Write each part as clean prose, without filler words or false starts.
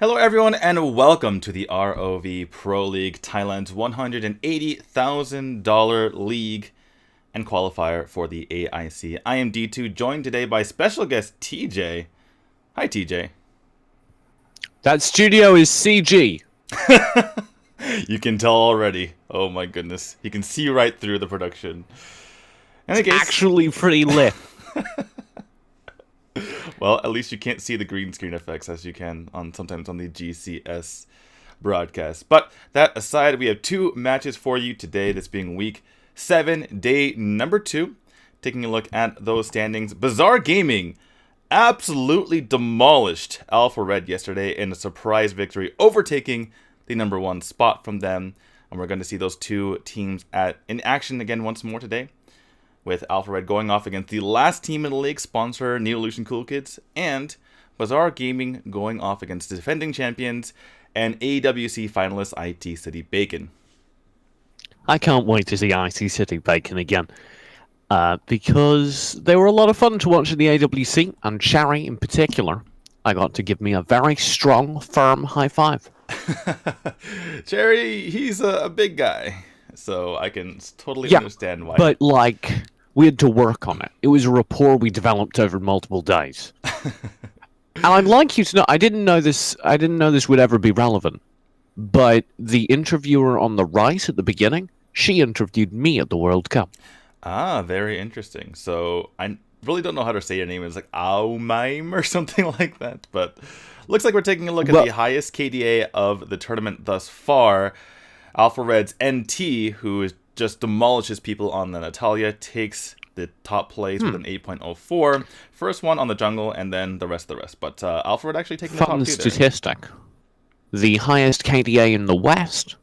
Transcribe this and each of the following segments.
Hello everyone and welcome to the RoV Pro League, Thailand's $180,000 league and qualifier for the AIC. I am D2, joined today by special guest TJ. Hi TJ. That studio is CG. You can tell already. Oh my goodness. You can see right through the production. It's actually pretty lit. Well, at least you can't see the green screen effects as you can sometimes on the GCS broadcast. But that aside, we have two matches for you today, this being week 7, day number 2. Taking a look at those standings. Bazaar Gaming absolutely demolished Alpha Red yesterday in a surprise victory, overtaking the number 1 spot from them. And we're going to see those two teams in action again once more today, with Alpha Red going off against the last team in the league, sponsor Unofficial Cool Kids, and Bazaar Gaming going off against the defending champions and AWC finalist IT.City Bacon. I can't wait to see IT.City Bacon again, because they were a lot of fun to watch in the AWC, and Cherry in particular, I got to give me a very strong, firm high five. Cherry, he's a big guy, so I can totally understand why. But we had to work on it. It was a rapport we developed over multiple days. And I'd like you to know, I didn't know this would ever be relevant, but the interviewer on the right at the beginning, she interviewed me at the World Cup. Ah, very interesting. So I really don't know how to say your name. It's like Aumime or something like that. But looks like we're taking a look at the highest KDA of the tournament thus far. Alpha Red's NT, who just demolishes people on the Natalia, takes the top place with an 8.04. First one on the jungle, and then the rest. But Alpha Red actually taking the top 2 there. Fun statistic. The highest KDA in the West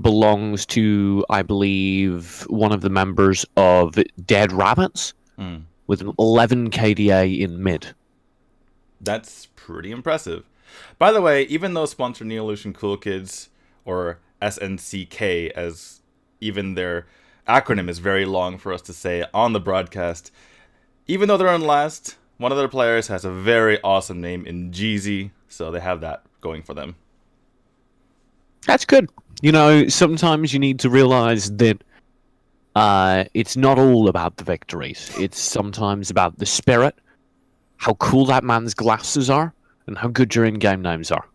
belongs to, I believe, one of the members of Dead Rabbits, with an 11 KDA in mid. That's pretty impressive. By the way, even though sponsor Unofficial Cool Kids, or SNCK, as even their acronym is very long for us to say on the broadcast, even though they're on last, one of their players has a very awesome name in Jeezy, so they have that going for them. That's good. You know, sometimes you need to realize that it's not all about the victories. It's sometimes about the spirit, how cool that man's glasses are, and how good your in-game names are.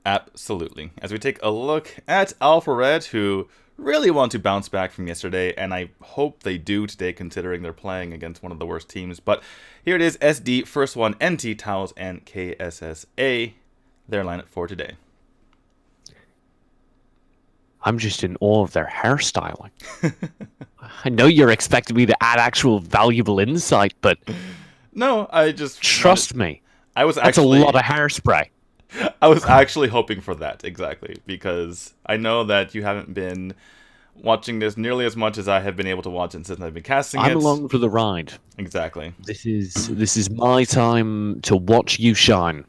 Absolutely. As we take a look at Alpha Red, who really want to bounce back from yesterday, and I hope they do today considering they're playing against one of the worst teams. But here it is, SD, first one, NT, Towels, and KSSA, their lineup for today. I'm just in awe of their hairstyling. I know you're expecting me to add actual valuable insight, but no, I just trust me. That's a lot of hairspray. I was actually hoping for that, exactly, because I know that you haven't been watching this nearly as much as I have been able to watch it since I've been casting it. I'm along for the ride. Exactly. This is my time to watch you shine.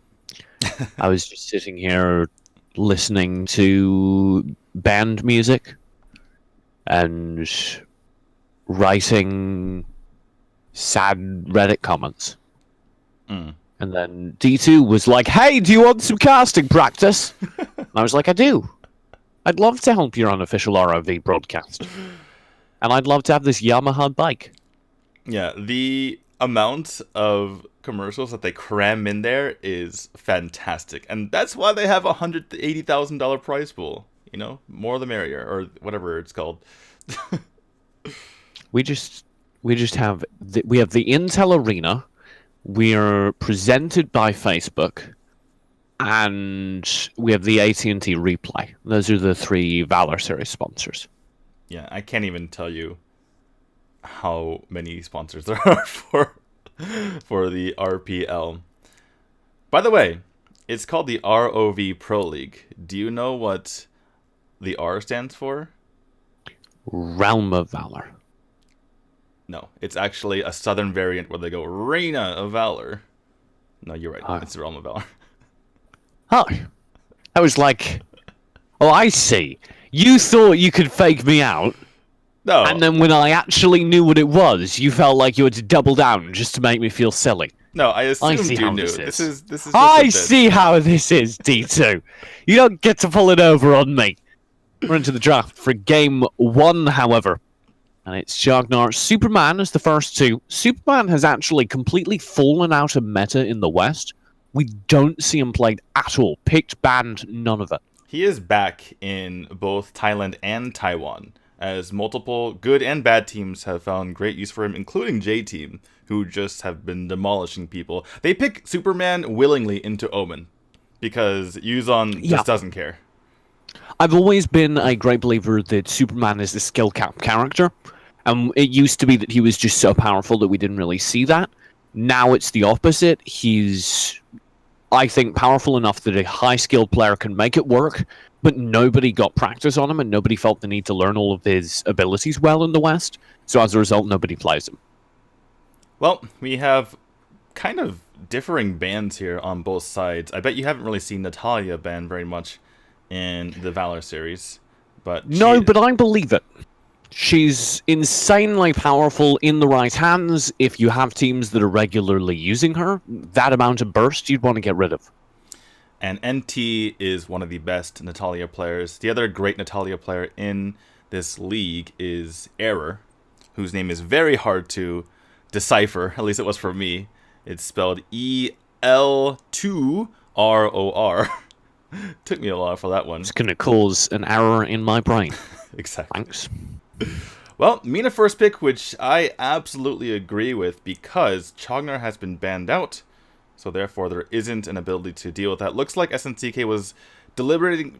I was just sitting here listening to band music and writing sad Reddit comments. And then D2 was like, hey, do you want some casting practice? And I was like, I do. I'd love to help your unofficial RoV broadcast. And I'd love to have this Yamaha bike. Yeah, the amount of commercials that they cram in there is fantastic. And that's why they have a $180,000 prize pool. You know, more the merrier, or whatever it's called. we have the Intel Arena. We are presented by Facebook, and we have the AT&T Replay. Those are the 3 Valor series sponsors. Yeah, I can't even tell you how many sponsors there are for the RPL. By the way, it's called the RoV Pro League. Do you know what the R stands for? Realm of Valor. No, it's actually a southern variant where they go Reina of Valor. No, you're right. It's the Realm of Valor. Oh, I was like, oh, I see. You thought you could fake me out. No. And then when I actually knew what it was, you felt like you had to double down just to make me feel silly. No, I I see assumed you how knew. this This is. is just I a bit. see how this is, D2. You don't get to pull it over on me. We're into the draft for game 1, however. And it's Jagnar. Superman is the first two. Superman has actually completely fallen out of meta in the West. We don't see him played at all. Picked, banned, none of it. He is back in both Thailand and Taiwan, as multiple good and bad teams have found great use for him, including J-Team, who just have been demolishing people. They pick Superman willingly into Omen, because Yuzon just doesn't care. I've always been a great believer that Superman is the skill cap character. It used to be that he was just so powerful that we didn't really see that. Now it's the opposite. He's, I think, powerful enough that a high-skilled player can make it work, but nobody got practice on him, and nobody felt the need to learn all of his abilities well in the West. So as a result, nobody plays him. Well, we have kind of differing bans here on both sides. I bet you haven't really seen Natalia ban very much in the Valor series. But but I believe it. She's insanely powerful in the right hands. If you have teams that are regularly using her, that amount of burst you'd want to get rid of. And NT is one of the best Natalia players. The other great Natalia player in this league is Error, whose name is very hard to decipher, at least it was for me. It's spelled EL2ROR. Took me a while for that one. It's going to cause an error in my brain. Exactly. Thanks. Well, Mina first pick, which I absolutely agree with, because Chognar has been banned out, so therefore there isn't an ability to deal with that. Looks like SNCK was deliberating,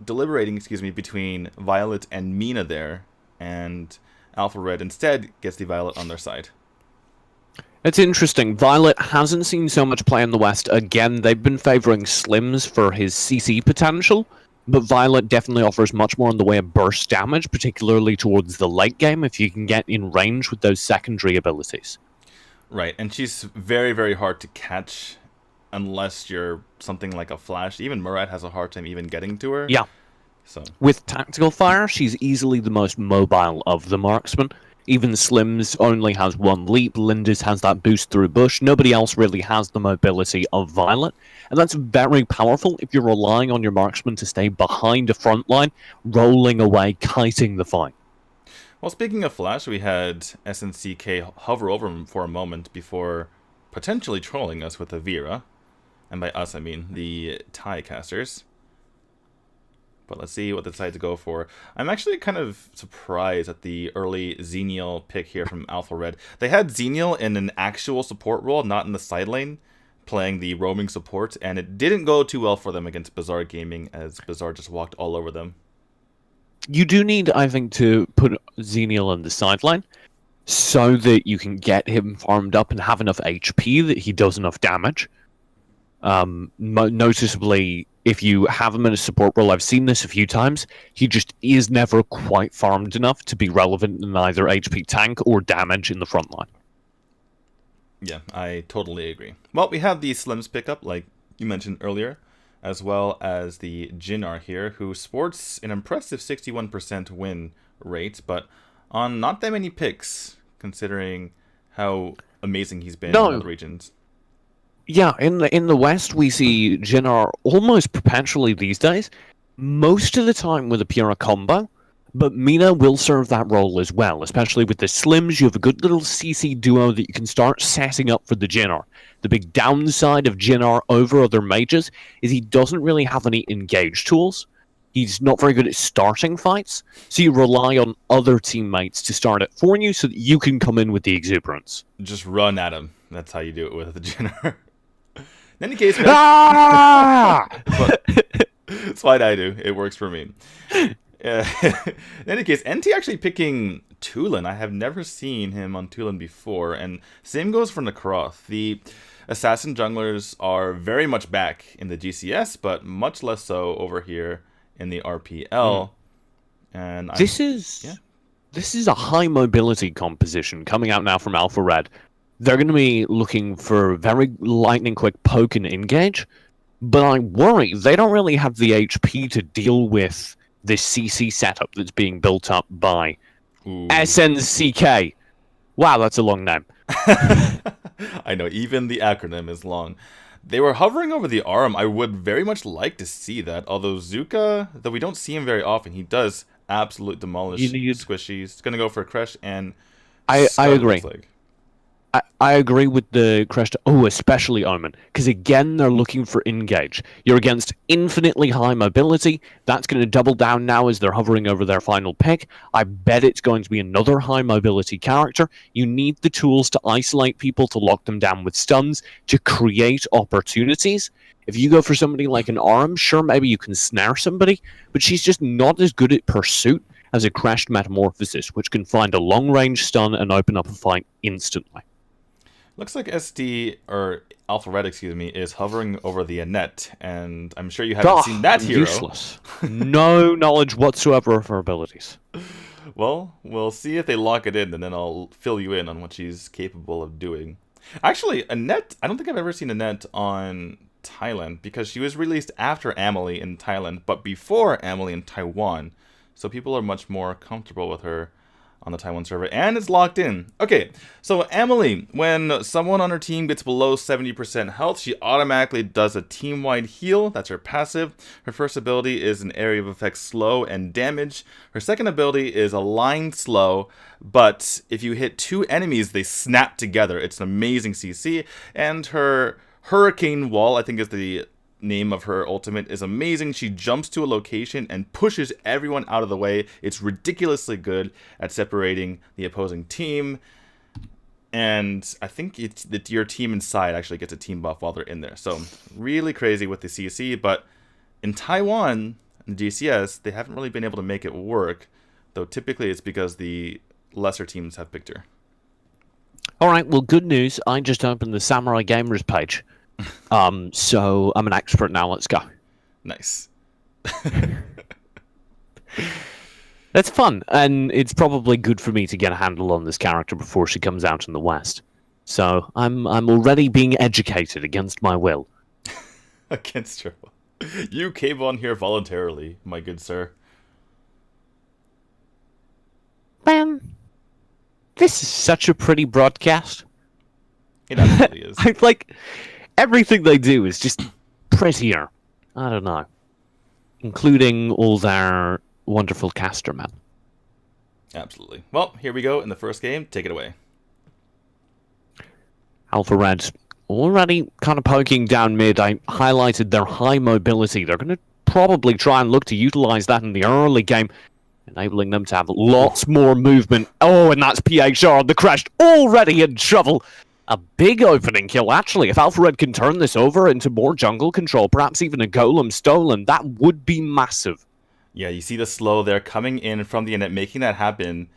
between Violet and Mina there, and Alpha Red instead gets the Violet on their side. It's interesting. Violet hasn't seen so much play in the West. Again, they've been favoring Slims for his CC potential, but Violet definitely offers much more in the way of burst damage, particularly towards the late game, if you can get in range with those secondary abilities. Right, and she's very, very hard to catch unless you're something like a Flash. Even Murat has a hard time even getting to her. Yeah. So with tactical fire, she's easily the most mobile of the marksmen. Even Slims only has one leap. Linda's has that boost through bush. Nobody else really has the mobility of Violet. And that's very powerful if you're relying on your marksman to stay behind a front line, rolling away, kiting the fight. Well, speaking of Flash, we had SNCK hover over him for a moment before potentially trolling us with a Vera. And by us, I mean the Thai casters. But let's see what they decide to go for. I'm actually kind of surprised at the early Xenial pick here from Alpha Red. They had Xenial in an actual support role, not in the side lane, playing the roaming support, and it didn't go too well for them against Bazaar Gaming, as Bazaar just walked all over them. You do need, I think, to put Xenial on the sideline so that you can get him farmed up and have enough HP that he does enough damage. Noticeably, if you have him in a support role, I've seen this a few times, he just is never quite farmed enough to be relevant in either HP tank or damage in the front line. Yeah, I totally agree. Well, we have the Slims pickup, like you mentioned earlier, as well as the Jinnar here, who sports an impressive 61% win rate, but on not that many picks, considering how amazing he's been in other regions. Yeah, in the West, we see Jinnar almost perpetually these days, most of the time with a pure combo, but Mina will serve that role as well, especially with the Slims. You have a good little CC duo that you can start setting up for the Jinnar. The big downside of Jinnar over other mages is he doesn't really have any engage tools. He's not very good at starting fights, so you rely on other teammates to start it for you so that you can come in with the exuberance. Just run at him. That's how you do it with the Jinnar. In any case, it's what I do. It works for me. In any case, NT actually picking Tulin. I have never seen him on Tulin before, and same goes for Nekroth. The assassin junglers are very much back in the GCS, but much less so over here in the RPL. And this is a high mobility composition coming out now from Alpha Red. They're going to be looking for very lightning quick poke and engage, but I worry they don't really have the HP to deal with this CC setup that's being built up by SNCK. Wow, that's a long name. I know, even the acronym is long. They were hovering over the arm. I would very much like to see that. Although Zuka, though we don't see him very often, he does absolute demolish squishies. It's going to go for a crush and I Scud, agree. looks like. I agree with the crest. Oh, especially Omen, because again they're looking for engage. You're against infinitely high mobility. That's going to double down now as they're hovering over their final pick. I bet it's going to be another high mobility character. You need the tools to isolate people, to lock them down with stuns, to create opportunities. If you go for somebody like an Arm, sure, maybe you can snare somebody, but she's just not as good at pursuit as a crashed metamorphosis, which can find a long range stun and open up a fight instantly. Looks like SD, or Alpha Red, excuse me, is hovering over the Annette, and I'm sure you haven't seen that hero. Useless. No knowledge whatsoever of her abilities. Well, we'll see if they lock it in, and then I'll fill you in on what she's capable of doing. Actually, Annette, I don't think I've ever seen Annette on Thailand, because she was released after Amelie in Thailand, but before Amelie in Taiwan, so people are much more comfortable with her on the Taiwan server, and it's locked in. Okay, so Amelie, when someone on her team gets below 70% health, she automatically does a team-wide heal. That's her passive. Her first ability is an area of effect slow and damage. Her second ability is aligned slow, but if you hit two enemies, they snap together. It's an amazing CC, and her Hurricane Wall, I think is the name of her ultimate, is amazing. She jumps to a location and pushes everyone out of the way. It's ridiculously good at separating the opposing team, and I think it's that your team inside actually gets a team buff while they're in there. So really crazy with the CC, but in Taiwan, in the GCS, they haven't really been able to make it work, though typically it's because the lesser teams have picked her. Alright, well, good news. I just opened the Samurai Gamers page. So I'm an expert now. Let's go. Nice. That's fun, and it's probably good for me to get a handle on this character before she comes out in the West. So I'm already being educated against my will. Against your will. You came on here voluntarily, my good sir. Man, this is such a pretty broadcast. It absolutely is. I like everything they do is just prettier. I don't know. Including all their wonderful caster men. Absolutely. Well, here we go in the first game. Take it away. Alpha Red already kind of poking down mid. I highlighted their high mobility. They're going to probably try and look to utilize that in the early game, enabling them to have lots more movement. Oh, and that's PHR on the crashed already in trouble. A big opening kill, actually. If Alpha Red can turn this over into more jungle control, perhaps even a golem stolen, that would be massive. Yeah, you see the slow there coming in from the Annette, making that happen.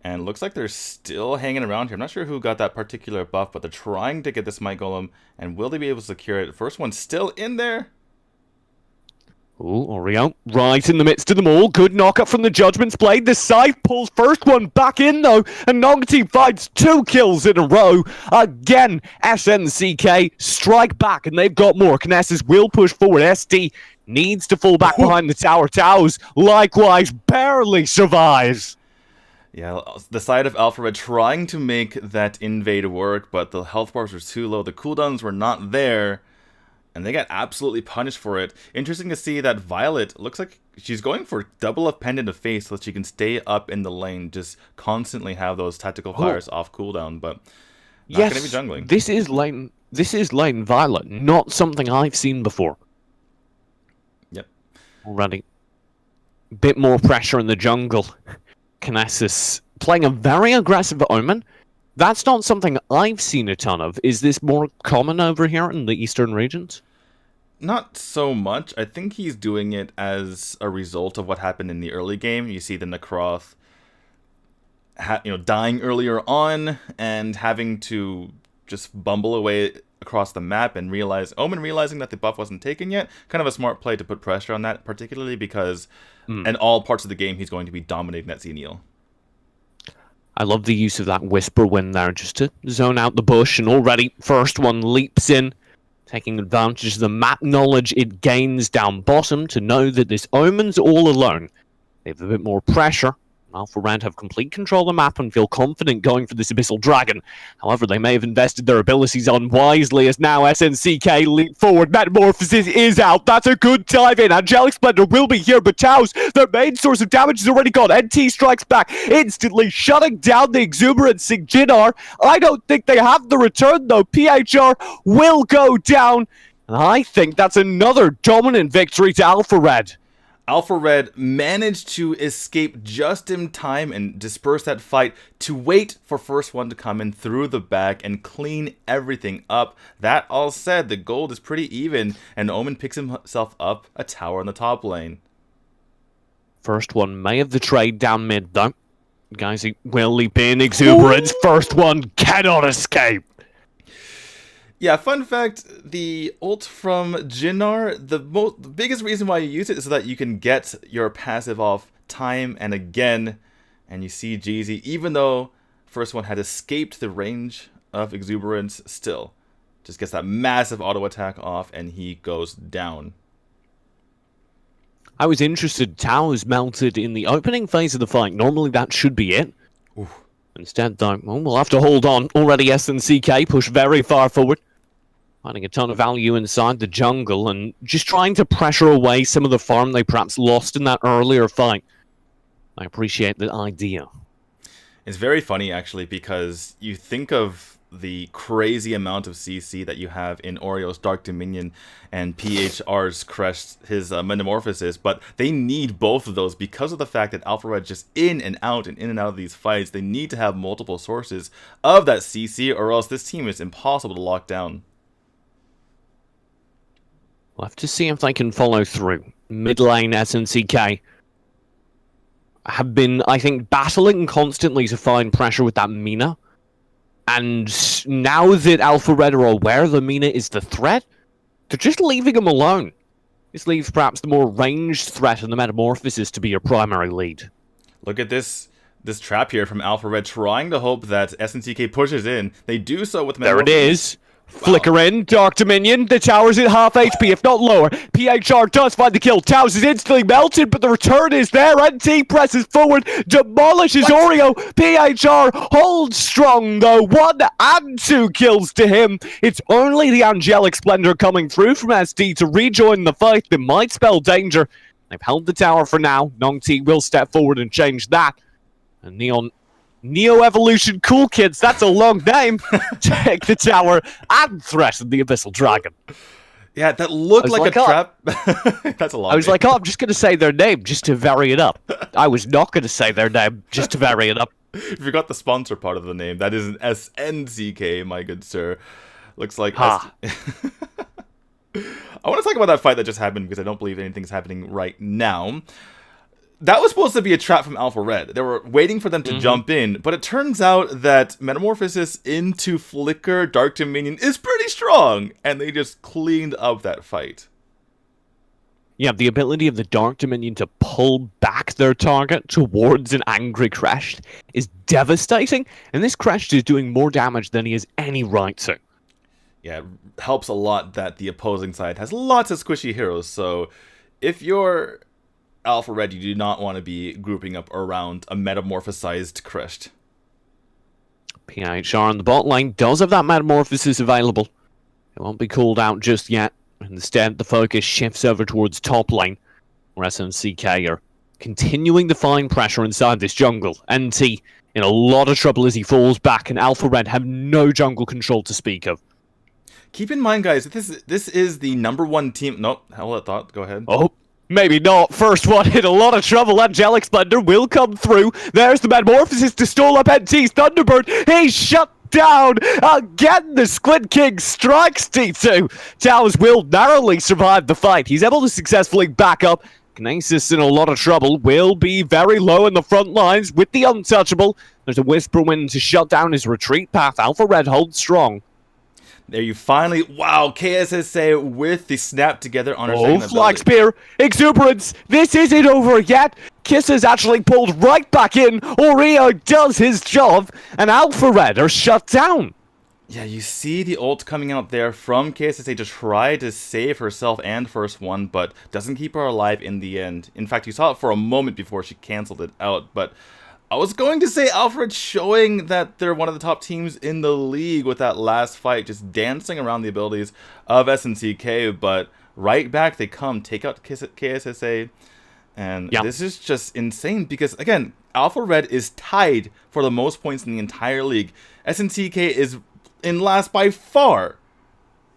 And looks like they're still hanging around here. I'm not sure who got that particular buff, but they're trying to get this Might Golem. And will they be able to secure it? First one's still in there. Ooh, Oreo, right in the midst of them all. Good knockup from the Judgment's Blade. The Scythe pulls first one back in, though. And Nog team finds 2 kills in a row. Again, SNCK strike back, and they've got more. Knesses will push forward. SD needs to fall back behind the tower. Towers, likewise, barely survives. Yeah, the side of Alpha Red trying to make that invade work, but the health bars were too low. The cooldowns were not there. And they got absolutely punished for it. Interesting to see that Violet looks like she's going for double up pendant of face so that she can stay up in the lane, just constantly have those tactical fires off cooldown, but not going to be jungling. This is lane Violet, not something I've seen before. Yep. Already. Bit more pressure in the jungle. Knesses playing a very aggressive Omen. That's not something I've seen a ton of. Is this more common over here in the eastern regions? Not so much. I think he's doing it as a result of what happened in the early game. You see the Necroth dying earlier on and having to just bumble away across the map and Omen realizing that the buff wasn't taken yet. Kind of a smart play to put pressure on that, particularly because in all parts of the game he's going to be dominating that Xenial. I love the use of that Whisper Wind there, just to zone out the bush, and already first one leaps in, taking advantage of the map knowledge it gains down bottom to know that this Omen's all alone. They have a bit more pressure, Alpha Red have complete control of the map and feel confident going for this Abyssal Dragon. However, they may have invested their abilities unwisely as now SNCK leap forward. Metamorphosis is out. That's a good dive in. Angelic Splendor will be here, but Taos, their main source of damage, is already gone. NT strikes back, instantly shutting down the exuberant Sigjinar. I don't think they have the return, though. PHR will go down. And I think that's another dominant victory to Alpha Red. Alpha Red managed to escape just in time and disperse that fight to wait for first one to come in through the back and clean everything up. That all said, the gold is pretty even, and Omen picks himself up a tower in the top lane. First one may have the trade down mid, though. Guys, he will leap in. Exuberance. First one cannot escape. Yeah, fun fact, the ult from Jinnar, the biggest reason why you use it is so that you can get your passive off time and again. And you see Jeezy, even though first one had escaped the range of Exuberance, still just gets that massive auto attack off and he goes down. I was interested. Towers melted in the opening phase of the fight. Normally that should be it. Oof. Instead, though, well, we'll have to hold on. Already SNCK push very far forward. Finding a ton of value inside the jungle and just trying to pressure away some of the farm they perhaps lost in that earlier fight. I appreciate the idea. It's very funny, actually, because you think of the crazy amount of CC that you have in Oreo's Dark Dominion and PHR's Crest, his Metamorphosis, but they need both of those because of the fact that Alpha Red just in and out of these fights. They need to have multiple sources of that CC or else this team is impossible to lock down. We'll have to see if they can follow through. Mid lane SNCK have been, I think, battling constantly to find pressure with that Mina. And now that Alpha Red are aware the Mina is the threat, they're just leaving him alone. This leaves perhaps the more ranged threat and the Metamorphosis to be your primary lead. Look at this trap here from Alpha Red, trying to hope that SNCK pushes in. They do so with Metamorphosis. There it is. Flicker in, Dark Dominion, the tower's at half HP, if not lower. PHR does find the kill, Towers is instantly melted, but the return is there. NT presses forward, demolishes Oreo. PHR holds strong though, 1 and 2 kills to him. It's only the Angelic Splendor coming through from SD to rejoin the fight that might spell danger. They've held the tower for now. Nongti will step forward and change that. And Neo Evolution Cool Kids, that's a long name. Take the tower and threaten the Abyssal Dragon. Yeah, that looked like a trap. That's a long I was name. like, oh, I'm just going to say their name just to vary it up. I was not going to say their name just to vary it up. You forgot the sponsor part of the name. That is an SNCK, my good sir. Looks like... Ha. I want to talk about that fight that just happened because I don't believe anything's happening right now. That was supposed to be a trap from Alpha Red. They were waiting for them to jump in, but it turns out that Metamorphosis into Flicker Dark Dominion is pretty strong, and they just cleaned up that fight. Yeah, the ability of the Dark Dominion to pull back their target towards an angry Crest is devastating, and this Crest is doing more damage than he has any right to. Yeah, it helps a lot that the opposing side has lots of squishy heroes, so if you're Alpha Red, you do not want to be grouping up around a metamorphosized Crest. PHR on the bot lane does have that Metamorphosis available. It won't be called out just yet. Instead, the focus shifts over towards top lane, where SNCK are continuing to find pressure inside this jungle. NT in a lot of trouble as he falls back, and Alpha Red have no jungle control to speak of. Keep in mind, guys, this is the #1 team. Nope, hold that thought. Go ahead. Oh. Maybe not. First one in a lot of trouble. Angelic Splendor will come through. There's the Metamorphosis to stall up NT's Thunderbird. He's shut down. Again, the Squid King strikes T2. Towers will narrowly survive the fight. He's able to successfully back up. Knasis in a lot of trouble. Will be very low in the front lines with the untouchable. There's a Whisper Wind to shut down his retreat path. Alpha Red holds strong. There you finally... Wow, KSSA with the snap together on Oh, Flag Spear! Exuberance! This isn't over yet! Kiss is actually pulled right back in. Oreo does his job, and Alpha Red are shut down. Yeah, you see the ult coming out there from KSSA to try to save herself and first one, but doesn't keep her alive in the end. In fact, you saw it for a moment before she canceled it out, but I was going to say Alfred showing that they're one of the top teams in the league with that last fight, just dancing around the abilities of SNCK, but right back they come, take out KSSA, and Yeah. this is just insane because, again, Alpha Red is tied for the most points in the entire league. SNCK is in last by far.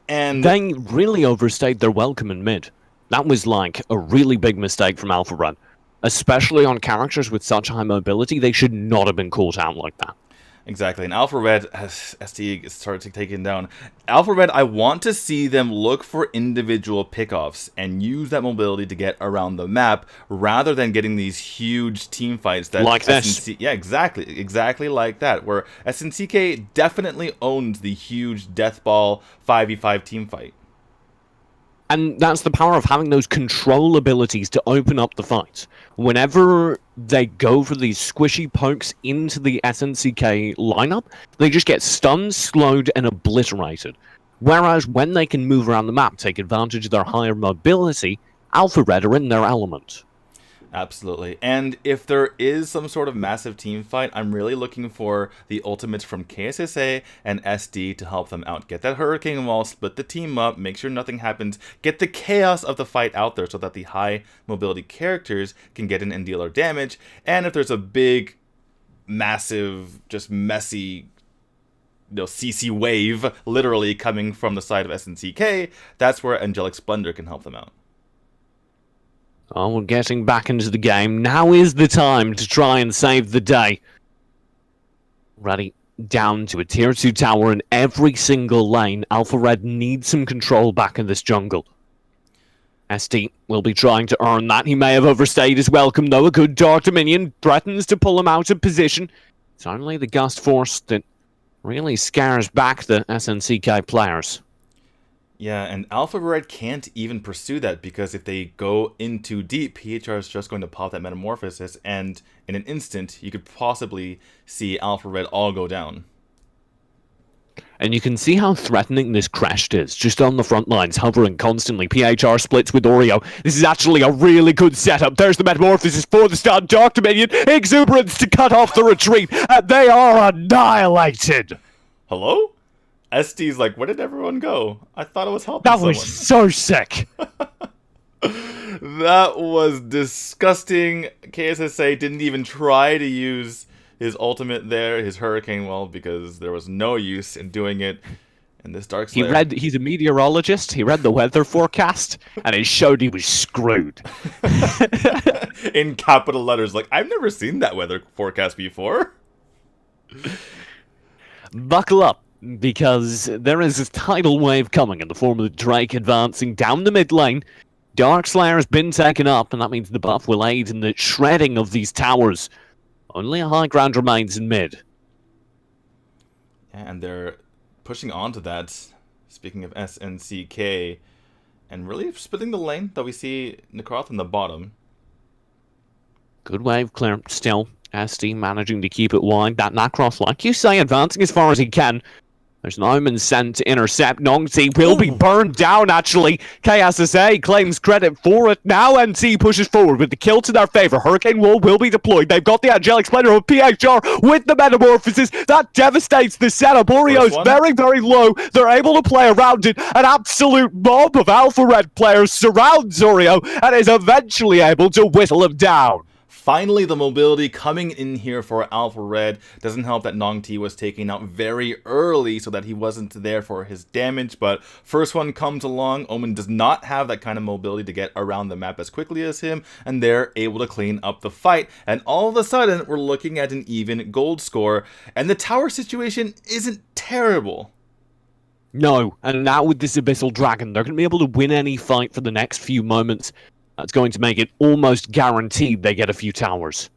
And they really overstayed their welcome in mid. That was like a really big mistake from Alpha Red. Especially on characters with such high mobility, they should not have been caught out like that. exactly, and Alpha Red has ST started taking down. Alpha Red, I want to see them look for individual pickoffs and use that mobility to get around the map rather than getting these huge team fights that like this. Yeah, exactly like that, where SNCK definitely owns the huge death ball 5v5 team fight. And that's the power of having those control abilities to open up the fight. Whenever they go for these squishy pokes into the SNCK lineup, they just get stunned, slowed, and obliterated. Whereas when they can move around the map, take advantage of their higher mobility, Alpha Red are in their element. Absolutely. And if there is some sort of massive team fight, I'm really looking for the ultimates from KSSA and SD to help them out. Get that Hurricane Wall, split the team up, make sure nothing happens, get the chaos of the fight out there so that the high mobility characters can get in and deal their damage. And if there's a big, massive, just messy CC wave literally coming from the side of SNCK, that's where Angelic Splendor can help them out. Oh, we're getting back into the game. Now is the time to try and save the day. Ready down to a tier 2 tower in every single lane. Alpha Red needs some control back in this jungle. SD will be trying to earn that. He may have overstayed his welcome, though. A good Dark Dominion threatens to pull him out of position. It's only the Gust Force that really scares back the SNCK players. Yeah, and Alpha Red can't even pursue that because if they go in too deep, PHR is just going to pop that Metamorphosis, and in an instant, you could possibly see Alpha Red all go down. And you can see how threatening this Crashed is, just on the front lines, hovering constantly. PHR splits with Oreo. This is actually a really good setup. There's the Metamorphosis for the stun. Dark Dominion, Exuberance to cut off the retreat, and they are annihilated. Hello? SD's like, where did everyone go? I thought it was helping That someone. was so sick. That was disgusting. KSSA didn't even try to use his ultimate there, his Hurricane Wall, because there was no use in doing it. And this Dark Slayer... He's a meteorologist, he read the weather forecast, and it showed he was screwed. in capital letters, like, I've never seen that weather forecast before. Buckle up, because there is a tidal wave coming in the form of the Drake advancing down the mid lane. Darkslayer has been taken up, and that means the buff will aid in the shredding of these towers. Only a high ground remains in mid. Yeah, and they're pushing onto that, speaking of SNCK, and really splitting the lane that we see Necroth in the bottom. Good wave clear still. SD managing to keep it wide. That Necroth, like you say, advancing as far as he can. There's an Omen sent to intercept. Nongti will be burned down, actually. KSSA claims credit for it. Now NC pushes forward with the kill to their favor. Hurricane Wall will be deployed. They've got the Angelic Splendor of PHR with the Metamorphosis. That devastates the setup. Oreo's very, very low. They're able to play around it. An absolute mob of Alpha Red players surrounds Oreo and is eventually able to whittle him down. Finally, the mobility coming in here for Alpha Red. Doesn't help that Nong T was taken out very early so that he wasn't there for his damage, but first one comes along. Omen does not have that kind of mobility to get around the map as quickly as him, and they're able to clean up the fight. And all of a sudden, we're looking at an even gold score, and the tower situation isn't terrible. No, and now with this Abyssal Dragon, they're going to be able to win any fight for the next few moments. That's going to make it almost guaranteed they get a few towers.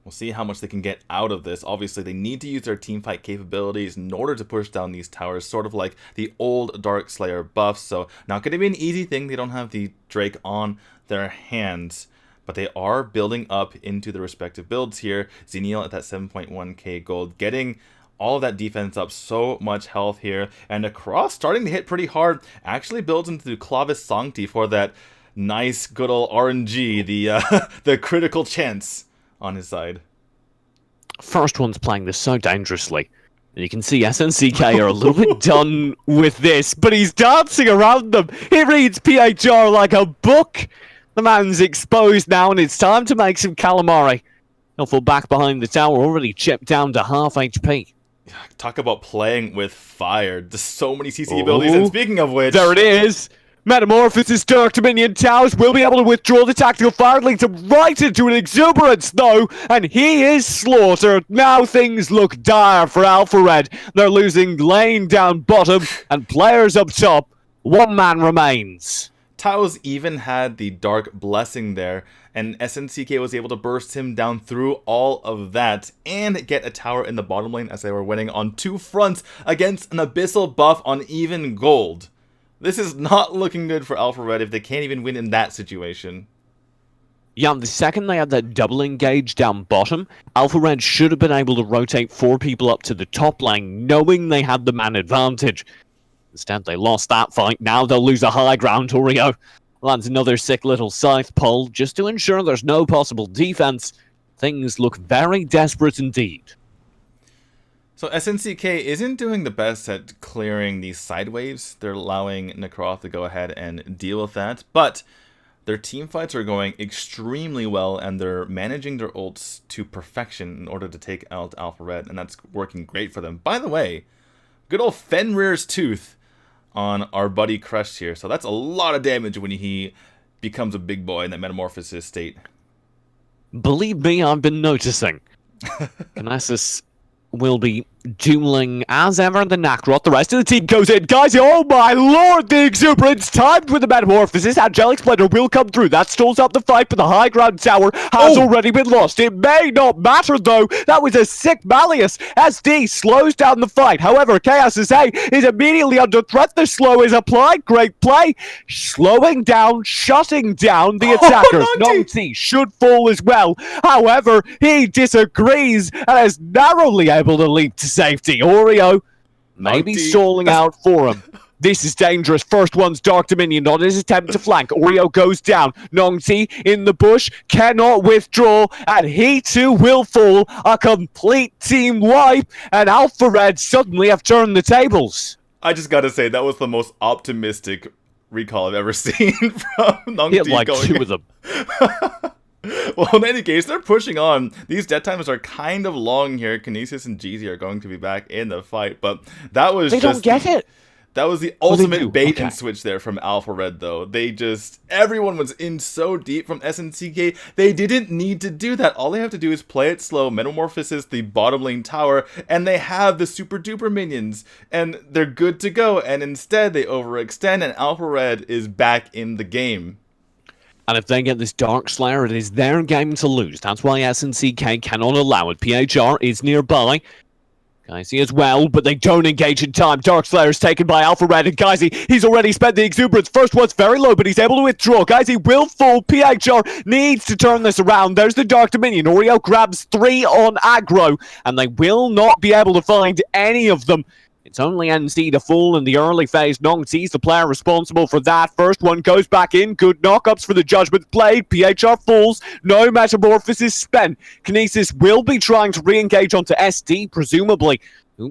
We'll see how much they can get out of this. Obviously, they need to use their teamfight capabilities in order to push down these towers, sort of like the old Dark Slayer buffs. So, not going to be an easy thing. They don't have the Drake on their hands, but they are building up into the respective builds here. Xenial at that 7.1k gold, getting all of that defense up, so much health here, and the cross starting to hit pretty hard, actually builds into the Clavis Sancti for that nice good old RNG, the critical chance on his side. First one's playing this so dangerously. And you can see SNCK are a little bit done with this, but he's dancing around them. He reads PHR like a book. The man's exposed now, and it's time to make some calamari. He'll fall back behind the tower, already chipped down to half HP. Talk about playing with fire. There's so many CC abilities, and speaking of which... There it is! Metamorphosis Dark Dominion Towers will be able to withdraw the tactical fire, leads him right into an exuberance though, and he is slaughtered. Now things look dire for Alpha Red. They're losing lane down bottom and players up top. One man remains. Tao's even had the Dark Blessing there, and SNCK was able to burst him down through all of that and get a tower in the bottom lane as they were winning on two fronts against an Abyssal buff on even gold. This is not looking good for Alpha Red if they can't even win in that situation. Yeah, the second they had that double engage down bottom, Alpha Red should have been able to rotate 4 people up to the top lane, knowing they had the man advantage. Instead, they lost that fight. Now they'll lose a high ground. Oreo lands another sick little scythe pull just to ensure there's no possible defense. Things look very desperate indeed. So SNCK isn't doing the best at clearing these side waves. They're allowing Necroth to go ahead and deal with that, but their team fights are going extremely well, and they're managing their ults to perfection in order to take out Alpha Red, and that's working great for them. By the way, good old Fenrir's Tooth on our buddy Crush here, so that's a lot of damage when he becomes a big boy in that metamorphosis state. Believe me, I've been noticing. Knessus will be dueling as ever the Nakrot. The rest of the team goes in. Guys, oh my lord, the exuberance timed with the metamorphosis. Angelic Splendor will come through. That stalls up the fight, but the high ground tower has already been lost. It may not matter though. That was a sick Malleus. SD slows down the fight. However, Chaos SA is immediately under threat. The slow is applied. Great play. Slowing down, shutting down the attackers. Nongti should fall as well. However, he disagrees and is narrowly able to leap to safety. Oreo maybe stalling out for him. This is dangerous. First one's Dark Dominion on his attempt to flank. Oreo goes down. Nongti in the bush, cannot withdraw, and he too will fall. A complete team wipe, and Alpha Red suddenly have turned the tables. I just gotta say, that was the most optimistic recall I've ever seen from Nongti. Hit like 2 of them. Well, in any case, they're pushing on. These dead times are kind of long here. Kinesis and Jeezy are going to be back in the fight, but that was They don't get it. That was the ultimate bait and switch there from Alpha Red, though. Everyone was in so deep from SNCK. They didn't need to do that. All they have to do is play it slow, metamorphosis the bottom lane tower, and they have the super duper minions, and they're good to go. And instead, they overextend, and Alpha Red is back in the game. And if they get this Dark Slayer, it is their game to lose. That's why SNCK cannot allow it. PHR is nearby. Geisy as well, but they don't engage in time. Dark Slayer is taken by Alpha Red, and Geisy, he's already spent the exuberance. First one's very low, but he's able to withdraw. Geisy will fall. PHR needs to turn this around. There's the Dark Dominion. Oreo grabs 3 on aggro, and they will not be able to find any of them. It's only NC to fall in the early phase. Nongti's the player responsible for that. First one goes back in. Good knockups for the Judgment Blade. PHR falls. No metamorphosis spent. Kinesis will be trying to re-engage onto SD, presumably.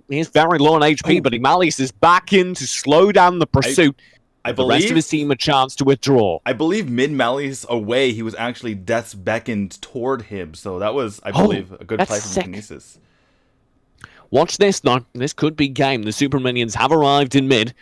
He's very low on HP, but Malleus is back in to slow down the pursuit. I believe the rest of his team a chance to withdraw. I believe mid-Malleus away, he was actually Death's beckoned toward him. So that was, I believe, a good play from Kinesis. Watch this now. This could be game. The super minions have arrived in mid.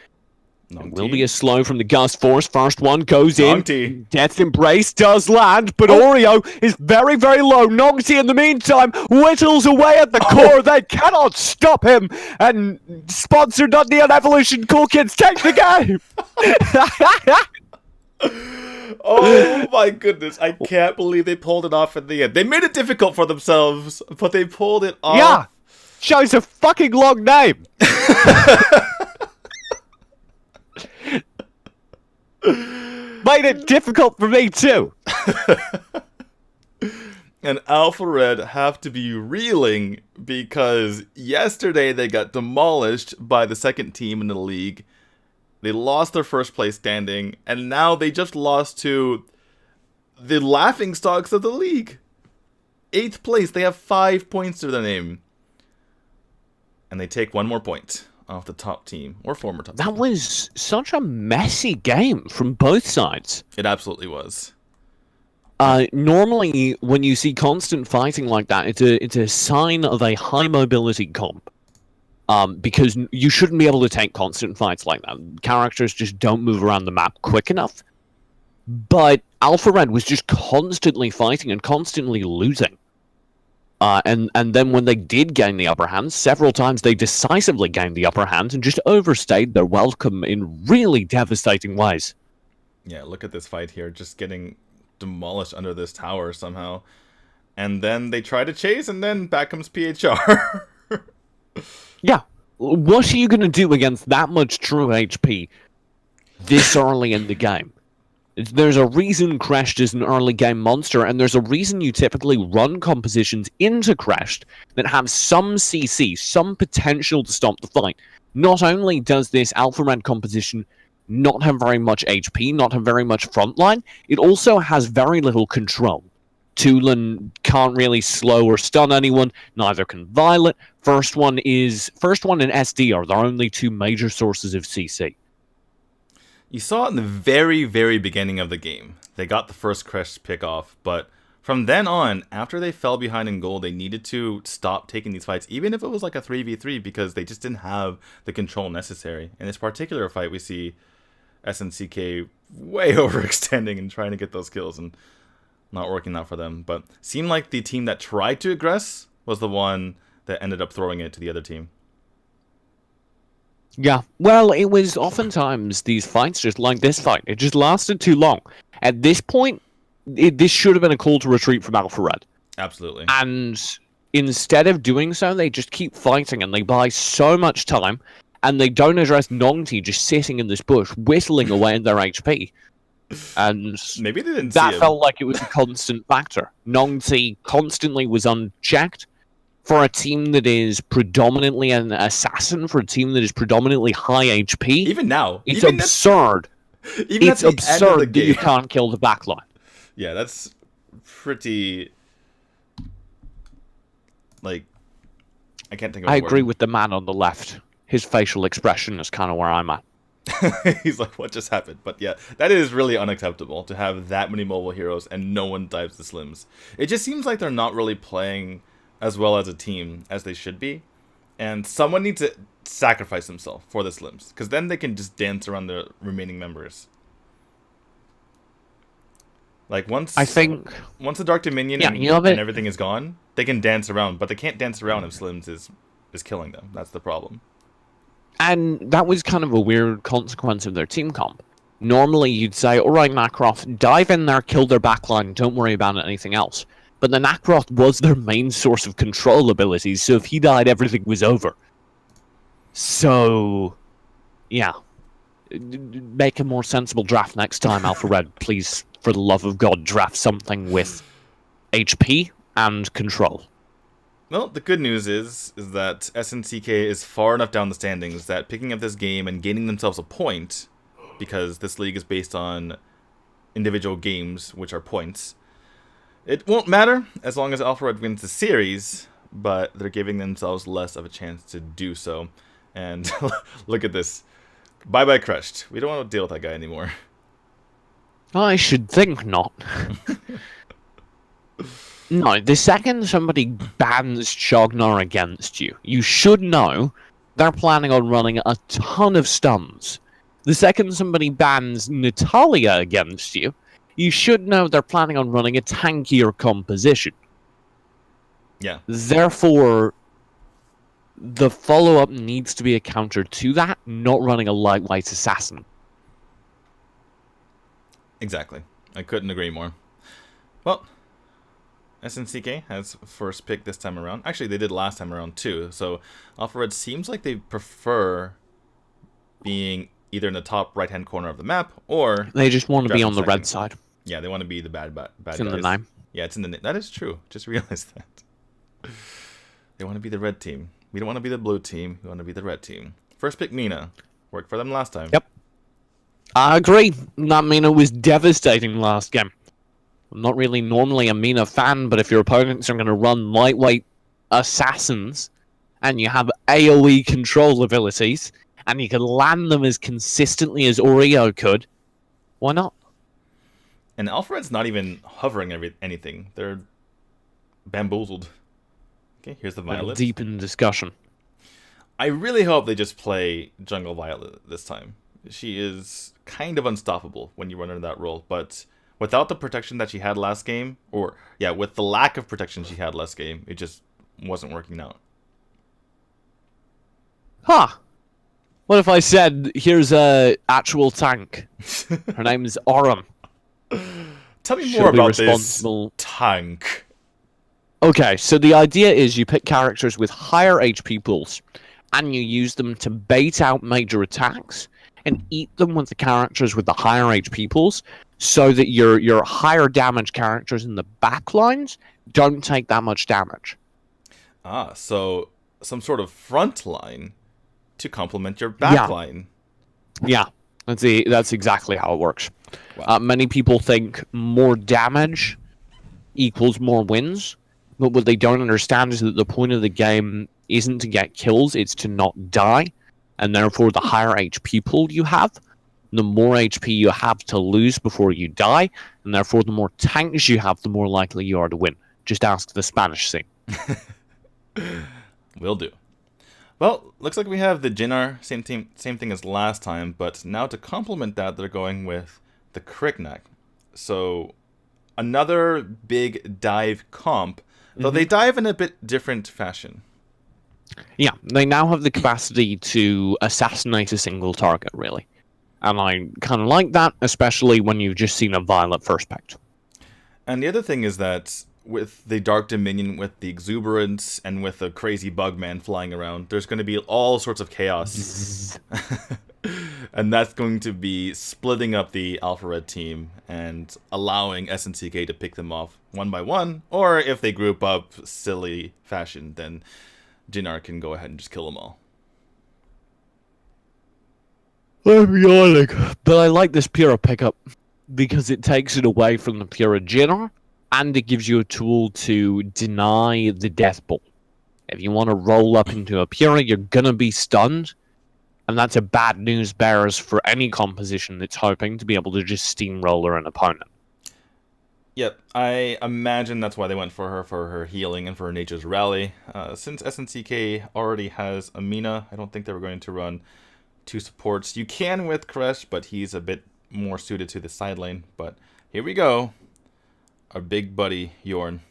It will be a slow from the Gust Force. First one goes in. Death's Embrace does land, but Oreo is very, very low. Nongti, in the meantime, whittles away at the core. They cannot stop him. And sponsored not Neon Evolution, cool kids take the game. Oh my goodness, I can't believe they pulled it off at the end. They made it difficult for themselves, but they pulled it off. Yeah. Shows a fucking long name. Made it difficult for me too. And Alpha Red have to be reeling because yesterday they got demolished by the second team in the league. They lost their first place standing, and now they just lost to the laughingstocks of the league. 8th place, they have 5 points to their name. And they take 1 more point off the top team, or former top team. That was such a messy game from both sides. It absolutely was. Normally, when you see constant fighting like that, it's a sign of a high mobility comp. Because you shouldn't be able to take constant fights like that. Characters just don't move around the map quick enough. But Alpha Red was just constantly fighting and constantly losing. And then when they did gain the upper hand, several times they decisively gained the upper hand and just overstayed their welcome in really devastating ways. Yeah, look at this fight here, just getting demolished under this tower somehow. And then they try to chase, and then back comes PHR. Yeah. What are you going to do against that much true HP this early in the game? There's a reason Crashed is an early game monster, and there's a reason you typically run compositions into Crashed that have some CC, some potential to stop the fight. Not only does this Alpha Red composition not have very much HP, not have very much frontline, it also has very little control. Tulin can't really slow or stun anyone, neither can Violet. First one and SD are their only 2 major sources of CC. You saw it in the very, very beginning of the game. They got the first Crash pick off, but from then on, after they fell behind in gold, they needed to stop taking these fights, even if it was like a 3v3, because they just didn't have the control necessary. In this particular fight, we see SNCK way overextending and trying to get those kills and not working out for them. But seemed like the team that tried to aggress was the one that ended up throwing it to the other team. Yeah, well, it was oftentimes these fights, just like this fight. It just lasted too long. At this point, this should have been a call to retreat from Alpha Red. Absolutely. And instead of doing so, they just keep fighting, and they buy so much time, and they don't address Nongti just sitting in this bush, whistling away in their HP. And maybe they didn't that see him. felt like it was a constant factor. Nongti constantly was unchecked. For a team that is predominantly an assassin, for a team that is predominantly high HP, even now, it's absurd. It's absurd that you can't kill the backline. Yeah, that's pretty. Like, I can't think of. I agree with the man on the left. His facial expression is kind of where I'm at. He's like, what just happened? But yeah, that is really unacceptable to have that many mobile heroes and no one dives the Slims. It just seems like they're not really playing as well as a team as they should be, and someone needs to sacrifice himself for the Slims, because then they can just dance around the remaining members. Like once the Dark Dominion and everything is gone, they can dance around, but they can't dance around if Slims is killing them. That's the problem. And that was kind of a weird consequence of their team comp. Normally you'd say, alright Macroft, dive in there, kill their backline, don't worry about anything else. But the Nakroth was their main source of control abilities, so if he died, everything was over. So, yeah. Make a more sensible draft next time, Alpha Red. Please, for the love of God, draft something with HP and control. Well, the good news is that SNCK is far enough down the standings that picking up this game and gaining themselves a point, because this league is based on individual games, which are points, it won't matter as long as Alpha Red wins the series, but they're giving themselves less of a chance to do so. And look at this. Bye-bye Crushed. We don't want to deal with that guy anymore. I should think not. No, the second somebody bans Chognar against you, you should know they're planning on running a ton of stuns. The second somebody bans Natalia against you, you should know they're planning on running a tankier composition. Yeah. Therefore, the follow-up needs to be a counter to that, not running a lightweight assassin. Exactly. I couldn't agree more. Well, SNCK has first pick this time around. Actually, they did last time around too. So Alpha Red seems like they prefer being either in the top right-hand corner of the map, or they just want to be on the red side. Yeah, they want to be the bad it's in guys. the name. Yeah, it's in the name. That is true. Just realized that. They want to be the red team. We don't want to be the blue team. We want to be the red team. First pick Mina. Worked for them last time. Yep. I agree. That Mina was devastating last game. I'm not really normally a Mina fan, but if your opponents are going to run lightweight assassins, and you have AoE control abilities, and you can land them as consistently as Oreo could, why not? And Alfred's not even hovering anything. They're bamboozled. Okay, here's the Violet. Deep in discussion. I really hope they just play Jungle Violet this time. She is kind of unstoppable when you run her that role, but without the protection that she had last game, or yeah, with the lack of protection she had last game, it just wasn't working out. Huh. What if I said, here's a actual tank? Her name is Aurum. Tell me more about this tank. Okay, so the idea is you pick characters with higher HP pools, and you use them to bait out major attacks, and eat them with the characters with the higher HP pools, so that your higher damage characters in the backlines don't take that much damage. Ah, so some sort of front line to complement your backline. Yeah, that's exactly how it works. Wow. Many people think more damage equals more wins, but what they don't understand is that the point of the game isn't to get kills, it's to not die, and therefore the higher HP pool you have, the more HP you have to lose before you die, and therefore the more tanks you have, the more likely you are to win. Just ask the Spanish scene. Will do. Well, looks like we have the Jinnar, same thing as last time, but now to complement that, they're going with the Kriknak. So, another big dive comp, though they dive in a bit different fashion. Yeah, they now have the capacity to assassinate a single target, really. And I kind of like that, especially when you've just seen a Violet first picked. And the other thing is that with the Dark Dominion, with the Exuberance, and with the crazy Bugman flying around, there's going to be all sorts of chaos. And that's going to be splitting up the Alpha Red team and allowing SNCK to pick them off one by one, or if they group up silly fashion, then Jinnar can go ahead and just kill them all. I'm yawning, but I like this Pyrrha pickup because it takes it away from the Pyrrha Jinnar, and it gives you a tool to deny the death ball. If you want to roll up into a Pyrrha, you're gonna be stunned, and that's a bad news bearers for any composition that's hoping to be able to just steamroller an opponent. Yep, I imagine that's why they went for her healing and for her Nature's Rally. Since SNCK already has Amina, I don't think they were going to run two supports. You can with Koresh, but he's a bit more suited to the side lane. But here we go. Our big buddy, Yorn.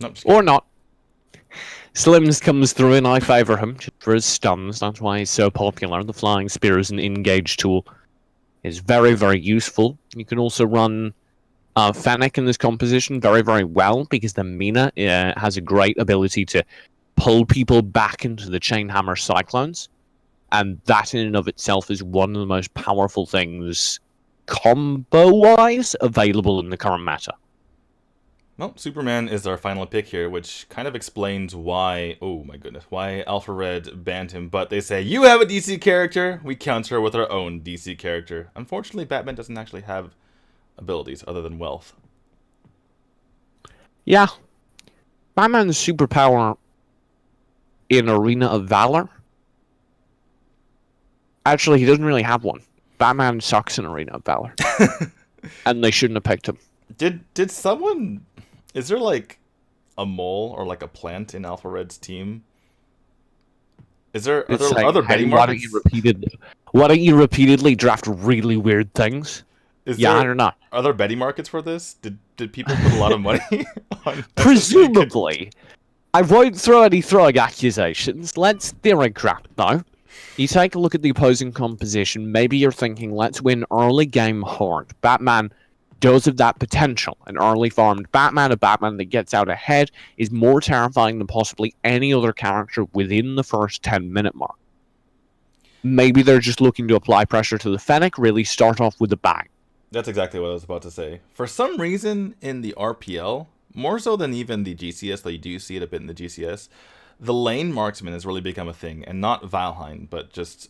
Nope, or not. Slims comes through and I favour him for his stuns. That's why he's so popular. The Flying Spear as an engage tool is very, very useful. You can also run Fennec in this composition very, very well because the Mina has a great ability to pull people back into the Chainhammer Cyclones. And that in and of itself is one of the most powerful things combo-wise available in the current meta. Well, Superman is our final pick here, which kind of explains why, oh my goodness, why Alpha Red banned him. But they say, you have a DC character, we counter with our own DC character. Unfortunately, Batman doesn't actually have abilities other than wealth. Yeah. Batman's superpower in Arena of Valor. Actually, he doesn't really have one. Batman sucks in Arena of Valor. And they shouldn't have picked him. Did someone... Is there, like, a mole or, like, a plant in Alpha Red's team? Are there other betting markets? Why don't you repeatedly draft really weird things? I don't know. Are there betting markets for this? Did people put a lot of money on Presumably. I won't throw any throwing accusations. Let's theory crap, though. You take a look at the opposing composition, maybe you're thinking, let's win early game hard. Batman does have that potential. An early farmed Batman, a Batman that gets out ahead, is more terrifying than possibly any other character within the first 10-minute mark. Maybe they're just looking to apply pressure to the Fennec, really start off with a bang. That's exactly what I was about to say. For some reason in the RPL, more so than even the GCS, though you do see it a bit in the GCS, the lane marksman has really become a thing, and not Valheim, but just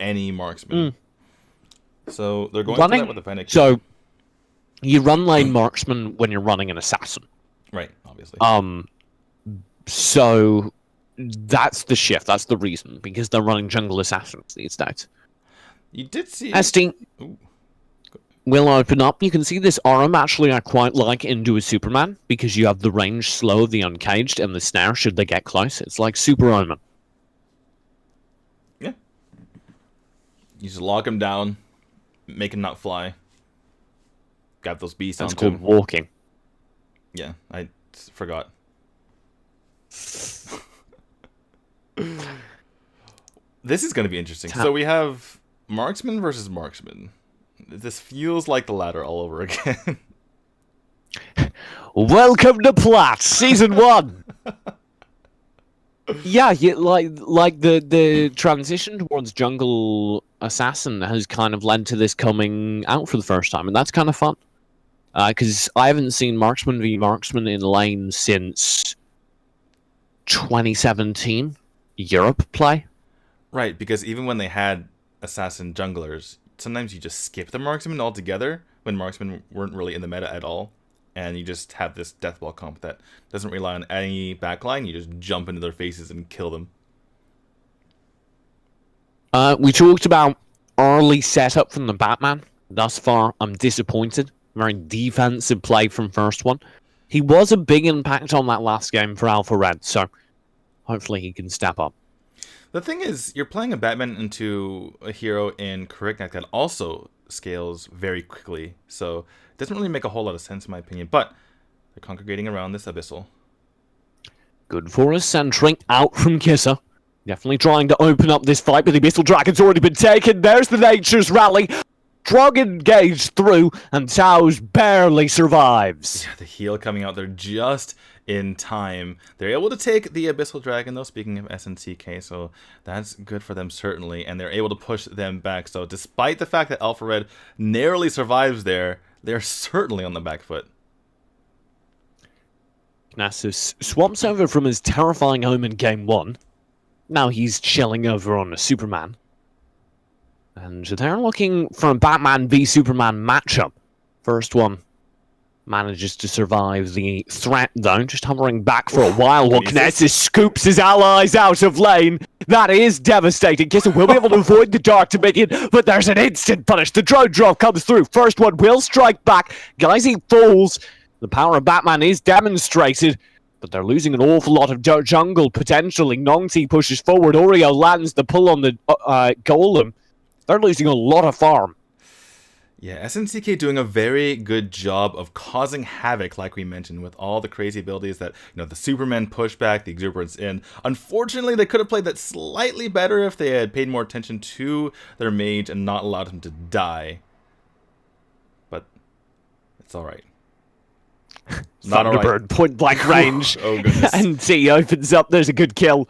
any marksman. So they're going for that with the Fennec. So you run lane marksman when you're running an assassin. Right, obviously. So that's the shift. That's the reason, because they're running jungle assassins these days. You did see... SD will open up. You can see this arm actually I quite like into a Superman, because you have the range slow of the uncaged and the snare should they get close. It's like Super Omen. Yeah. You just lock him down, make him not fly. Got those beasts on him. That's called walking. Yeah, I forgot. This is going to be interesting. So we have marksman versus marksman. This feels like the ladder all over again. Welcome to Plat, Season 1! Yeah, like the transition towards jungle assassin has kind of led to this coming out for the first time, and that's kind of fun. Because I haven't seen marksman v marksman in lane since 2017 Europe play. Right, because even when they had assassin junglers, sometimes you just skip the marksman altogether when marksmen weren't really in the meta at all, and you just have this deathball comp that doesn't rely on any backline. You just jump into their faces and kill them. We talked about early setup from the Batman. Thus far, I'm disappointed. Very defensive play from first one. He was a big impact on that last game for Alpha Red, so hopefully he can step up. The thing is, you're playing a Batman into a hero in Correct that also scales very quickly, so it doesn't really make a whole lot of sense in my opinion, but they're congregating around this Abyssal. Good for us, centering out from Kisser. Definitely trying to open up this fight, but the Abyssal Dragon's already been taken. There's the Nature's Rally. Drog engaged through, and Taos barely survives. Yeah, the heal coming out there just in time. They're able to take the Abyssal Dragon, though, speaking of SNCK, so that's good for them, certainly, and they're able to push them back. So despite the fact that Alpha Red narrowly survives there, they're certainly on the back foot. Knasus swamps over from his terrifying home in Game 1. Now he's chilling over on a Superman. And they're looking for a Batman v Superman matchup. First one manages to survive the threat, though, just hovering back for a while while Knesset scoops his allies out of lane. That is devastating. Kisser will be able to avoid the Dark Dominion, but there's an instant punish. The drone drop comes through. First one will strike back. Geisy falls. The power of Batman is demonstrated, but they're losing an awful lot of jungle, potentially. Nongti pushes forward. Oreo lands the pull on the Golem. They're losing a lot of farm. Yeah, SNCK doing a very good job of causing havoc, like we mentioned, with all the crazy abilities that, you know, the Superman pushback, the Exuberance in. Unfortunately, they could have played that slightly better if they had paid more attention to their mage and not allowed him to die. But it's alright. Not alright. Thunderbird, point blank range. Oh, goodness. And T opens up. There's a good kill.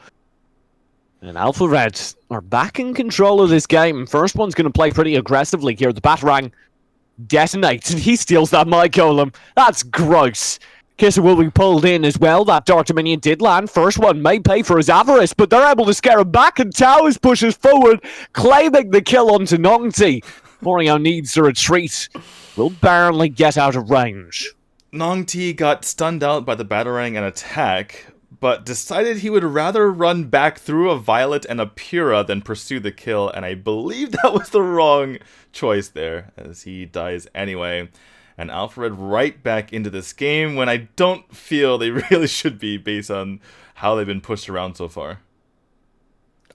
And Alpha Red are back in control of this game. First one's going to play pretty aggressively here. The Batarang detonates, and he steals that Might Golem. That's gross. Kisser will be pulled in as well. That Dark Dominion did land. First one may pay for his avarice, but they're able to scare him back, and Towers pushes forward, claiming the kill onto Nongti. Morio needs to retreat. Will barely get out of range. Nongti got stunned out by the Batarang and attack, but decided he would rather run back through a Violet and a Pura than pursue the kill, and I believe that was the wrong choice there, as he dies anyway. And Alpha Red right back into this game when I don't feel they really should be, based on how they've been pushed around so far.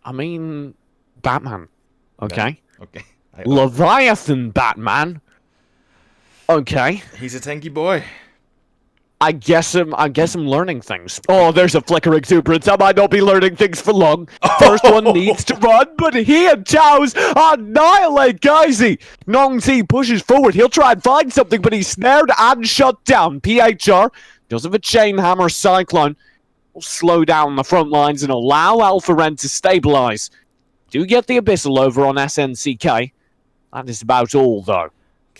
I mean, Batman. Okay. Yeah. Okay. Leviathan Batman. Okay. He's a tanky boy. I guess I'm learning things. Oh, there's a flicker exuberance. I might not be learning things for long. First one needs to run, but he and Taos annihilate Geisy. Nongti pushes forward. He'll try and find something, but he's snared and shut down. PHR does have a chain hammer cyclone. Will slow down the front lines and allow Alpha Ren to stabilize. Do get the Abyssal over on SNCK. That is about all, though.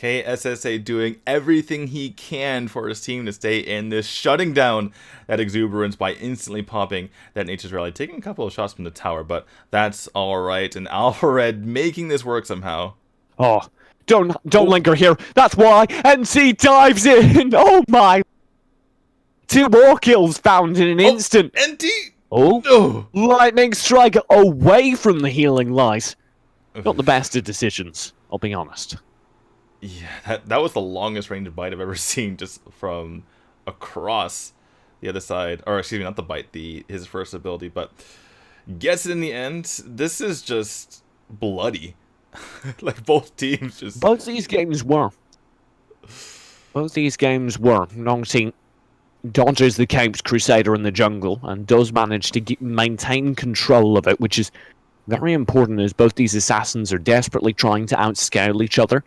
KSSA doing everything he can for his team to stay in this, shutting down that exuberance by instantly popping that Nature's Rally, taking a couple of shots from the tower, but that's alright, and Alphared making this work somehow. Oh, don't linger here. That's why NC dives in. Oh my. 2 more kills found in an instant. NT! Oh, No! lightning strike away from the healing light. Not the best of decisions, I'll be honest. Yeah, that was the longest range bite I've ever seen, just from across the other side. Or excuse me, not the bite, his first ability, but gets it in the end. This is just bloody. Like, both teams just... Both these games were. Nongxing dodges the Caped Crusader in the jungle and does manage to maintain control of it, which is very important, as both these assassins are desperately trying to outscale each other.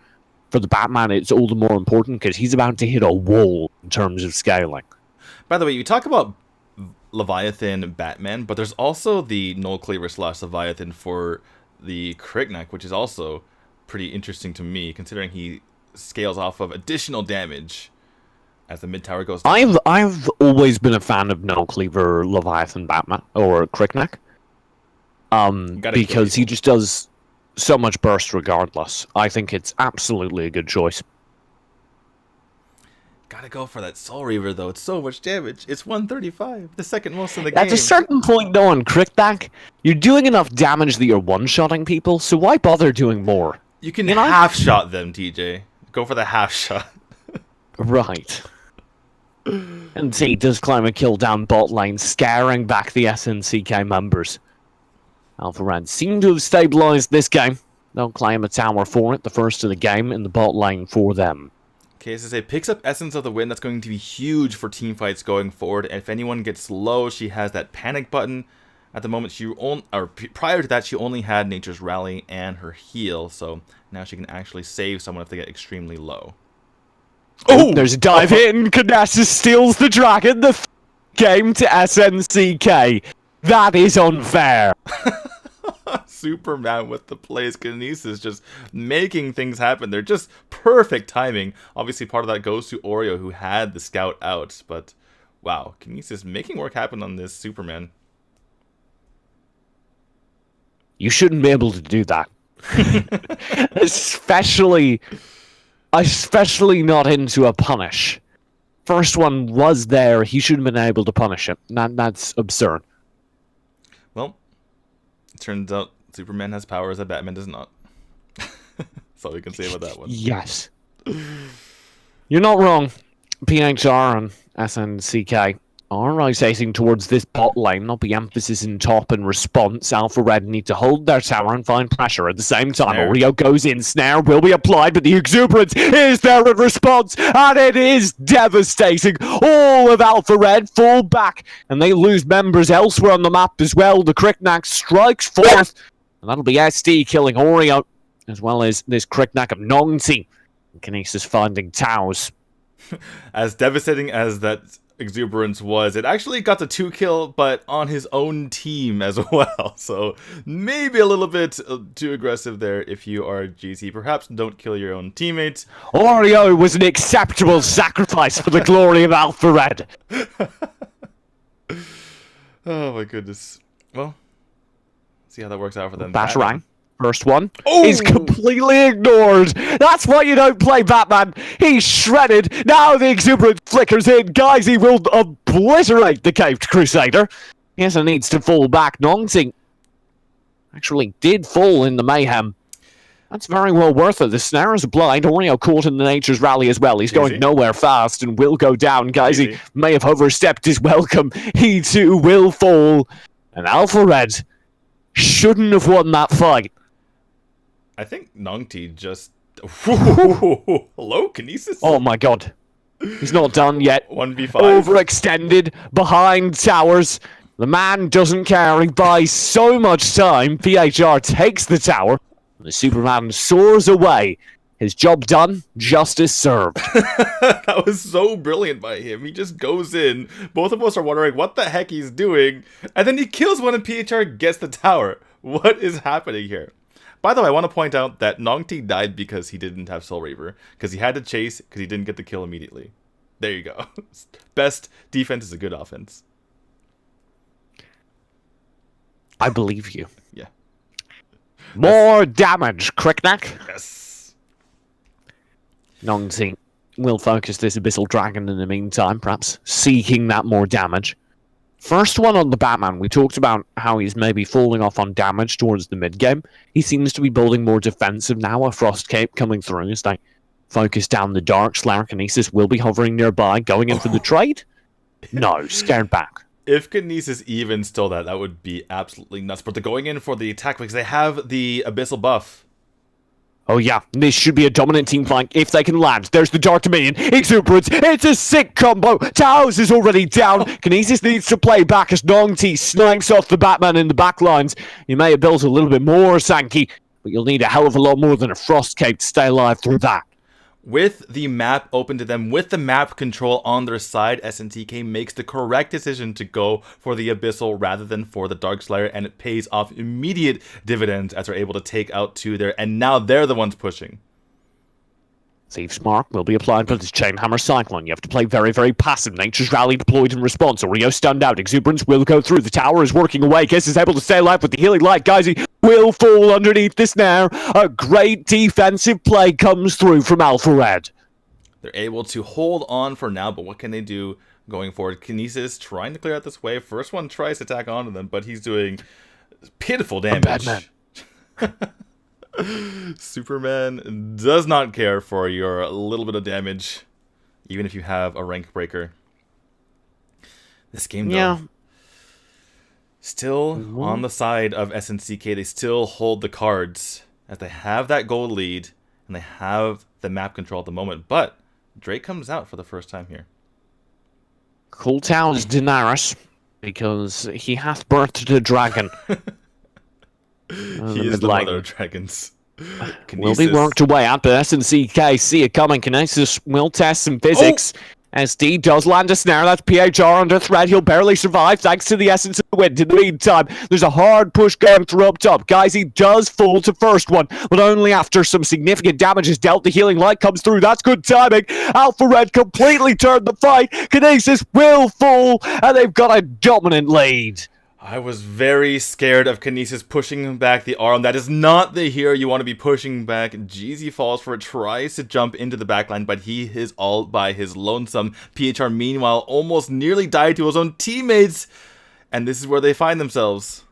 For the Batman, it's all the more important because he's about to hit a wall in terms of scaling. By the way, you talk about Leviathan Batman, but there's also the Null Cleaver / Leviathan for the Krignac, which is also pretty interesting to me, considering he scales off of additional damage as the mid tower goes down. I've always been a fan of Null Cleaver Leviathan Batman, or Krignac. Because he just does so much burst regardless. I think it's absolutely a good choice. Gotta go for that Soul Reaver, though. It's so much damage. It's 135, the second most in the game. At a certain point, though, on Krignac, you're doing enough damage that you're one-shotting people, so why bother doing more? You can half-shot them, TJ. Go for the half-shot. Right. And he does climb a kill down bot lane, scaring back the SNCK members. Alphared seem to have stabilised this game. They'll claim a tower for it, the first of the game, in the bot lane for them. KSSA picks up Essence of the Wind. That's going to be huge for teamfights going forward. And if anyone gets low, she has that panic button. At the moment, prior to that, she only had Nature's Rally and her heal. So now she can actually save someone if they get extremely low. Oh! There's a dive in. Canassus steals the dragon. The game to SNCK. That is unfair. Superman with the plays. Kinesis just making things happen. They're just perfect timing. Obviously, part of that goes to Oreo, who had the scout out. But wow, Kinesis making work happen on this Superman. You shouldn't be able to do that. especially not into a punish. First one was there. He should have been able to punish it. That's absurd. Well, it turns out Superman has powers that Batman does not. That's all we can say about that one. Yes. You're not wrong. PHR and SNCK are rotating towards this bot lane. There'll be emphasis in top and response. Alphared need to hold their tower and find pressure. At the same time, Oreo goes in. Snare will be applied, but the exuberance is there in response, and it is devastating. All of Alphared fall back, and they lose members elsewhere on the map as well. The Krignac strikes forth, and that'll be SD killing Oreo, as well as this Krignac of Nongti. Kinesis finding towers. As devastating as that exuberance was, it actually got the 2-kill, but on his own team as well. So maybe a little bit too aggressive there if you are GC. Perhaps don't kill your own teammates. Oreo was an acceptable sacrifice for the glory of Alphared. Oh my goodness. Well, see how that works out for them. Batarang. First one is completely ignored. That's why you don't play Batman. He's shredded. Now the exuberance flickers in. Guys, he will obliterate the Caped Crusader. Yes, and needs to fall back. Nongting actually did fall in the mayhem. That's very well worth it. The snare is blind. Oreo caught in the Nature's Rally as well. He's going nowhere fast and will go down. Guys, he may have overstepped his welcome. He too will fall. And Alphared shouldn't have won that fight. I think Nongti just... Hello, Kinesis? Oh my god. He's not done yet. 1v5. Overextended, behind towers. The man doesn't care. He buys so much time. PHR takes the tower. The Superman soars away. His job done, justice served. That was so brilliant by him. He just goes in. Both of us are wondering what the heck he's doing. And then he kills one and PHR gets the tower. What is happening here? By the way, I want to point out that Nong T died because he didn't have Soul Reaver. Because he had to chase, because he didn't get the kill immediately. There you go. Best defense is a good offense. I believe you. Yeah. More damage, Crickneck. Yes. Nong T will focus this Abyssal Dragon in the meantime, perhaps seeking that more damage. First one on the Batman, we talked about how he's maybe falling off on damage towards the mid-game. He seems to be building more defensive now, a Frost Cape coming through as they focus down the Dark. Slayer Kinesis will be hovering nearby, going in for the trade? No, scared back. If Kinesis even stole that, that would be absolutely nuts. But they're going in for the attack because they have the Abyssal buff. Oh yeah, this should be a dominant team flank if they can land. There's the Dark Dominion, Exuberance, it's a sick combo. Taos is already down. Kinesis needs to play back as Nong T snipes off the Batman in the back lines. You may have built a little bit more, Sankey, but you'll need a hell of a lot more than a Frost Cape to stay alive through that. With the map open to them, with the map control on their side, SNCK makes the correct decision to go for the Abyssal rather than for the Dark Slayer, and it pays off immediate dividends as they're able to take out 2 there, and now they're the ones pushing. Thieves' Mark will be applied by this Chainhammer Cyclone. You have to play very, very passive. Nature's Rally deployed in response. Oreo stunned out. Exuberance will go through. The tower is working away. Kiss is able to stay alive with the healing light. Geyser will fall underneath the snare. A great defensive play comes through from Alpha Red. They're able to hold on for now, but what can they do going forward? Kinesis trying to clear out this wave. First one tries to attack onto them, but he's doing pitiful damage. Superman does not care for your little bit of damage, even if you have a rank breaker. This game, though, still on the side of SNCK. They still hold the cards as they have that gold lead and they have the map control at the moment. But Drake comes out for the first time here. Cool Town's Daenerys, because he hath birthed a dragon. He is the mother of dragons. Will be worked away at, but SNCK see it coming. Kinesis will test some physics. SD does land a snare. That's PHR under threat. He'll barely survive thanks to the essence of the wind. In the meantime, there's a hard push going through up top. Guys, he does fall to first one, but only after some significant damage is dealt. The healing light comes through. That's good timing. Alpha Red completely turned the fight. Kinesis will fall, and they've got a dominant lead. I was very scared of Kinesis pushing back the arm. That is not the hero you want to be pushing back. Jeezy falls for it, tries to jump into the backline, but he is all by his lonesome. PHR, meanwhile, almost nearly died to his own teammates. And this is where they find themselves.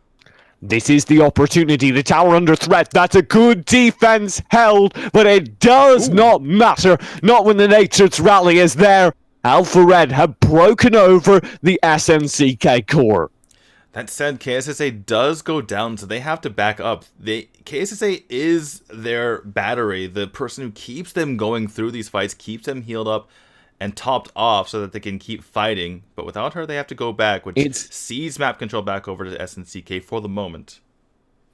This is the opportunity. The tower under threat. That's a good defense held, but it does not matter. Not when the Nature's Rally is there. Alpha Red have broken over the SNCK core. That said, KSSA does go down, so they have to back up. KSSA is their battery, the person who keeps them going through these fights, keeps them healed up and topped off so that they can keep fighting. But without her, they have to go back, which sees map control back over to SNCK for the moment.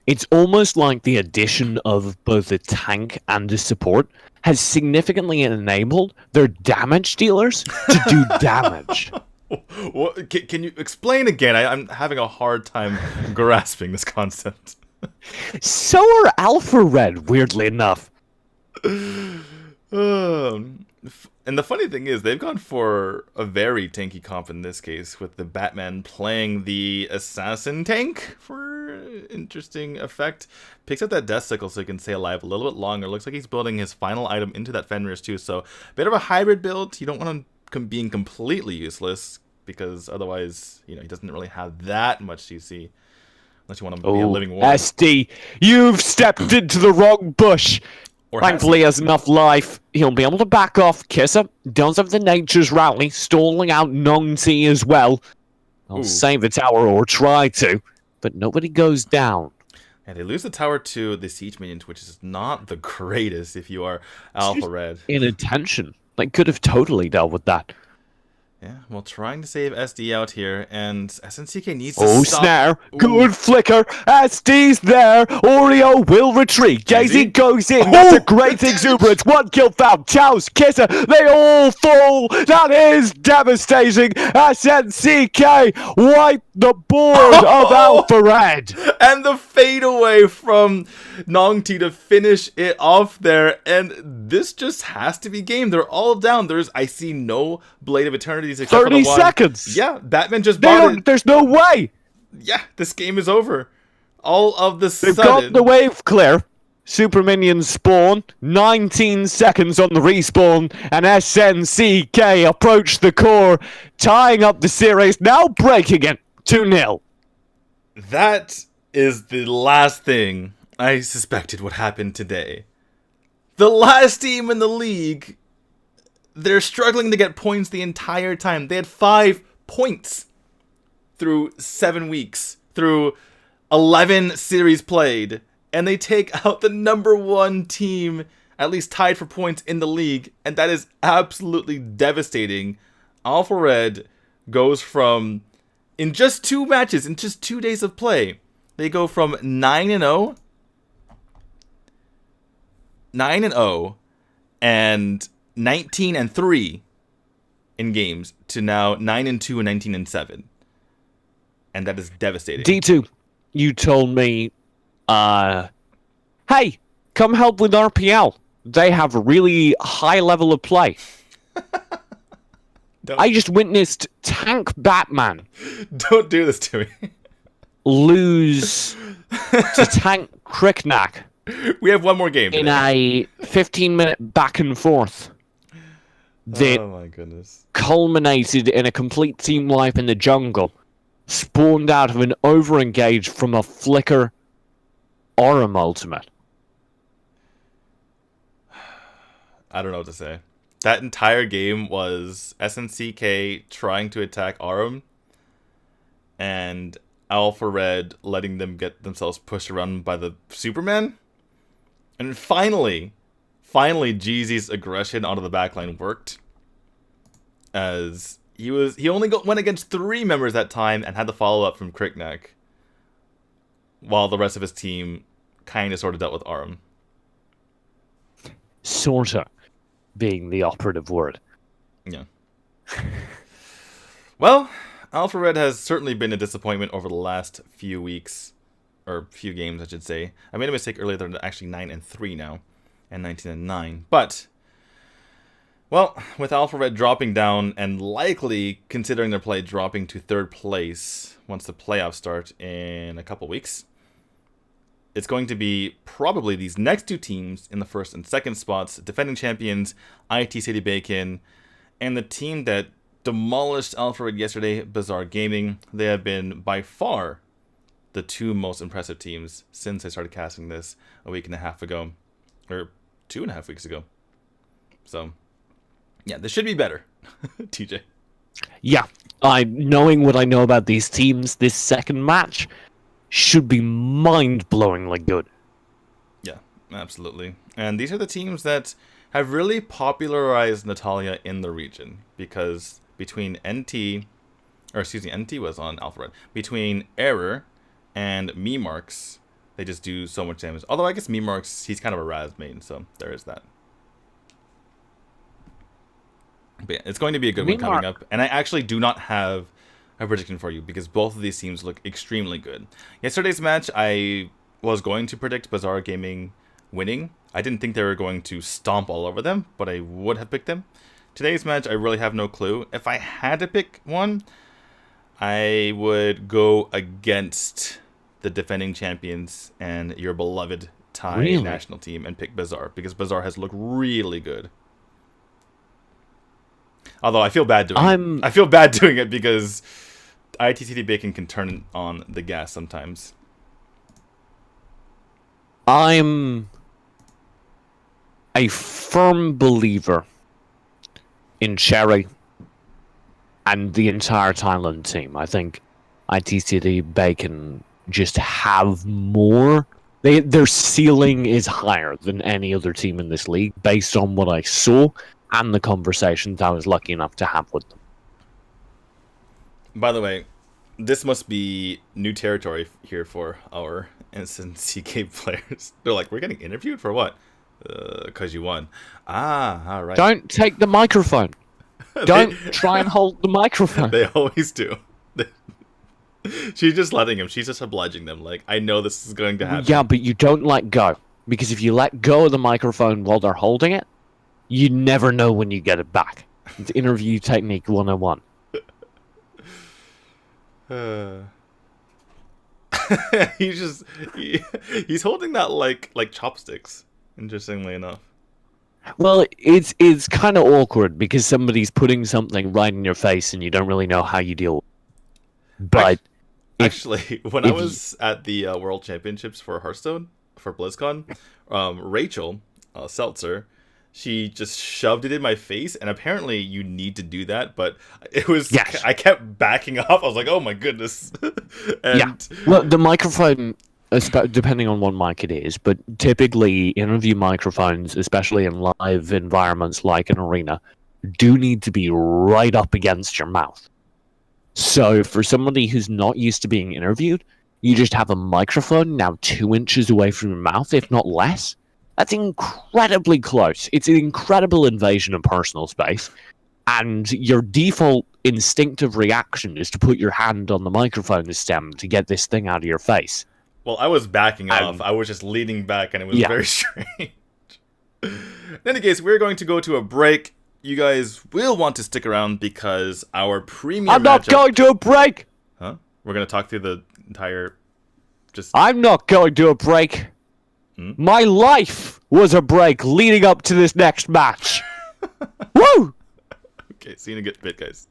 It's almost like the addition of both a tank and a support has significantly enabled their damage dealers to do damage. What, can you explain again? I'm having a hard time grasping this concept. So are Alpha Red, weirdly enough. And the funny thing is, they've gone for a very tanky comp in this case, with the Batman playing the Assassin tank for interesting effect. Picks up that Death Sickle so he can stay alive a little bit longer. Looks like he's building his final item into that Fenris too, so a bit of a hybrid build. You don't want him being completely useless, because otherwise, he doesn't really have that much CC. Unless you want him to be a living war. SD, you've stepped into the wrong bush. Thankfully, he has enough life. He'll be able to back off. Kissa does have the Nature's Rally, stalling out Nong T as well. I'll save the tower, or try to, but nobody goes down. Yeah, they lose the tower to the Siege Minions, which is not the greatest if you are Alpha Red. Inattention. They could have totally dealt with that. Yeah, well, trying to save SD out here, and SNCK needs to Oh, stop. snare. Ooh. Good flicker. SD's there. Oreo will retreat. Jay-Z goes in. That's a great exuberance. One kill found. Chows, Kisser. They all fall. That is devastating. SNCK wipe the board of Alpha Red. And the fadeaway from Nongti to finish it off there. And this just has to be game. They're all down. I see no Blade of Eternities except 30 for the one. seconds. Yeah, Batman just bought it. There's no way. Yeah, this game is over. All of the They've sudden. got the wave clear. Super minions spawn. 19 seconds on the respawn. And SNCK approach the core. Tying up the series. Now breaking it. 2-0. That is the last thing I suspected would happen today. The last team in the league, they're struggling to get points the entire time. They had 5 points through 7 weeks, through 11 series played, and they take out the number 1 team, at least tied for points in the league, and that is absolutely devastating. Alpha Red goes from, in just 2 matches, in just 2 days of play, they go from 9-0 and 19-3 in games to now 9-2 and 19-7. And that is devastating. D2, you told me, hey, come help with RPL. They have a really high level of play. I just witnessed Tank Batman. Don't do this to me. Lose to Tank Cricknack. We have one more game in today. A 15-minute back and forth that Oh my goodness. culminated in a complete team wipe in the jungle, spawned out of an overengage from a flicker Aurum ultimate. I don't know what to say. That entire game was SNCK trying to attack Aurum and Alpha Red letting them get themselves pushed around by the Superman. And finally, Jeezy's aggression onto the backline worked. As he only went against 3 members that time and had the follow-up from Cricknack, while the rest of his team kind of sort of dealt with Aurum. Sorta being the operative word. Yeah. Well, Alpha Red has certainly been a disappointment over the last few weeks, or few games, I should say. I made a mistake earlier; they're actually 9-3 now, and 19-9. But, well, with Alpha Red dropping down and likely, considering their play, dropping to 3rd place once the playoffs start in a couple weeks, it's going to be probably these next 2 teams in the 1st and 2nd spots, defending champions, IT.City Bacon, and the team that demolished Alpha Red yesterday, Bazaar Gaming. They have been by far the 2 most impressive teams since I started casting this a week and a half ago, or 2.5 weeks ago. So, yeah, this should be better, TJ. Yeah, knowing what I know about these teams, this second match should be mind-blowingly good. Yeah, absolutely. And these are the teams that have really popularized Natalia in the region, because between NT was on Alpha Red. Between Error and Memarks, they just do so much damage. Although I guess Memarks, he's kind of a Raz main, so there is that. But yeah, it's going to be a good one coming up. And I actually do not have a prediction for you, because both of these teams look extremely good. Yesterday's match, I was going to predict Bazaar Gaming winning. I didn't think they were going to stomp all over them, but I would have picked them. Today's match, I really have no clue. If I had to pick one, I would go against the defending champions and your beloved Thai national team and pick Bazaar, because Bazaar has looked really good. Although I feel bad doing it because IT.City Bacon can turn on the gas sometimes. I'm a firm believer in Cherry and the entire Thailand team. I think IT.City Bacon just have more. Their ceiling is higher than any other team in this league, based on what I saw and the conversations I was lucky enough to have with them. By the way, this must be new territory here for our SNCK players. They're like, we're getting interviewed for what? Because you won. Ah, all right. Don't take the microphone. Don't try and hold the microphone. They always do. She's just letting him. She's just obliging them. Like, I know this is going to happen. Yeah, but you don't let go. Because if you let go of the microphone while they're holding it, you never know when you get it back. It's interview technique 101. He's holding that like chopsticks, interestingly enough. Well, it's kind of awkward because somebody's putting something right in your face and you don't really know how you deal with it. But actually, when I was at the World Championships for Hearthstone for BlizzCon, Rachel Seltzer, she just shoved it in my face, and apparently you need to do that, but it was I kept backing off. I was like, oh my goodness. And well, the microphone, depending on what mic it is, but typically interview microphones, especially in live environments like an arena, do need to be right up against your mouth. So for somebody who's not used to being interviewed, you just have a microphone now 2 inches away from your mouth, if not less. That's incredibly close. It's an incredible invasion of personal space. And your default instinctive reaction is to put your hand on the microphone stem to get this thing out of your face. Well, I was backing off. I was just leaning back, and it was very strange. In any case, we're going to go to a break. You guys will want to stick around because our premium I'm not going to a break! Huh? We're going to talk through the entire... I'm not going to a break. My life was a break leading up to this next match. Woo! Okay, see you in a bit, guys.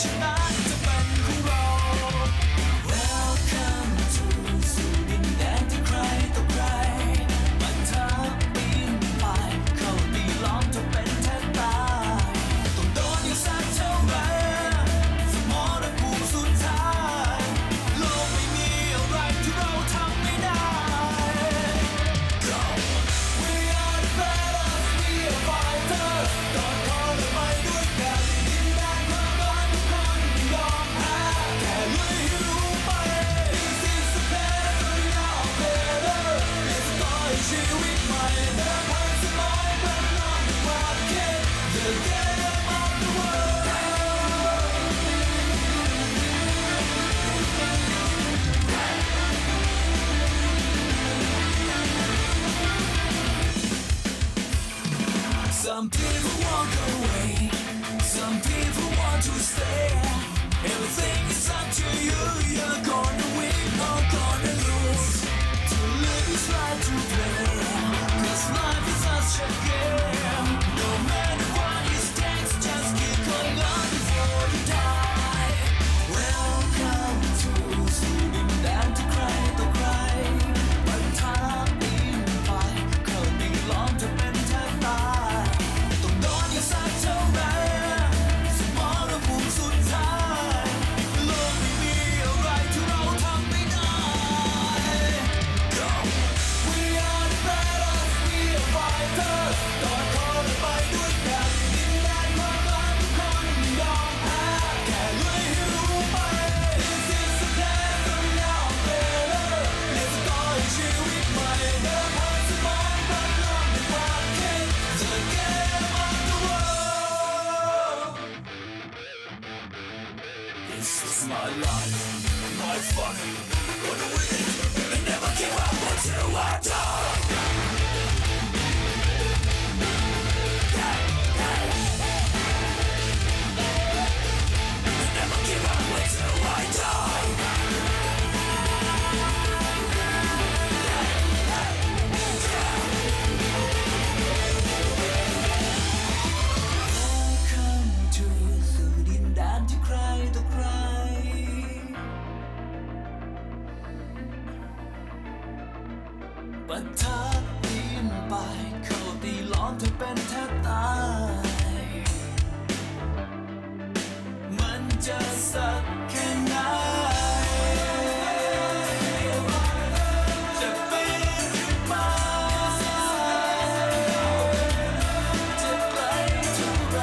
ชนะจะเป็นของเรา Welcome to สู่ดินแดนที่ใครต่อใครมันท้าปีนไปเข้าตีล้อมจะเป็นแทบตายต้องโดนอยู่สักเท่าไหร่สมรภูมิสุดท้ายโลกไม่มีอะไรที่เราทำไม่ได้ Go We are the battles We are fighters กอดคอและไปด้วยกันดินแดนความรักทุกคนไม่ยอมแพ้แค่ลุยให้รู้ไป This is the battle We are better Let's start ชีวิตใหม่เดินผ่านสมัยเพื่อลองความคิด The game of the world Some people walk away, some people want to stay. Everything is up to you, you're gonna win or gonna lose. To live is life to play, 'cause life is such a game. No matter what it takes, just keep going on before you die. Welcome to สู่ดินแดนที่ใครต่อใครมันท้าปีนไปเข้าตีล้อมจะเป็นแทบตาย ต้องโดนอยู่สักเท่าไหร่สมรภูมิสุดท้ายโลกไม่มีอะไรที่เราทำไม่ได้ Go We are the battles We are fighters กอดคอและไปด้วยกันดินแดนความรักทุกคนไม่ยอมแพ้แค่ลุยให้รู้ไป This is the plan We are better Let's start ชีวิตใหม่เดินผ่านสมองพลังลมในความคิด The game of the world This is my life My fun Gonna win And never give up until I die And never give up until I die Welcome to สู่ดินแดนที่ใครต่อใครปะทะปีนไปเข้าตีล้อมเธอเป็นแทบตายมันจะสักแค่ไหนจะปีนขึ้นไปจะไกลเท่าไร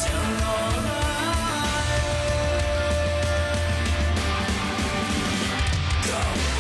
จะรอไหม Go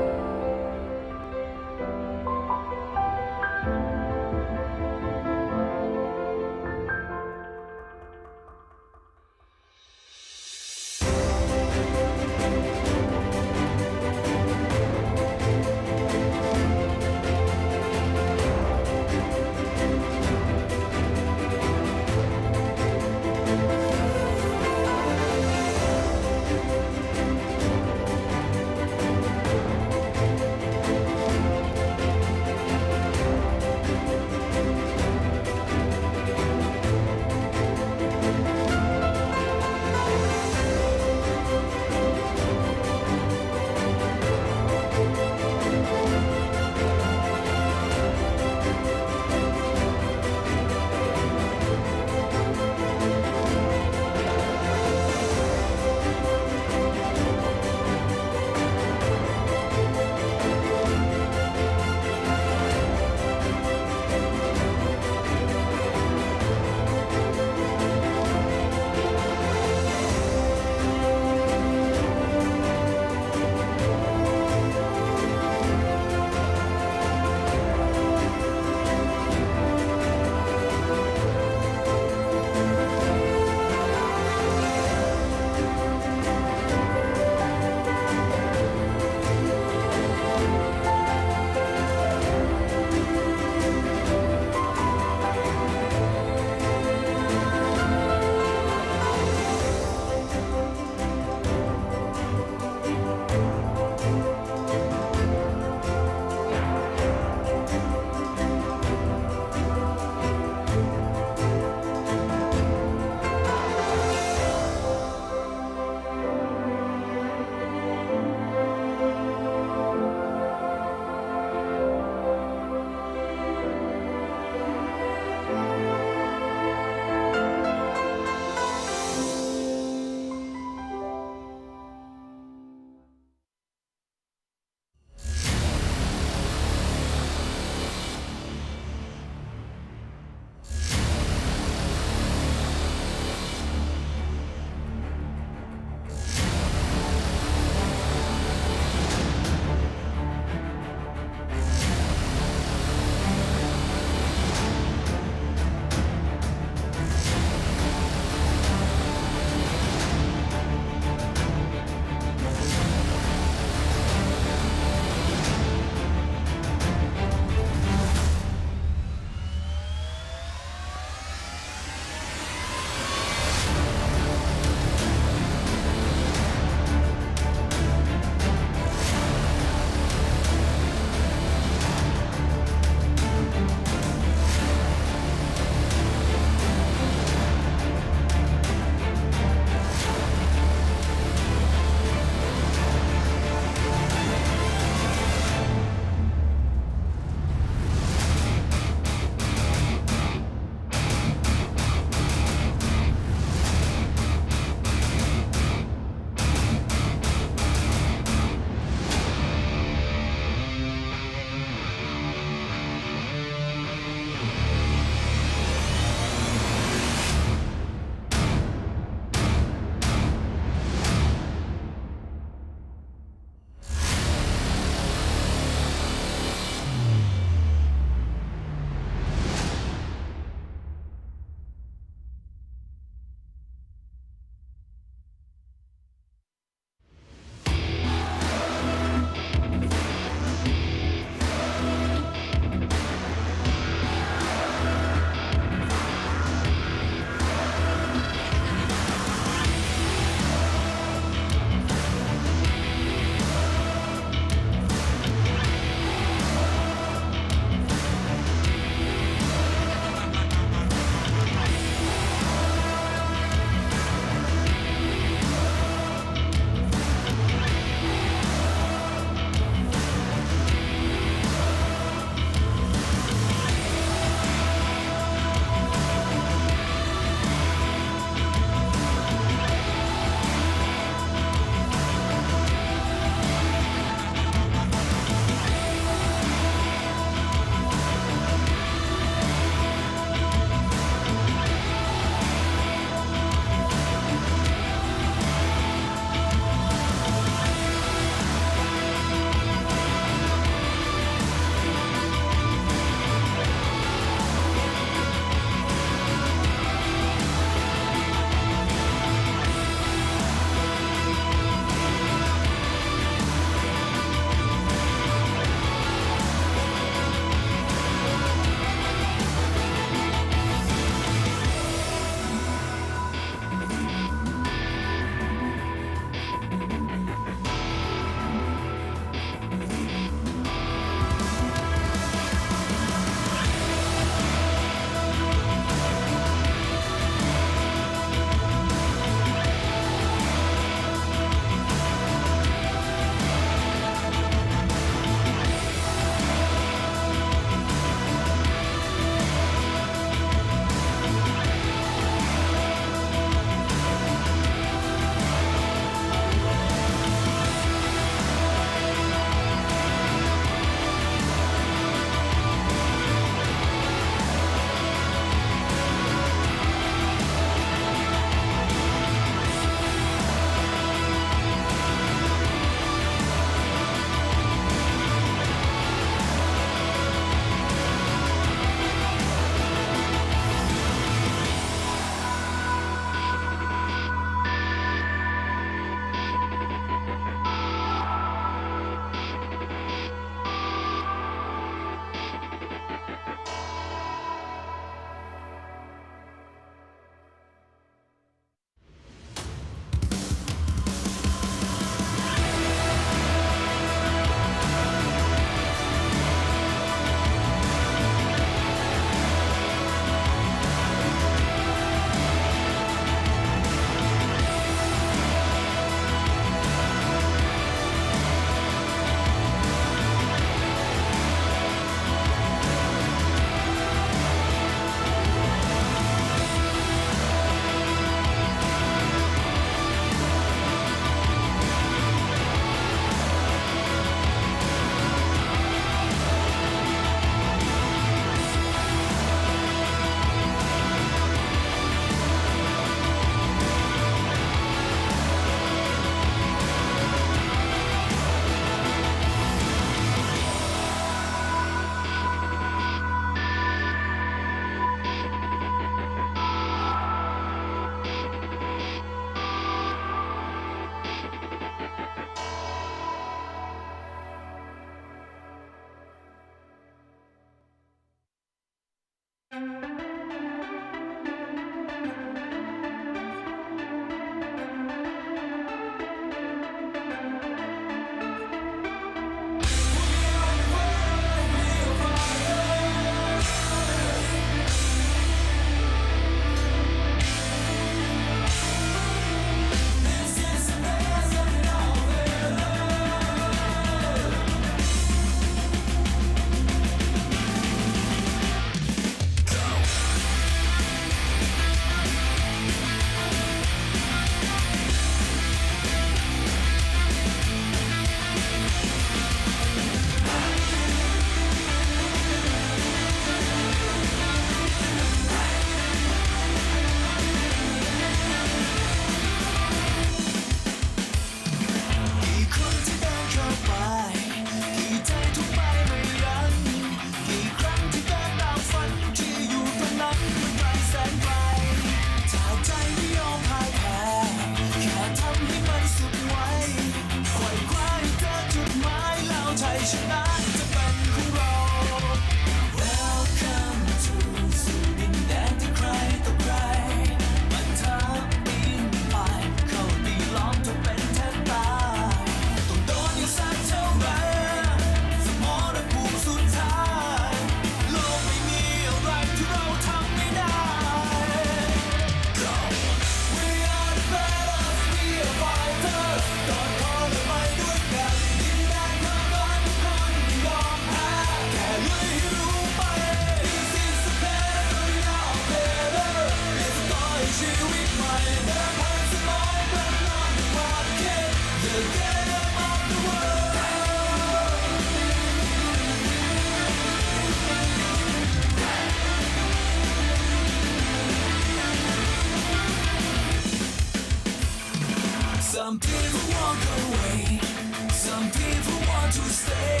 Some people walk away, some people want to stay.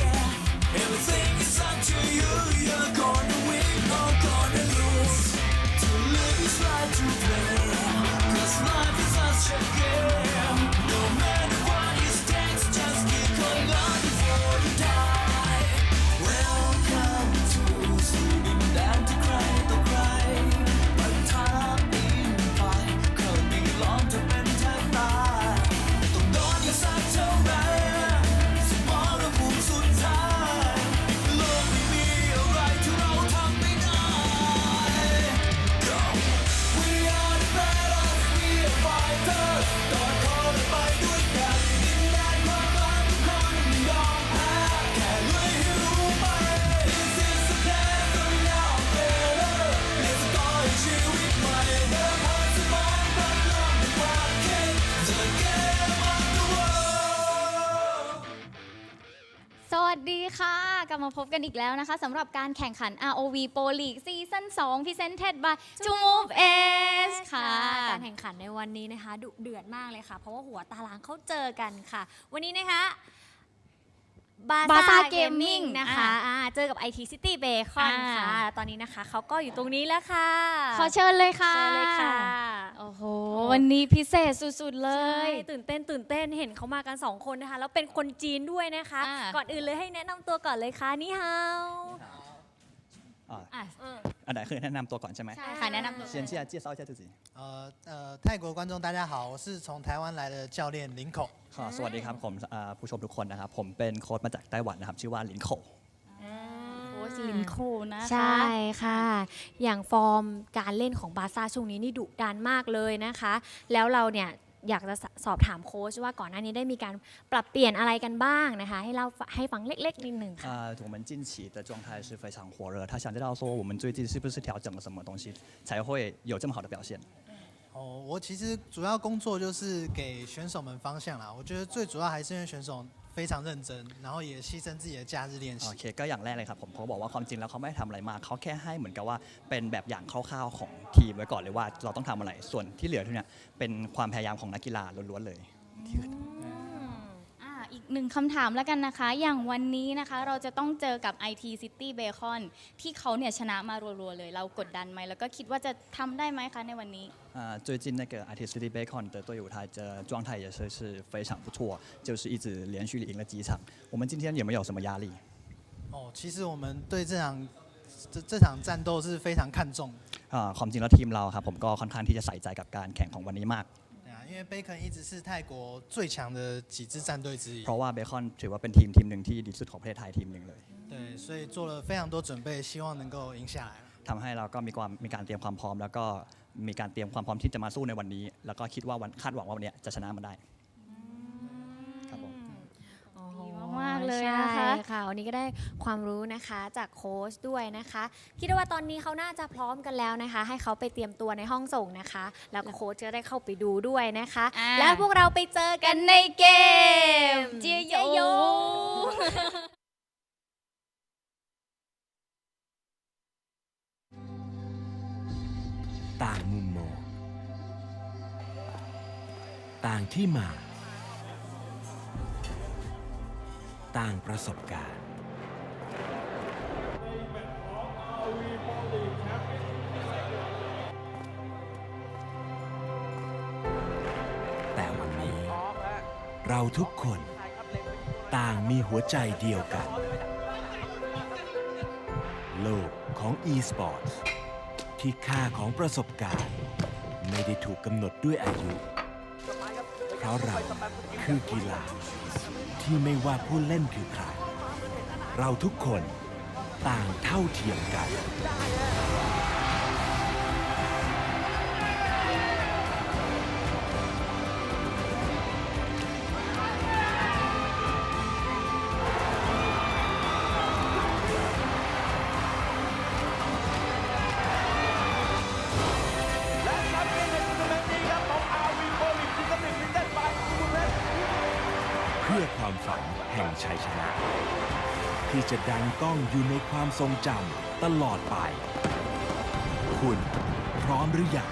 Everything is up to you, you're gonna win or gonna lose. To live is right to play, 'cause life is such a game. No matter what it takes, just keep going on before you die. Welcome to sleeping down to cry, to cry. But time in fight, could be long to bend time by. Don't know you such a right, so more of who's so tired. Love me be alright to know time be night. Go, we are the battles, we are fighters. Don't call it by doing that. In that moment,ทุกคนไม่ยอมแพ้แค่ลุยให้รู้ไหม This is the plan, so we are better. Let's go ชีวิตใหม่เดินผ่านสมองรันลมในความคิด The game of the world สวัสดีค่ะกลับมาพบกันอีกแล้วนะคะสำหรับการแข่งขัน RoV Pro League ซีซั่น2 Presented by Move S ค่ะ การแข่งขันในวันนี้นะคะดุเดือดมากเลยค่ะ เพราะว่าหัวตารางเขาเจอกันค่ะ วันนี้นะคะ Bazaar Gaming Gaming นะคะเจอกับ IT.City Bacon ค่ะ ตอนนี้นะคะเขาก็อยู่ตรงนี้แล้วค่ะ ขอเชิญเลยค่ะ เชิญเลยค่ะ โอ้โห วันนี้พิเศษสุดๆเล ใช่ ย ตื่นเต้นเห็นเขามากัน2คนนะคะแล้วเป็นคนจีนด้วยนะคะ ก่อนอื่นเลยให้แนะนำตัวก่อนเลยค่ะนี่ฮาว อ่ะ อันไหนคือแนะนำตัวก่อนใช่ไหม ใช่ค่ะแนะนำตัว 先介绍一下自己泰国观众大家好，我是从台湾来的教练林口。 สวัสดีครับผมผู้ชมทุกคนนะครับผมเป็นโค้ชมาจากไต้หวันนะครับชื่อว่าลินโค โค้ชลินโคนะคะ ใช่ค่ะ อย่างฟอร์มการเล่นของบาซ่าช่วงนี้นี่ดุดันมากเลยนะคะ แล้วเราเนี่ยอยากจะสอบถามโค้ชว่าก่อนหน้านี้ได้มีการปรับเปลี่ยนอะไรกันบ้างนะคะ ให้เราให้ฟังเล็กๆนิดหนึ่งค่ะ 我们近期的状态是非常火热他想知道说我们最近是不是调整了什么东西才会有这么好的表现我其实主要工作就是给选手们方向啦。我觉得最主要还是因为选手非常认真，然后也牺牲自己的假日练习。โอเคก็อย่างแรกเลยครับผมเขาบอกว่าความจริงแล้วเขาไม่ได้ทำอะไรมากเขาแค่ให้เหมือนกับว่าเป็นแบบอย่างคร่าวๆของทีมไว้ก่อนเลยว่าเราต้องทำอะไรส่วนที่เหลือทุกเนี่ยเป็นความพยายามของนักกีฬาล้วนๆเลย อีกหนึ่งคำถามแล้วกันนะคะ อย่างวันนี้นะคะเราจะต้องเจอกับ IT.City Bacon ที่เขาเนี่ยชนะมารัวๆเลย เรากดดันไหมแล้วก็คิดว่าจะทำได้ไหมคะในวันนี้最近那个 IT.City Bacon 的队伍，他的状态也是非常不错，就是一直连续赢了几场。我们今天有没有什么压力？其实我们对这场战斗是非常看重ความจริงแล้วทีมเราครับผมก็ค่อนข้างที่จะใส่ใจกับการแข่งของวันนี้มาก因为 Bacon 一直是泰国最强的几支战队之一。เพราะว่าเบคอนถือว่าเป็นทีมหนึ่งที่ดีสุดของประเทศไทยทีมหนึ่งเลย对，所以做了非常多准备，希望能够赢下来。ทำให้เราก็มีการเตรียมความพร้อมแล้วก็มีการเตรียมความพร้อมที่จะมาสู้ในวันนี้ แล้วก็คิดว่าคาดหวังว่าวันนี้จะชนะมันได้ครับผม ดีมากๆเลยนะคะ ใช่ค่ะวันนี้ก็ได้ความรู้นะคะจากโค้ชด้วยนะคะคิดว่าตอนนี้เขาน่าจะพร้อมกันแล้วนะคะ ให้เขาไปเตรียมตัวในห้องส่งนะคะ แล้วก็โค้ชจะได้เข้าไปดูด้วยนะคะ แล้วพวกเราไปเจอกั กัน นในเกมเจียโย ต่างมุมมองต่างที่มาต่างประสบการณ์แต่วันนี้เราทุกคนต่างมีหัวใจเดียวกันโลกของ e-sports ที่ค่าของประสบการณ์ไม่ได้ถูกกำหนดด้วยอายุเพราะเราคือกีฬาที่ไม่ว่าผู้เล่นคือใครเราทุกคนต่างเท่าเทียมกัน เพื่อความฝันแห่งชัยชนะที่จะดังก้องอยู่ในความทรงจำตลอดไป คุณพร้อมหรือยัง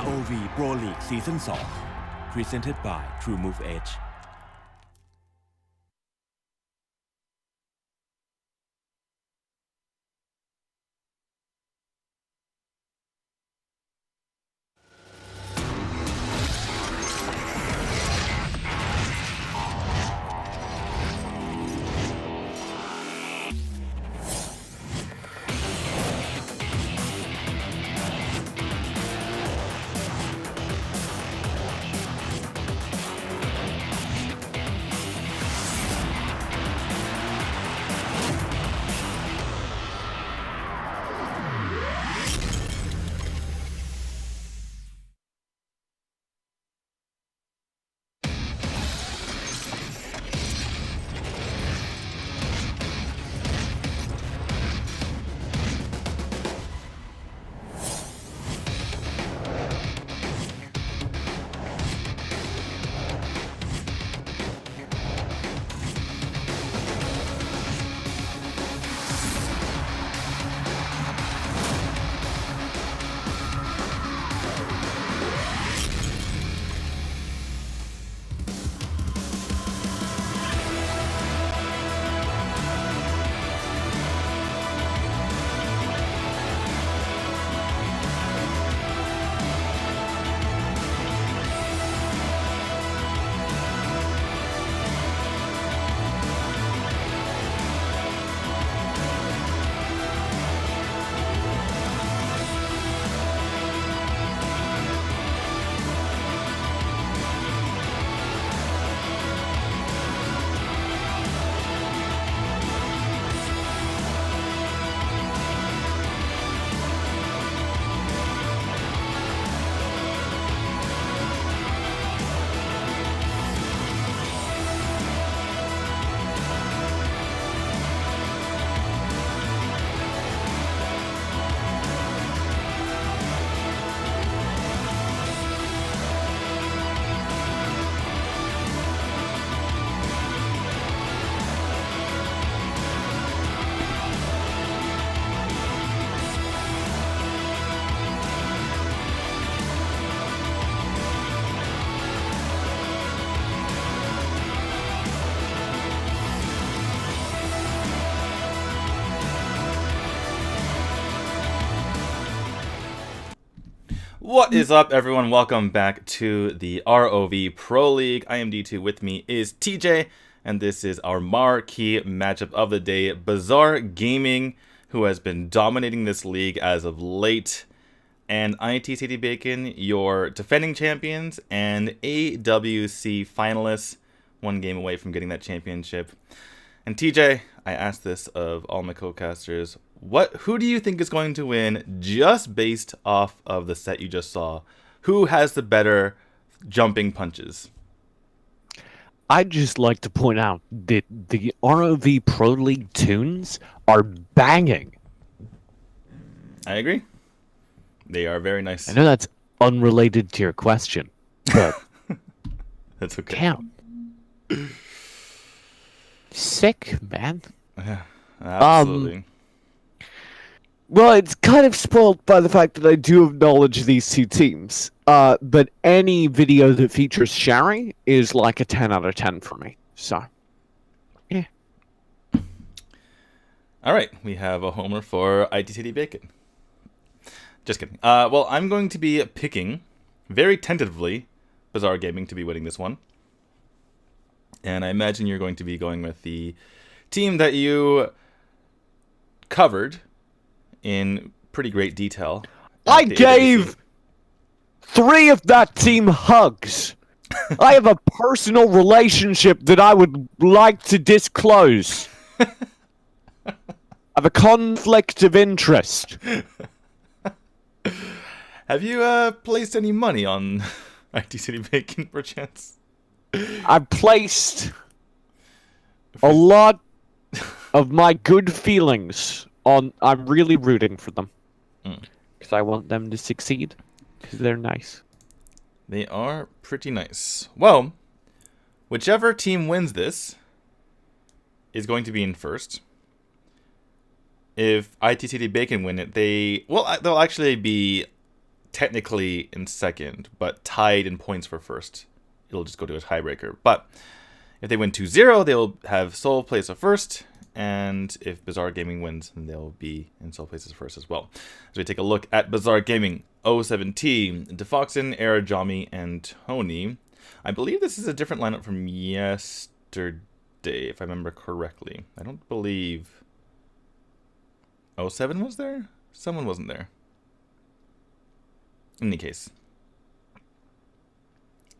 RoV Pro League Season 2 Presented by TrueMove Edge. What is up, everyone? Welcome back to the RoV Pro League. I am D2. With me is TJ, and this is our marquee matchup of the day. Bazaar Gaming, who has been dominating this league as of late, and IT.City Bacon, your defending champions and AWC finalists, one game away from getting that championship. And TJ, I asked this of all my co-casters, who do you think is going to win just based off of the set you just saw? Who has the better jumping punches? I'd just like to point out that the RoV Pro League tunes are banging. I agree. They are very nice. I know that's unrelated to your question, but that's okay. Damn. Sick, man. Yeah, absolutely. Well, it's kind of spoiled by the fact that I do acknowledge these two teams. But any video that features Shari is like a 10 out of 10 for me. So, yeah. All right, we have a homer for IT.City Bacon. Just kidding. Well, I'm going to be picking, very tentatively, Bazaar Gaming to be winning this one. And I imagine you're going to be going with the team that you covered in pretty great detail. I gave 3 of that team hugs. I have a personal relationship that I would like to disclose. I have a conflict of interest. Have you placed any money on IT.City Bacon, perchance? I've placed a lot of my good feelings on. I'm really rooting for them because I want them to succeed because they're nice. They are pretty nice. Well, whichever team wins this is going to be in first. If IT.City Bacon win it, they'll actually be technically in second, but tied in points for first it'll just go to a tiebreaker. But if they win 2-0, they'll have Seoul place a first, and if Bazaar Gaming wins, then they'll be in Seoul places first as well. As we take a look at Bazaar Gaming, 07T, Defoxin, Era, Jami, and Tony. I believe this is a different lineup from yesterday, if I remember correctly. I don't believe 07 was there? Someone wasn't there. In any case,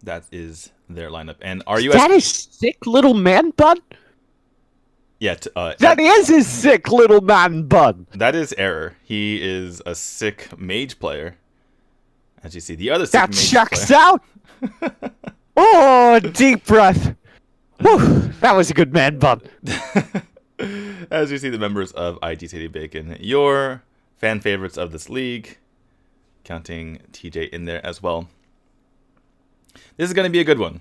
that is their lineup. And RUS... That is sick little man bun? Yeah, that is a sick little man bun. That is Error. He is a sick mage player. As you see, the other sick that mage checks player... out. Oh, deep breath. Whew, that was a good man bun. As you see, the members of IT.City Bacon, your fan favorites of this league, counting TJ in there as well. This is going to be a good one.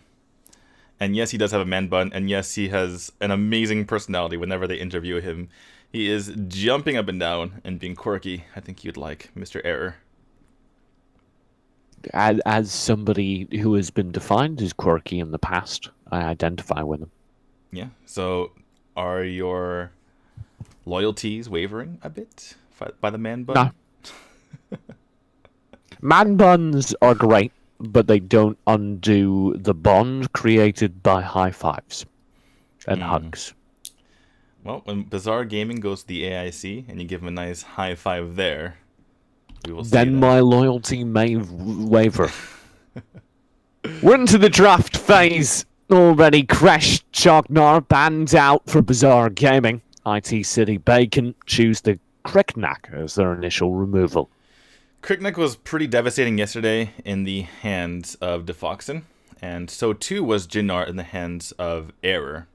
And yes, he does have a man bun, and yes, he has an amazing personality whenever they interview him. He is jumping up and down and being quirky. I think you'd like Mr. Error. As somebody who has been defined as quirky in the past, I identify with him. Yeah, so are your loyalties wavering a bit by the man bun? No. Man buns are great, but they don't undo the bond created by high fives and hugs. Well, when Bazaar Gaming goes to the AIC and you give him a nice high five there, we will see then that. my loyalty may waver. We're into the draft phase. Already crashed Chognar banned out for Bazaar Gaming. IT.City Bacon choose the Kriknak as their initial removal. Kriknak was pretty devastating yesterday in the hands of Defoxin, and so too was Jinnar in the hands of Error.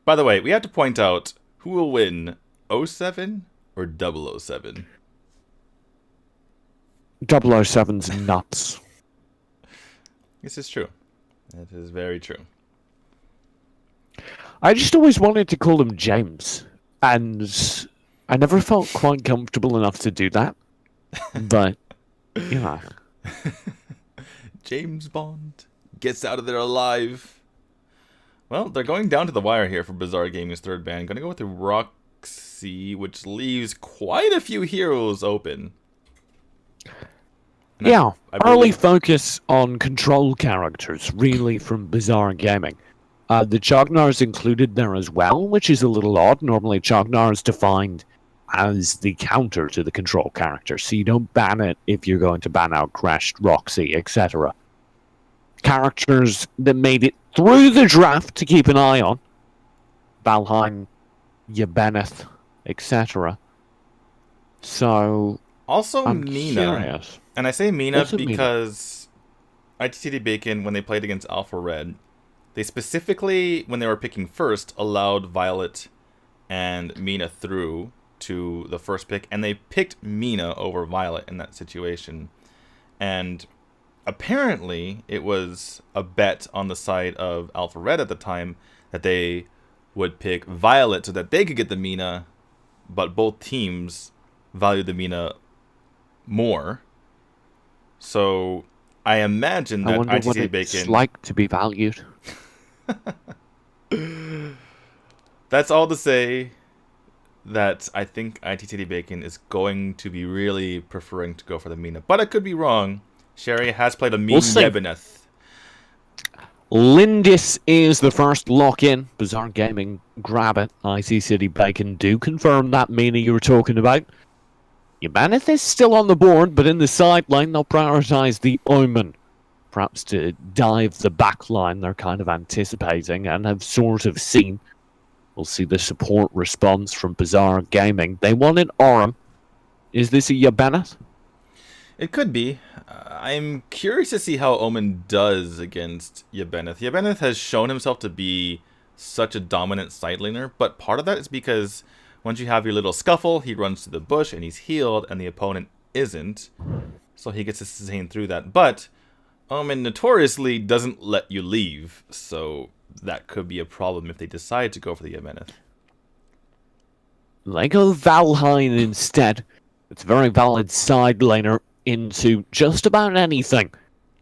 By the way, we have to point out who will win, 07 or 007? 007's nuts. This is true. It is very true. I just always wanted to call him James, and I never felt quite comfortable enough to do that. But, you know. James Bond gets out of there alive. Well, they're going down to the wire here for Bazaar Gaming's third ban. Going to go with the Roxy, which leaves quite a few heroes open. And yeah, I early believe... focus on control characters, really, from Bazaar Gaming. The Chognar is included there as well, which is a little odd. Normally, Chognar is defined as the counter to the control character, so you don't ban it if you're going to ban out Crashed, Roxy, etc. Characters that made it through the draft to keep an eye on. Valheim, Yebeneth, etc. So... Also, I'm Mina. curious. And I say Mina Also because IT.City Bacon, when they played against Alpha Red, they specifically, when they were picking first, allowed Violet and Mina through to the first pick, and they picked Mina over Violet in that situation. And apparently, it was a bet on the side of Alpha Red at the time that they would pick Violet so that they could get the Mina, but both teams valued the Mina more. So I imagine that IT.City Bacon... it's like to be valued. That's all to say that I think IT.City Bacon is going to be really preferring to go for the Mina. But I could be wrong. Sherry has played a Mean Yebeneth. Lindis is the first lock-in. Bazaar Gaming grab it. IT.City Bacon do confirm that Mina you were talking about. Yebeneth is still on the board, but in the sideline they'll prioritize the Omen. Perhaps to dive the back line they're kind of anticipating and have sort of seen. We'll see the support response from Bazaar Gaming. They wanted Aurum. Is this a Yebeneth? It could be. I'm curious to see how Omen does against Yebeneth. Yebeneth has shown himself to be such a dominant side laner, but part of that is because once you have your little scuffle, he runs to the bush and he's healed, and the opponent isn't. So he gets to sustain through that. But Omen notoriously doesn't let you leave, so that could be a problem if they decide to go for the Yebeneth. They go Valheim instead. It's a very valid side laner into just about anything.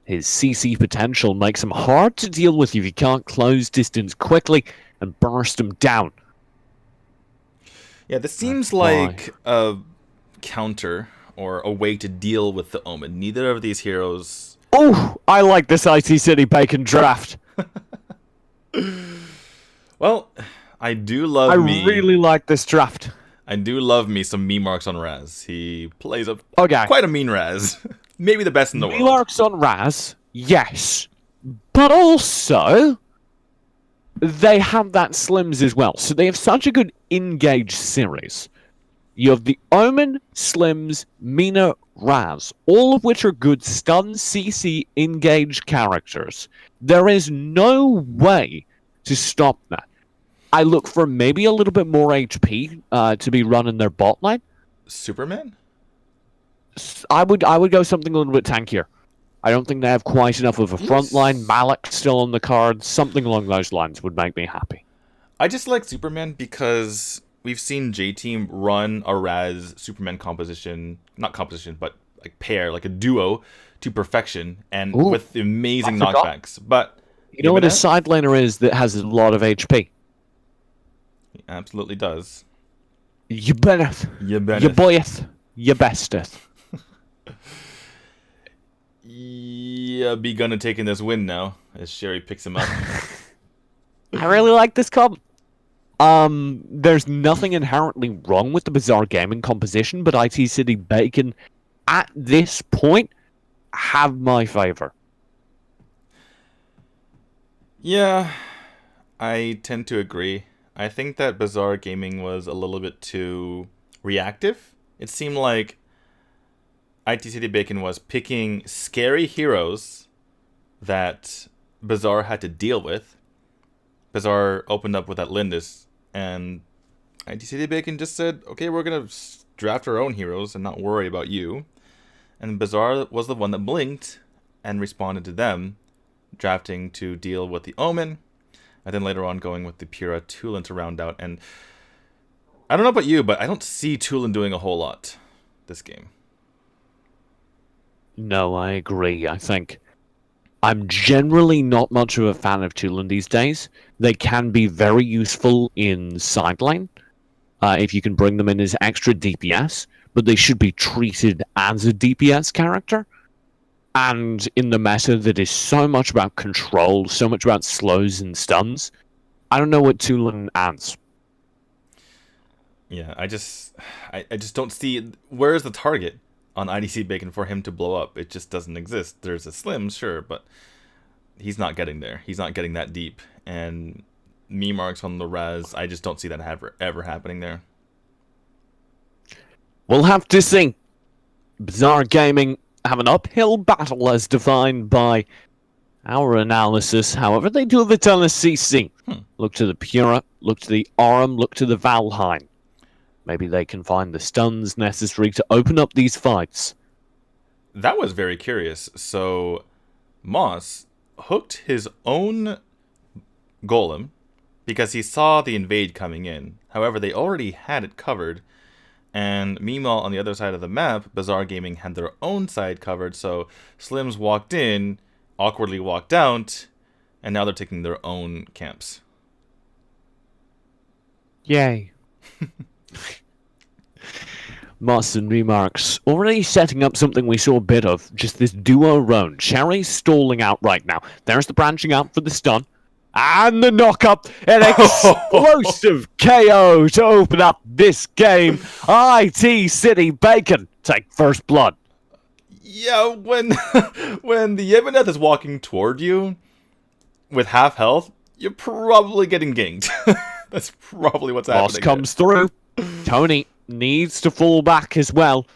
His CC potential makes him hard to deal with if you can't close distance quickly and burst him down. Yeah, this seems That's why. like a counter or a way to deal with the Omen. Neither of these heroes... Oh, I like this IT.City Bacon draft. Well, I do love I me... really like this draft. I do love me some me marks on Raz. He plays up Okay. quite a mean Raz. Maybe the best in the world. Remarks on Raz, yes. But also, they have that Slims as well. So they have such a good engage series. You have the Omen, Slims, Mina, Raz, all of which are good stun CC engage characters. There is no way to stop that. I look for maybe a little bit more HP to be run in their bot line. Superman? I would go something a little bit tankier. I don't think they have quite enough of a front line. Malik still on the card. Something along those lines would make me happy. I just like Superman because we've seen J-Team run a Raz Superman composition, not composition, but like pair, like a duo to perfection and Ooh, with amazing I forgot. knockbacks. But You know what a Ibanez? side laner is that has a lot of HP? He absolutely does. You betteth. You bet. You boyeth. You besteth. Yeah, be gonna taking this win now as Sherry picks him up. I really like this comp. There's nothing inherently wrong with the Bazaar gaming composition, but IT.City Bacon, at this point, have my favor. Yeah, I tend to agree. I think that Bazaar Gaming was a little bit too reactive. It seemed like IT.City Bacon was picking scary heroes that Bazaar had to deal with. Bazaar opened up with that Lindis, and IT.City Bacon just said, okay, we're going to draft our own heroes and not worry about you. And Bazaar was the one that blinked and responded to them, drafting to deal with the Omen, and then later on going with the Pura Tulin to round out. And I don't know about you, but I don't see Tulin doing a whole lot this game. No, I agree. I think I'm generally not much of a fan of Tulin these days. They can be very useful in side lane, if you can bring them in as extra DPS, but they should be treated as a DPS character. And in the meta that is so much about control, so much about slows and stuns, I don't know what Tulin adds. Yeah, I just don't see where's the target on IDC Bacon for him to blow up. It just doesn't exist. There's a Slim, sure, but he's not getting there. He's not getting that deep. And me marks on the Raz, I just don't see that ever happening there. We'll have to see. Bazaar Gaming have an uphill battle as defined by our analysis. However, they do have a ton of CC. Look to the Pura, look to the Aurum, look to the Valheim. Maybe they can find the stuns necessary to open up these fights. That was very curious. So Moss hooked his own golem because he saw the invade coming in. However, they already had it covered. And meanwhile, on the other side of the map, Bazaar Gaming had their own side covered. So Slims walked in, awkwardly walked out, and now they're taking their own camps. Yay. Moss and Remarks already setting up something we saw a bit of, just this duo round. Cherry's stalling out right now. There's the branching out for the stun. And the knock-up, an explosive KO to open up this game. IT.City Bacon take first blood. Yeah, when when the Ibanez is walking toward you with half health, you're probably getting ganked. That's probably what's Moss happening. comes through. Tony needs to fall back as well.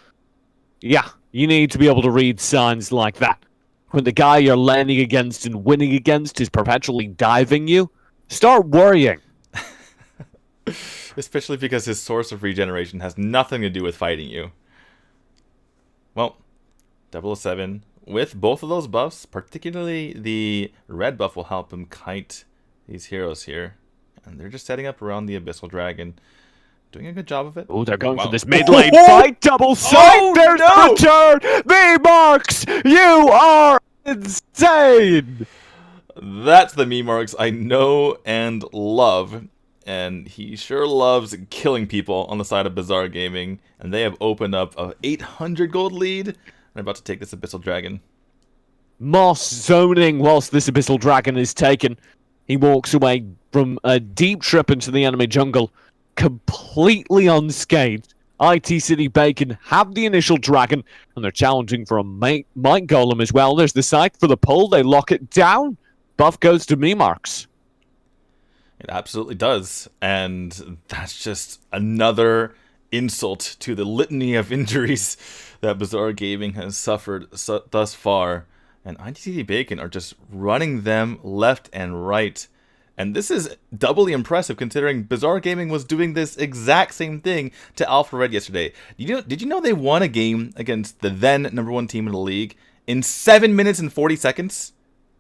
Yeah, you need to be able to read signs like that. When the guy you're landing against and winning against is perpetually diving you, start worrying. Especially because his source of regeneration has nothing to do with fighting you. Well, 007, with both of those buffs, particularly the red buff will help him kite these heroes here. And they're just setting up around the Abyssal Dragon. Doing a good job of it. Oh, they're going Wow. for this mid lane fight. Double sight. Oh, There's no! the return. B-Marks, you are insane! That's the meme marks I know and love. And he sure loves killing people on the side of Bazaar Gaming. And they have opened up a 800 gold lead. And are about to take this Abyssal Dragon. Moss zoning whilst this Abyssal Dragon is taken. He walks away from a deep trip into the enemy jungle, completely unscathed. IT.City Bacon have the initial dragon, and they're challenging for a Might Golem as well. There's the scythe for the pull. They lock it down. Buff goes to Memarks. It absolutely does. And that's just another insult to the litany of injuries that Bazaar Gaming has suffered thus far. And IT.City Bacon are just running them left and right. And this is doubly impressive considering Bazaar Gaming was doing this exact same thing to Alpha Red yesterday. Did you know they won a game against the then #1 team in the league in 7 minutes and 40 seconds?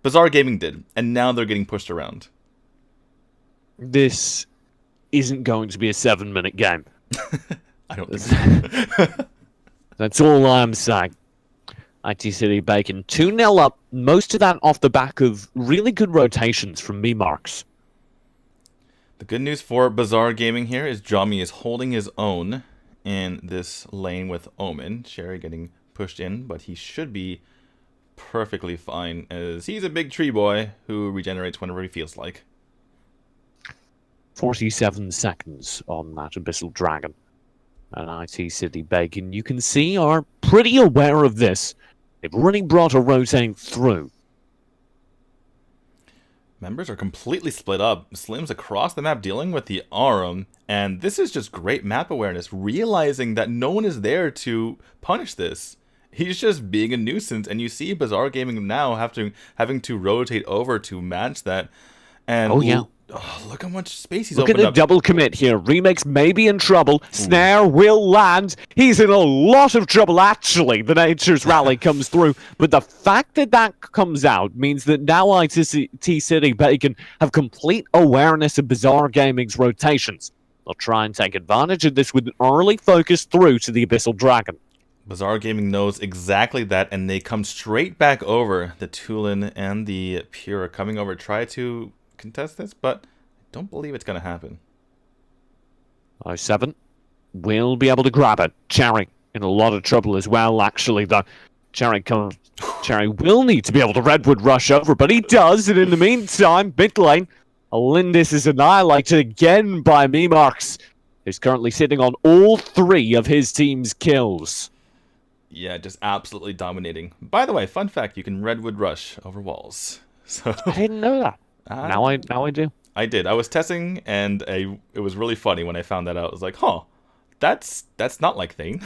Bazaar Gaming did, and now they're getting pushed around. This isn't going to be a 7-minute game. I don't think so. That's all I'm saying. IT.City Bacon 2-0 up, most of that off the back of really good rotations from Memarks. The good news for Bazaar Gaming here is Jami is holding his own in this lane with Omen. Sherry getting pushed in, but he should be perfectly fine as he's a big tree boy who regenerates whenever he feels like. 47 seconds on that Abyssal Dragon. And IT.City Bacon, you can see, are pretty aware of this. They've already brought a rotating through. Members are completely split up. Slim's across the map dealing with the Arum, and this is just great map awareness, realizing that no one is there to punish this. He's just being a nuisance, and you see Bazaar Gaming now having to rotate over to match that. And oh yeah. Look how much space he's Look at opened the up. double commit here. Remix may be in trouble. Snare will land. He's in a lot of trouble, actually. The Nature's Rally comes through. But the fact that that comes out means that now IT.City Bacon have complete awareness of Bazaar Gaming's rotations. They'll try and take advantage of this with an early focus through to the Abyssal Dragon. Bazaar Gaming knows exactly that, and they come straight back over. The Tulin and the Pure are coming over to try to contest this, but I don't believe it's going to happen. 07 will be able to grab it. Cherry in a lot of trouble as well, actually, though. Cherry will need to be able to Redwood rush over, but he does, and in the meantime, mid lane, Alindis is annihilated again by Memarks, who's currently sitting on all 3 of his team's kills. Yeah, just absolutely dominating. By the way, fun fact, you can Redwood rush over walls. So I didn't know that. Now I do. I did. I was testing, and it was really funny when I found that out. I was like, huh, that's not like Thane.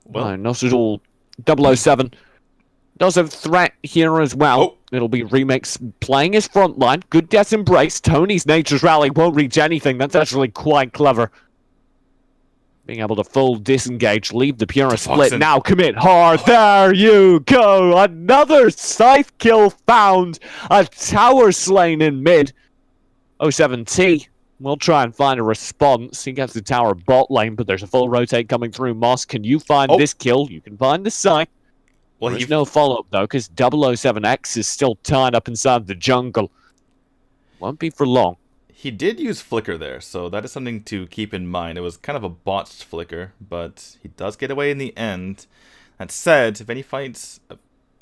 Well, no, not at all. 007 does have threat here as well. Oh. It'll be Remix playing his front line. Good Death Embrace. Tony's Nature's Rally won't reach anything. That's actually quite clever. Being able to full disengage, leave the Pura split. Now commit hard. There you go. Another scythe kill found. A tower slain in mid. 07T will try and find a response. He gets the tower bot lane, but there's a full rotate coming through. Moss, can you find this kill? You can find the scythe. Well, there's no follow-up, though, because 007X is still tied up inside the jungle. Won't be for long. He did use Flicker there, so that is something to keep in mind. It was kind of a botched Flicker, but he does get away in the end. That said, if any fights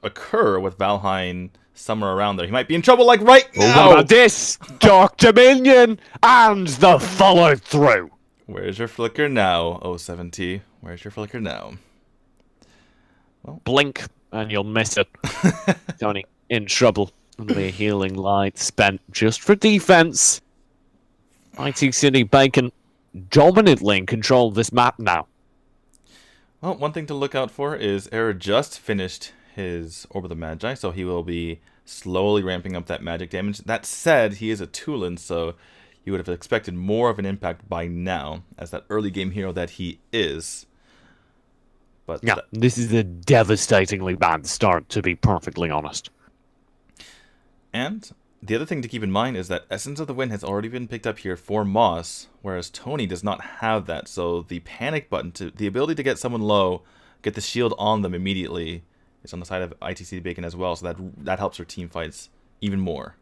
occur with Valheim somewhere around there, he might be in trouble, like right now! What about this? Dark Dominion and the follow-through. Where's your Flicker now, 07T? Where's your Flicker now? Well, blink, and you'll miss it. Tony, in trouble. Only a healing light spent just for defense. IT.City Bacon dominantly in control of this map now. Well, one thing to look out for is Era just finished his Orb of the Magi, so he will be slowly ramping up that magic damage. That said, he is a Tulin, so you would have expected more of an impact by now, as that early game hero that he is. But yeah, this is a devastatingly bad start, to be perfectly honest. And the other thing to keep in mind is that Essence of the Wind has already been picked up here for Moss, whereas Tony does not have that. So the panic button, the ability to get someone low, get the shield on them immediately, is on the side of IT.City Bacon as well, so that helps her team fights even more.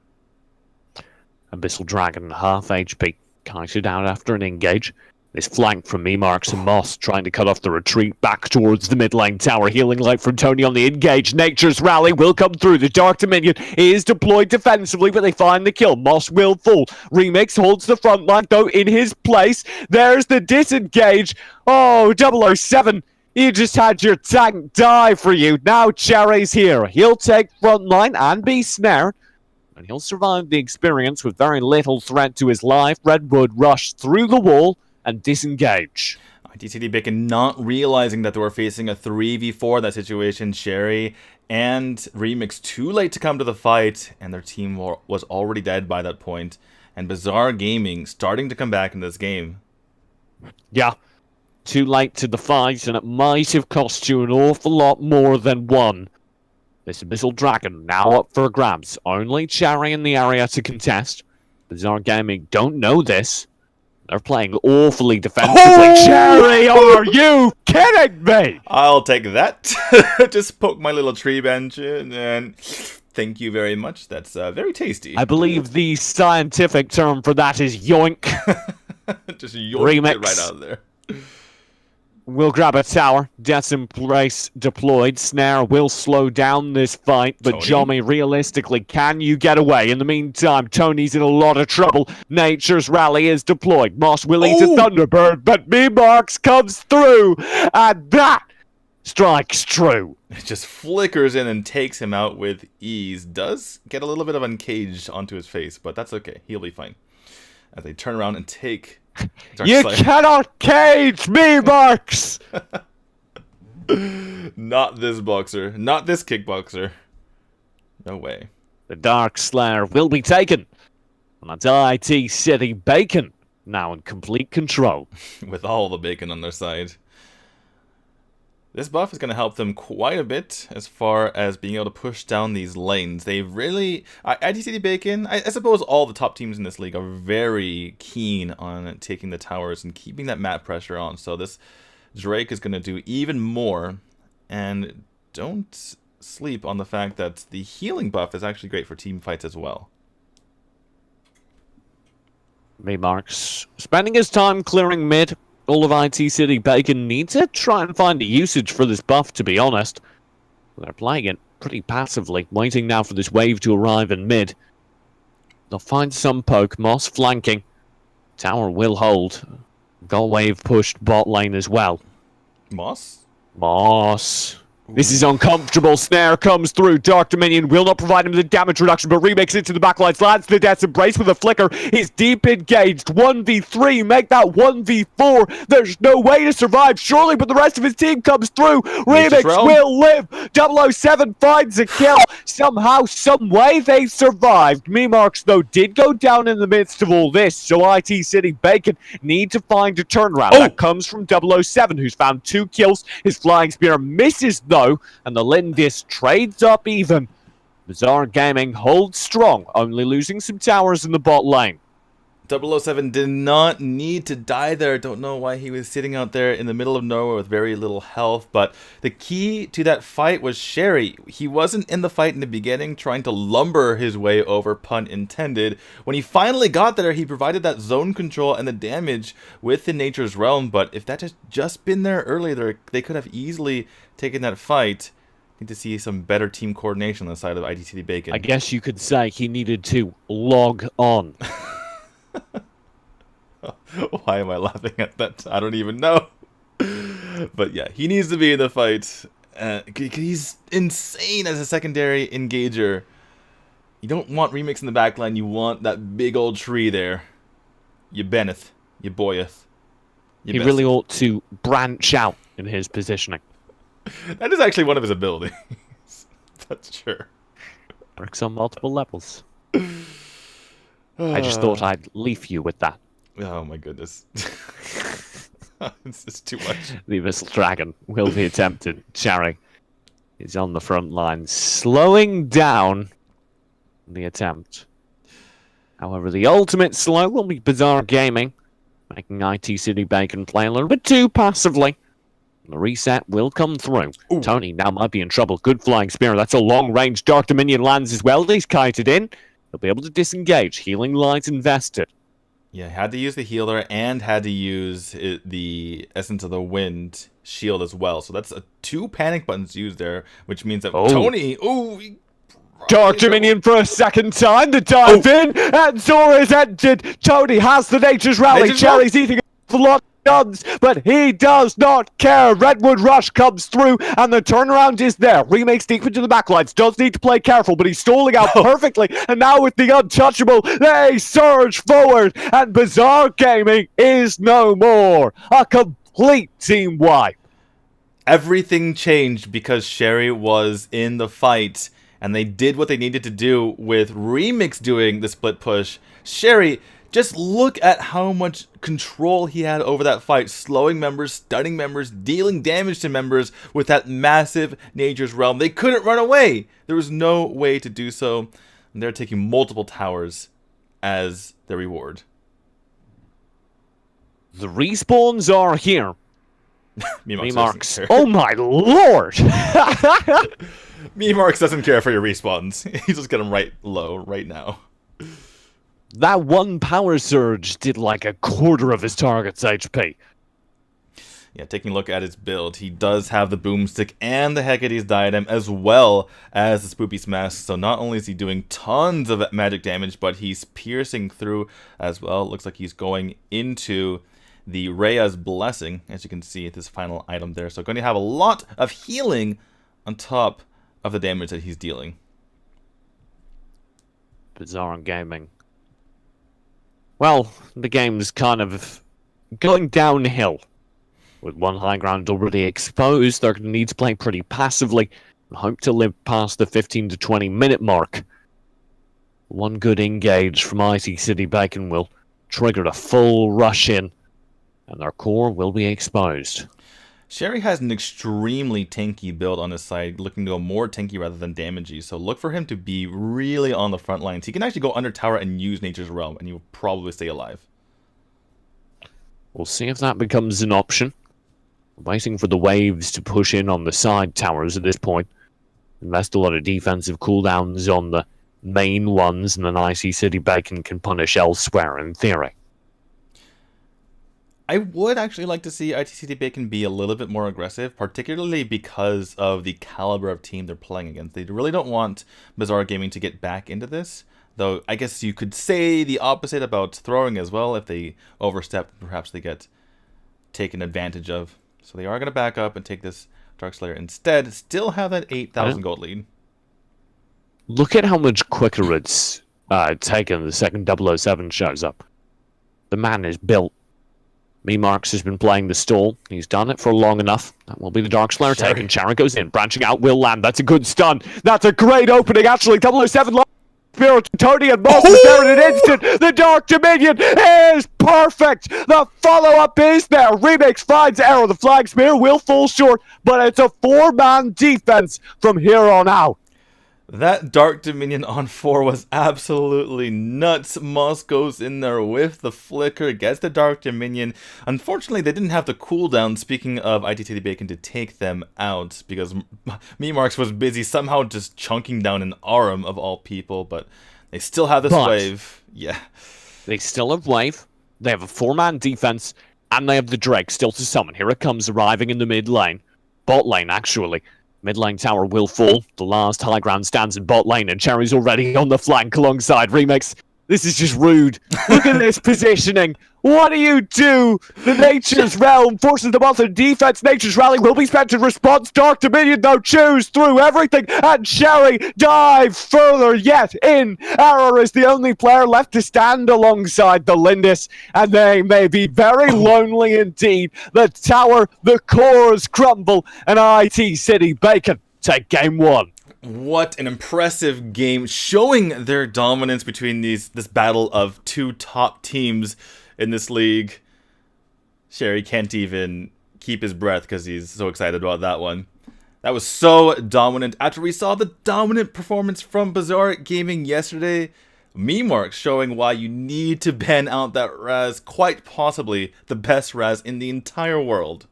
Abyssal Dragon, half HP, kited out after an engage. This flank from me, Marks and Moss, trying to cut off the retreat back towards the mid lane tower. Healing light from Tony on the engage. Nature's Rally will come through. The Dark Dominion is deployed defensively, but they find the kill. Moss will fall. Remix holds the front line, though, in his place. There's the disengage. Oh, 007. You just had your tank die for you. Now Cherry's here. He'll take front line and be snared. And he'll survive the experience with very little threat to his life. Redwood rush through the wall and disengage. IT.City Bacon not realizing that they were facing a 3v4 that situation. Sherry and Remix too late to come to the fight, and their team was already dead by that point. And Bazaar Gaming starting to come back in this game. Yeah, too late to the fight, and it might have cost you an awful lot more than one. This Abyssal Dragon now up for grabs. Only Cherry in the area to contest. Bazaar Gaming don't know this. They're playing awfully defensively. Oh! Cherry, are you kidding me? I'll take that. Just poke my little tree bench in, and thank you very much. That's very tasty. I believe the scientific term for that is yoink. Just yoink it Remix. right out of there. We'll grab a tower. Death's Embrace deployed. Snare will slow down this fight, but Tony? Jommy, realistically, can you get away? In the meantime, Tony's in a lot of trouble. Nature's Rally is deployed. Moss willing to Thunderbird, but B-Marks comes through, and that strikes true. It just flickers in and takes him out with ease. Does get a little bit of uncaged onto his face, but that's okay. He'll be fine. As they turn around and take... You cannot cage me, Marks! Not this boxer. Not this kickboxer. No way. The Dark Slayer will be taken. And that's IT.City Bacon, now in complete control. With all the bacon on their side. This buff is going to help them quite a bit as far as being able to push down these lanes. They really... IT.City Bacon, I suppose all the top teams in this league are very keen on taking the towers and keeping that map pressure on. So this Drake is going to do even more. And don't sleep on the fact that the healing buff is actually great for team fights as well. V-Marks spending his time clearing mid. All of IT.City Bacon need to try and find a usage for this buff, to be honest. They're playing it pretty passively, waiting now for this wave to arrive in mid. They'll find some poke. Moss flanking. Tower will hold. Got wave pushed bot lane as well. Moss? Moss. This is uncomfortable. Snare comes through. Dark Dominion will not provide him the damage reduction, but Remix into the backlines. Lands the Death's Embrace with a flicker. He's deep engaged. 1v3. Make that 1v4. There's no way to survive, surely, but the rest of his team comes through. Remix will live. 007 finds a kill. Somehow, some way, they survived. Memarks, though, did go down in the midst of all this, so IT.City Bacon need to find a turnaround. That comes from 007, who's found 2 kills. His Flying Spear misses, though, and the Lindis trades up even. Bazaar Gaming holds strong, only losing some towers in the bot lane. 007 did not need to die there. Don't know why he was sitting out there in the middle of nowhere with very little health, but the key to that fight was Sherry. He wasn't in the fight in the beginning trying to lumber his way over, pun intended. When he finally got there, he provided that zone control and the damage with the Nature's Realm, but if that had just been there earlier, they could have easily taken that fight. Need to see some better team coordination on the side of IT.City Bacon. I guess you could say he needed to log on. Why am I laughing at that? I don't even know. But yeah, he needs to be in the fight. He's insane as a secondary engager. You don't want Remix in the backline. You want that big old tree there. You benneth. You boyeth. You He really ought to branch out in his positioning. That is actually one of his abilities. That's sure. Works on multiple levels. I just thought I'd leave you with that. Oh my goodness. This is too much. The Abyssal Dragon will be attempted. Cherry is on the front line, slowing down the attempt. However, the ultimate slow will be Bazaar Gaming, making IT.City Bacon play a little bit too passively. The reset will come through. Ooh. Tony now might be in trouble. Good flying spear. That's a long-range Dark Dominion lands as well. He's kited in. He'll be able to disengage. Healing light invested. Yeah, had to use the healer and had to use the Essence of the Wind shield as well. So that's 2 panic buttons used there, which means that Tony... Dark Dominion for a second time. The dive in, and Zora is ended. Tony has the Nature's Rally. Cherry's eating a lot of guns, but he does not care. Redwood Rush comes through, and the turnaround is there. Remakes deep into the backlines. Does need to play careful, but he's stalling out perfectly. And now with the untouchable, they surge forward, and Bazaar Gaming is no more. A complete team wipe. Everything changed because Sherry was in the fight, and they did what they needed to do with Remix doing the split push. Sherry, just look at how much control he had over that fight, slowing members, stunning members, dealing damage to members with that massive Nature's Realm. They couldn't run away. There was no way to do so. And they're taking multiple towers as their reward. The respawns are here. Memarks. Oh my lord! Memarks doesn't care for your respawns. He's just got them right low right now. That one power surge did like a quarter of his target's HP. Yeah, taking a look at his build, he does have the boomstick and the Hecate's diadem as well as the Spoopy's mask. So not only is he doing tons of magic damage, but he's piercing through as well. Looks like he's going into the Rhea's Blessing, as you can see at this final item there. So going to have a lot of healing on top of the damage that he's dealing. Bazaar Gaming. Well, the game's kind of going downhill. With one high ground already exposed, they're going to need to play pretty passively and hope to live past the 15 to 20 minute mark. One good engage from IT.City Bacon will trigger a full rush in, and their core will be exposed. Sherry has an extremely tanky build on his side, looking to go more tanky rather than damagey, so look for him to be really on the front lines. He can actually go under tower and use Nature's Realm, and you'll probably stay alive. We'll see if that becomes an option. Waiting for the waves to push in on the side towers at this point. Invest a lot of defensive cooldowns on the main ones, and then IT.City Bacon can punish elsewhere in theory. I would actually like to see IT.City Bacon be a little bit more aggressive, particularly because of the caliber of team they're playing against. They really don't want Bazaar Gaming to get back into this, though I guess you could say the opposite about throwing as well. If they overstep, perhaps they get taken advantage of. So they are going to back up and take this Darkslayer instead. Still have that 8,000 gold lead. Look at how much quicker it's taken the second 007 shows up. The man is built. Memarks has been playing the stall. He's done it for long enough. That will be the Darkslayer taken. Sharon goes in. Branching out will land. That's a good stun. That's a great opening, actually. 007 Spirit to Tony and Moss is there in an instant. The Dark Dominion is perfect. The follow-up is there. Remix finds Arrow. The Flag Spear will fall short, but it's a 4-man defense from here on out. That Dark Dominion on 4 was absolutely nuts. Moss goes in there with the flicker, gets the Dark Dominion. Unfortunately, they didn't have the cooldown, speaking of IT.City Bacon, to take them out, because Memarks was busy somehow just chunking down an Arum of all people, but they still have this wave. Yeah. They still have wave, they have a 4-man defense, and they have the Drake still to summon. Here it comes, arriving in the mid lane. Bot lane, actually. Mid lane tower will fall. The last high ground stands in bot lane, and Cherry's already on the flank alongside Remix. This is just rude. Look at this positioning. What do you do? The Nature's Realm forces them off in defense. Nature's Rally will be spent in response. Dark Dominion, though, chews through everything. And Cherry dive further yet in. Arrow is the only player left to stand alongside the Lindis. And they may be very lonely indeed. The tower, the cores crumble. And IT.City Bacon take game 1. What an impressive game, showing their dominance between this battle of 2 top teams in this league. Sherry can't even keep his breath because he's so excited about that one. That was so dominant. After we saw the dominant performance from Bazaar Gaming yesterday, Memarks showing why you need to ban out that Raz, quite possibly the best Raz in the entire world.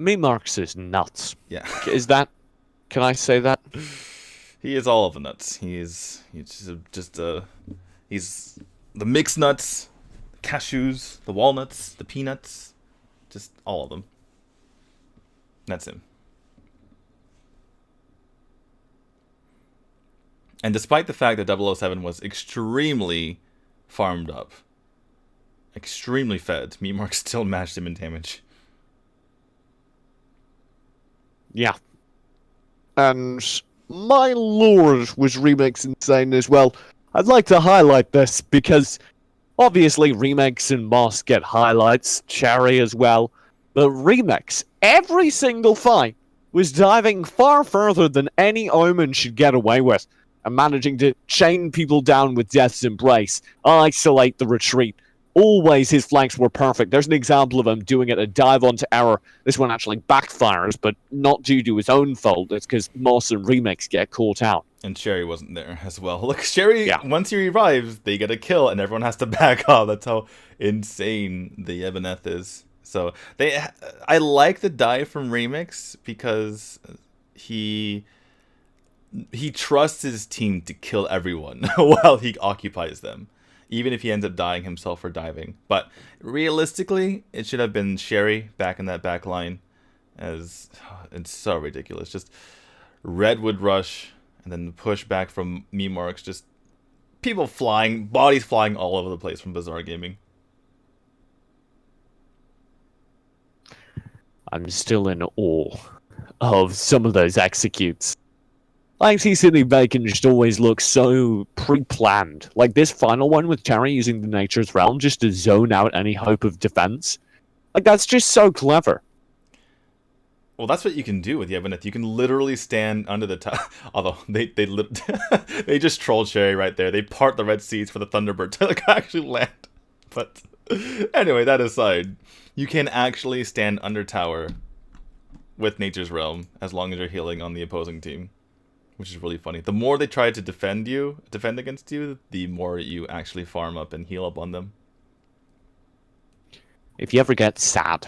Me Marks is nuts. Yeah. Is that? Can I say that? He is all of the nuts. He's he's the mixed nuts, the cashews, the walnuts, the peanuts, just all of them. That's him. And despite the fact that 007 was extremely farmed up, extremely fed, Meatmark still matched him in damage. Yeah. And my lord, was Remix insane as well. I'd like to highlight this because obviously Remix and Moss get highlights, Cherry as well, but Remix, every single fight, was diving far further than any Omen should get away with, and managing to chain people down with Death's Embrace, isolate the retreat. Always his flanks were perfect. There's an example of him doing it, a dive onto Error. This one actually backfires, but not due to his own fault. It's because Moss and Remix get caught out. And Sherry wasn't there as well. Look, Sherry, once he revives, they get a kill, and everyone has to back off. That's how insane the Ebeneth is. So I like the dive from Remix because he trusts his team to kill everyone while he occupies them, even if he ends up dying himself for diving. But realistically, it should have been Sherry back in that back line, as it's so ridiculous. Just Redwood rush, and then the push back from Memarks, just people flying, bodies flying all over the place from Bazaar Gaming. I'm still in awe of some of those executes. IT.City Bacon just always looks so pre-planned. Like this final one with Cherry using the Nature's Realm just to zone out any hope of defense. Like that's just so clever. Well, that's what you can do with Yevonith. You can literally stand under the tower. Although they they just trolled Sherry right there. They part the Red Seas for the Thunderbird to actually land. But anyway, that aside, you can actually stand under tower with Nature's Realm as long as you're healing on the opposing team, which is really funny. The more they try to defend against you, the more you actually farm up and heal up on them. If you ever get sad,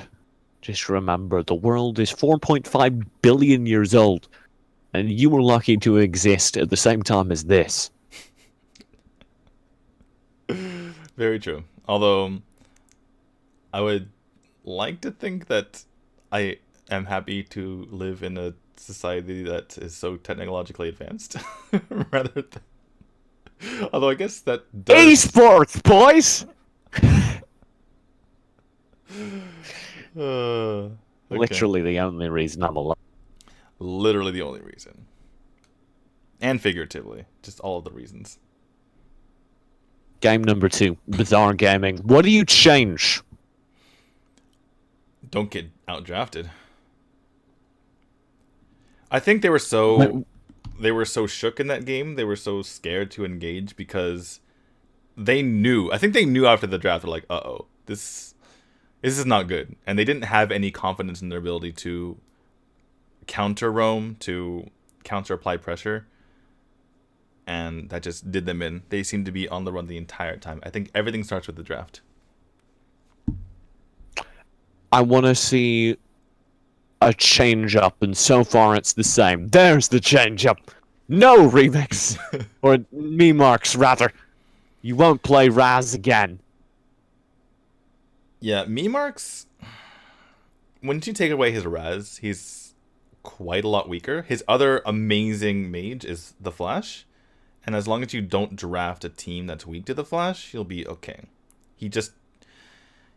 just remember the world is 4.5 billion years old, and you were lucky to exist at the same time as this. Very true. Although, I would like to think that I am happy to live in a society that is so technologically advanced, rather than... Although I guess that does... Esports, boys! Okay. Literally the only reason I'm alive. Literally the only reason. And figuratively. Just all of the reasons. Game number 2, Bazaar Gaming. What do you change? Don't get outdrafted. I think they were so shook in that game. They were so scared to engage because they knew. I think they knew after the draft. They're like, "Uh-oh, this is not good," and they didn't have any confidence in their ability to counter roam, to counter apply pressure, and that just did them in. They seemed to be on the run the entire time. I think everything starts with the draft. I want to see a change up, and so far it's the same. There's the change up. No remix, or Memarks rather. You won't play Raz again. Yeah, Memarks. Once you take away his Raz, he's quite a lot weaker. His other amazing mage is the Flash, and as long as you don't draft a team that's weak to the Flash, you'll be okay.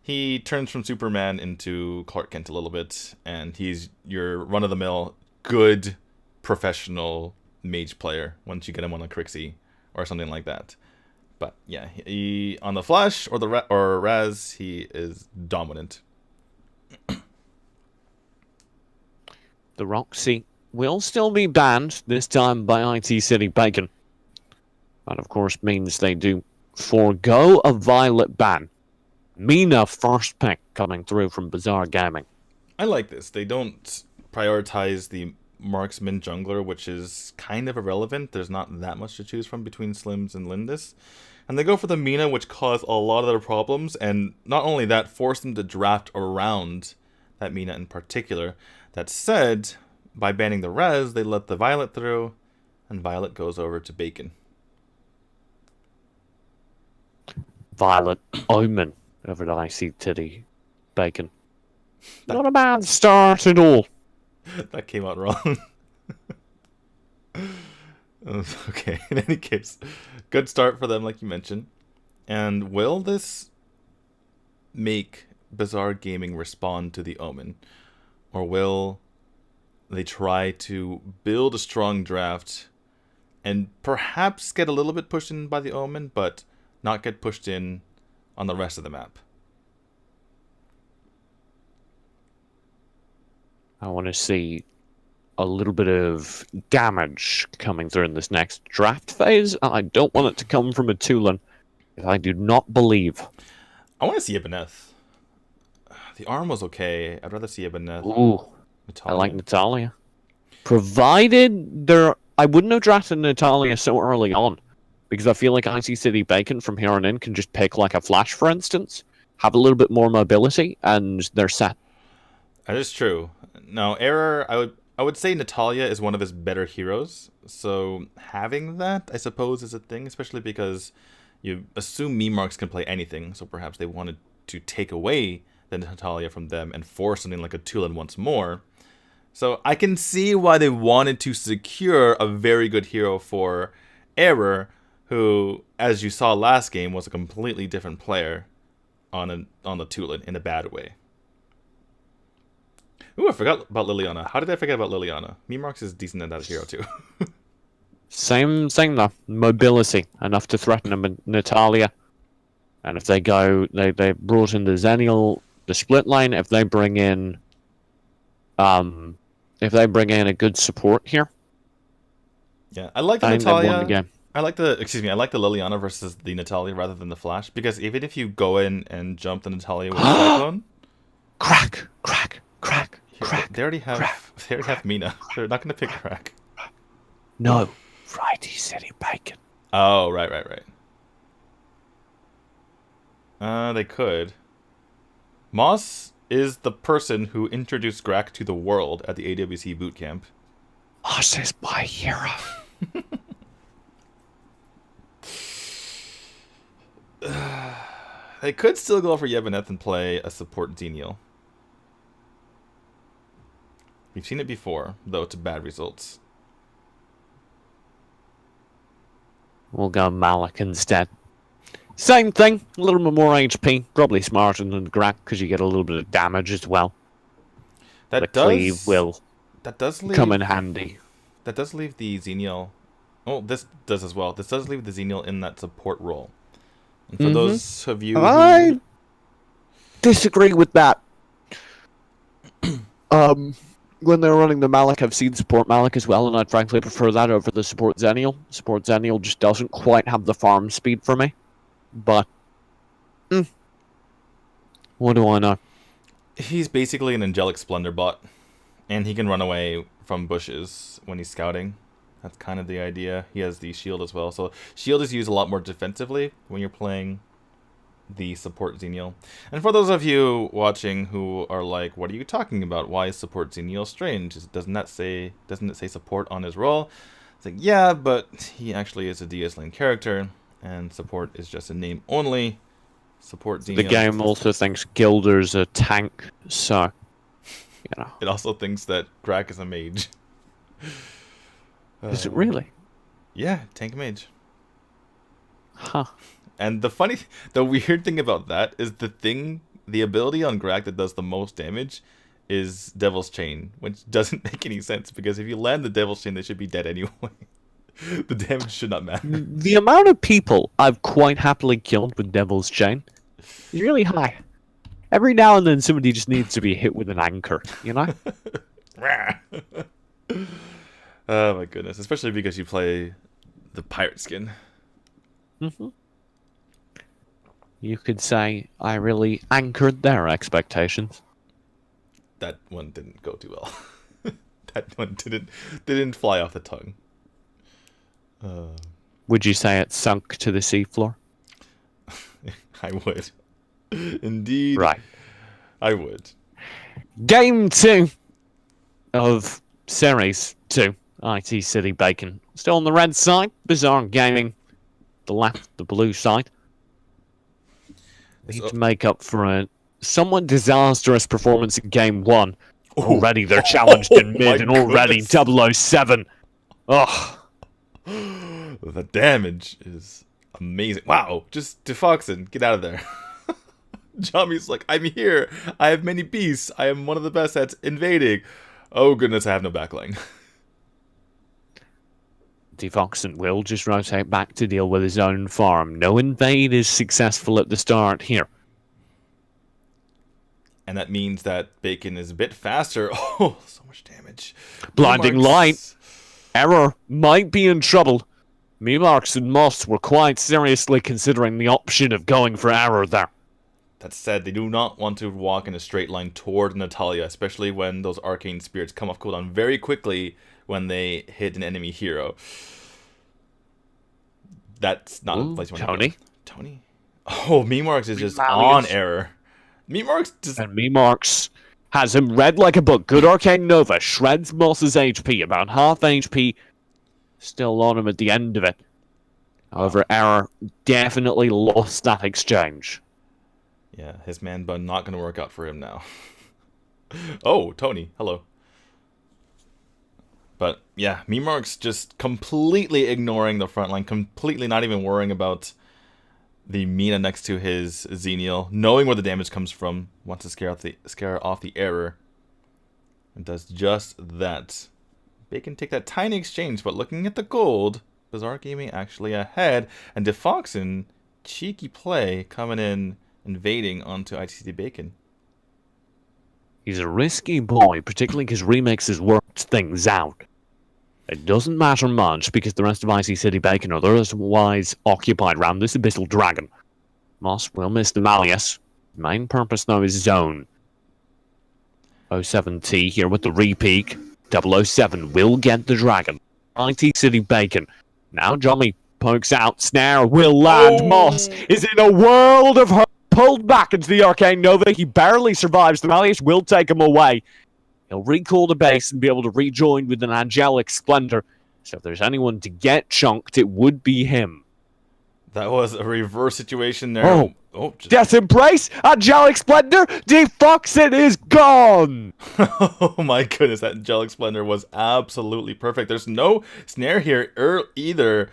He turns from Superman into Clark Kent a little bit, and he's your run-of-the-mill, good, professional mage player once you get him on a Crixie or something like that. But yeah, he on the Flash or Raz, he is dominant. The Roxy will still be banned, this time by IT.City Bacon. That, of course, means they do forego a Violet ban. Mina first pick coming through from Bazaar Gaming. I like this. They don't prioritize the marksman jungler, which is kind of irrelevant. There's not that much to choose from between Slims and Lindis. And they go for the Mina, which caused a lot of their problems. And not only that, force them to draft around that Mina in particular. That said, by banning the res, they let the Violet through, and Violet goes over to Bacon. Violet Omen over to IT.City Bacon. Not a bad start at all. That came out wrong. Okay, in any case, good start for them, like you mentioned. And will this make Bazaar Gaming respond to the Omen? Or will they try to build a strong draft and perhaps get a little bit pushed in by the Omen, but not get pushed in on the rest of the map? I want to see a little bit of damage coming through in this next draft phase, and I don't want it to come from a Tulin. I do not believe. I want to see Ibanez. The arm was okay. I'd rather see Ibanez. Ooh, I like Natalia. Provided there... I wouldn't have drafted Natalia so early on, because I feel like IT.City Bacon from here on in can just pick like a Flash, for instance, have a little bit more mobility, and they're set. That is true. Now, Error, I would say Natalia is one of his better heroes, so having that, I suppose, is a thing, especially because you assume meme marks can play anything, so perhaps they wanted to take away the Natalia from them and force something like a Tulin once more. So I can see why they wanted to secure a very good hero for Error, who, as you saw last game, was a completely different player on the Tulin in a bad way. Ooh, I forgot about Liliana. How did I forget about Liliana? Memarks is decent at that hero too. Same thing though. Mobility enough to threaten Natalia. And if they go, they brought in the Zenial, the split lane. If they bring in, a good support here. Yeah, I like the I think they've won Natalia. the game. I like the Liliana versus the Natalia rather than the Flash, because even if you go in and jump the Natalia with Cyclone, Crack. they already have Mina. They're not gonna pick Crack. No, for IT.City Bacon. Oh, right. They could. Moss is the person who introduced Crack to the world at the AWC bootcamp. Moss is my hero. They could still go for Yebeneth and play a support Xenial. We've seen it before, though to bad results. We'll go Malik instead. Same thing, a little bit more HP, probably smarter than Grak because you get a little bit of damage as well. The cleave will come in handy. That does leave the Xenial. Oh, this does as well. This does leave the Xenial in that support role. And for those of you I disagree with that. When they're running the Malik, I've seen support Malik as well, and I'd frankly prefer that over the support Zenial. Support Zenial just doesn't quite have the farm speed for me. But, what do I know? he's basically an Angelic Splendor bot, and he can run away from bushes when he's scouting. That's kind of the idea. He has the shield as well, so shield is used a lot more defensively when you're playing the support Xenial. And for those of you watching who are like, what are you talking about? Why is support Xenial strange? Doesn't it say support on his role? It's like, yeah, but he actually is a DS lane character, and support is just a name only. Support Xenial. The game also thinks Gilder's a tank, so, you know. It also thinks that Crack is a mage. Is it really? Yeah, tank mage. Huh. And the weird thing about that is the ability on Grak that does the most damage is Devil's Chain, which doesn't make any sense, because if you land the Devil's Chain, they should be dead anyway. The damage should not matter. The amount of people I've quite happily killed with Devil's Chain is really high. Every now and then somebody just needs to be hit with an anchor, you know? Oh my goodness, especially because you play the pirate skin. You could say I really anchored their expectations. That one didn't go too well. That one didn't fly off the tongue. Would you say it sunk to the seafloor? I would. Indeed. Right. I would. Game 2 of Series 2, IT.City Bacon. Still on the red side, Bazaar Gaming, the left, the blue side. Need to make up for a somewhat disastrous performance in Game 1. Already they're challenged in mid, and already goodness. 007. Ugh. The damage is amazing. Wow, just Defoxin, get out of there. Jami's like, I'm here. I have many beasts. I am one of the best at invading. Oh goodness, I have no backline. Defoxin will just rotate back to deal with his own farm. No invade is successful at the start here. And that means that Bacon is a bit faster. Oh, so much damage. Blinding light. Error might be in trouble. Memarks and Moss were quite seriously considering the option of going for Error there. That said, they do not want to walk in a straight line toward Natalia, especially when those arcane spirits come off cooldown very quickly when they hit an enemy hero. That's not a place you want to go. Tony? Oh, Memarks is just on Error. Memarks just... And Memarks has him read like a book. Good Arcane Nova shreds Moss's HP, about half HP still on him at the end of it. However, Error definitely lost that exchange. Yeah, his man bun not going to work out for him now. Oh, Tony, hello. But yeah, Memark's just completely ignoring the front line, completely not even worrying about the Mina next to his Xenial, knowing where the damage comes from, wants to scare off the Error, and does just that. Bacon take that tiny exchange, but looking at the gold, Bazaar Gaming actually ahead, and Defoxin, cheeky play, coming in, invading onto IT.City Bacon. He's a risky boy, particularly because Remix has worked things out. It doesn't matter much because the rest of IT.City Bacon are otherwise occupied around this Abyssal Dragon. Moss will miss the Malleus. Main purpose, though, is zone. 07T here with the repeak. 007 will get the dragon. IT.City Bacon. Now Johnny pokes out. Snare will land. Moss is in a world of hurt. Pulled back into the Arcane Nova. He barely survives. The Malleus will take him away. He'll recall the base and be able to rejoin with an Angelic Splendor. So if there's anyone to get chunked, it would be him. That was a reverse situation there. Death Embrace! Angelic Splendor! Defoxin is gone! Oh my goodness, that Angelic Splendor was absolutely perfect. There's no snare here either.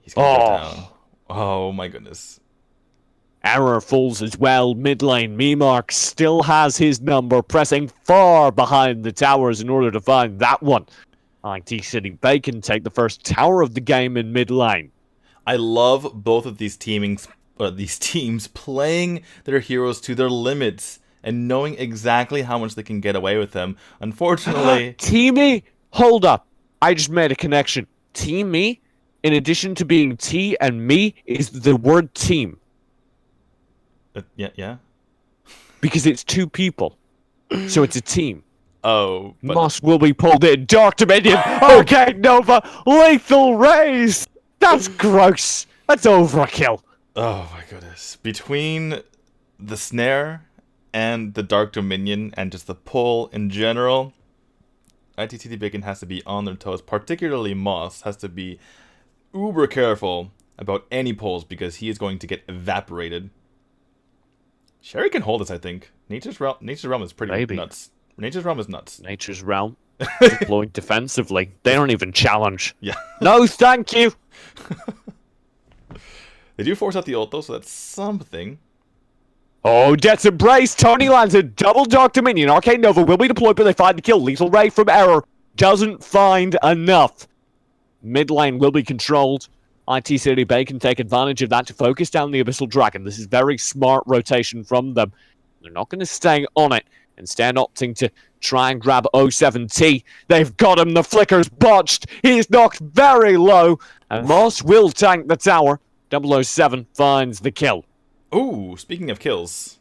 He's gonna go down. Oh my goodness. Error falls as well. Mid lane, Memark still has his number, pressing far behind the towers in order to find that one. IT.City Bacon take the first tower of the game in mid lane. I love both of these teams playing their heroes to their limits and knowing exactly how much they can get away with them. Unfortunately... Teamy? Hold up. I just made a connection. Teamy, in addition to being T and me, is the word team. Yeah? Because it's two people. So it's a team. Oh. But... Moss will be pulled in. Dark Dominion. Okay, Nova. Lethal Raise. That's gross. That's overkill. Oh my goodness. Between the snare and the Dark Dominion and just the pull in general, IT.City Bacon has to be on their toes. Particularly Moss has to be uber careful about any pulls because he is going to get evaporated. Sherry can hold this, I think. Nature's Realm is pretty nuts. Nature's Realm is nuts. Nature's Realm. Deployed defensively. They don't even challenge. Yeah. No, thank you. They do force out the ult, though, so that's something. Oh, Death's Embrace. Tony lands a double Dark Dominion. Arcane Nova will be deployed, but they find the kill. Lethal Ray from Error doesn't find enough. Mid lane will be controlled. IT.City Bacon take advantage of that to focus down the Abyssal Dragon. This is very smart rotation from them. They're not going to stay on it. Instead, opting to try and grab 07T. They've got him. The flicker's botched. He's knocked very low. And Moss will tank the tower. 007 finds the kill. Ooh, speaking of kills.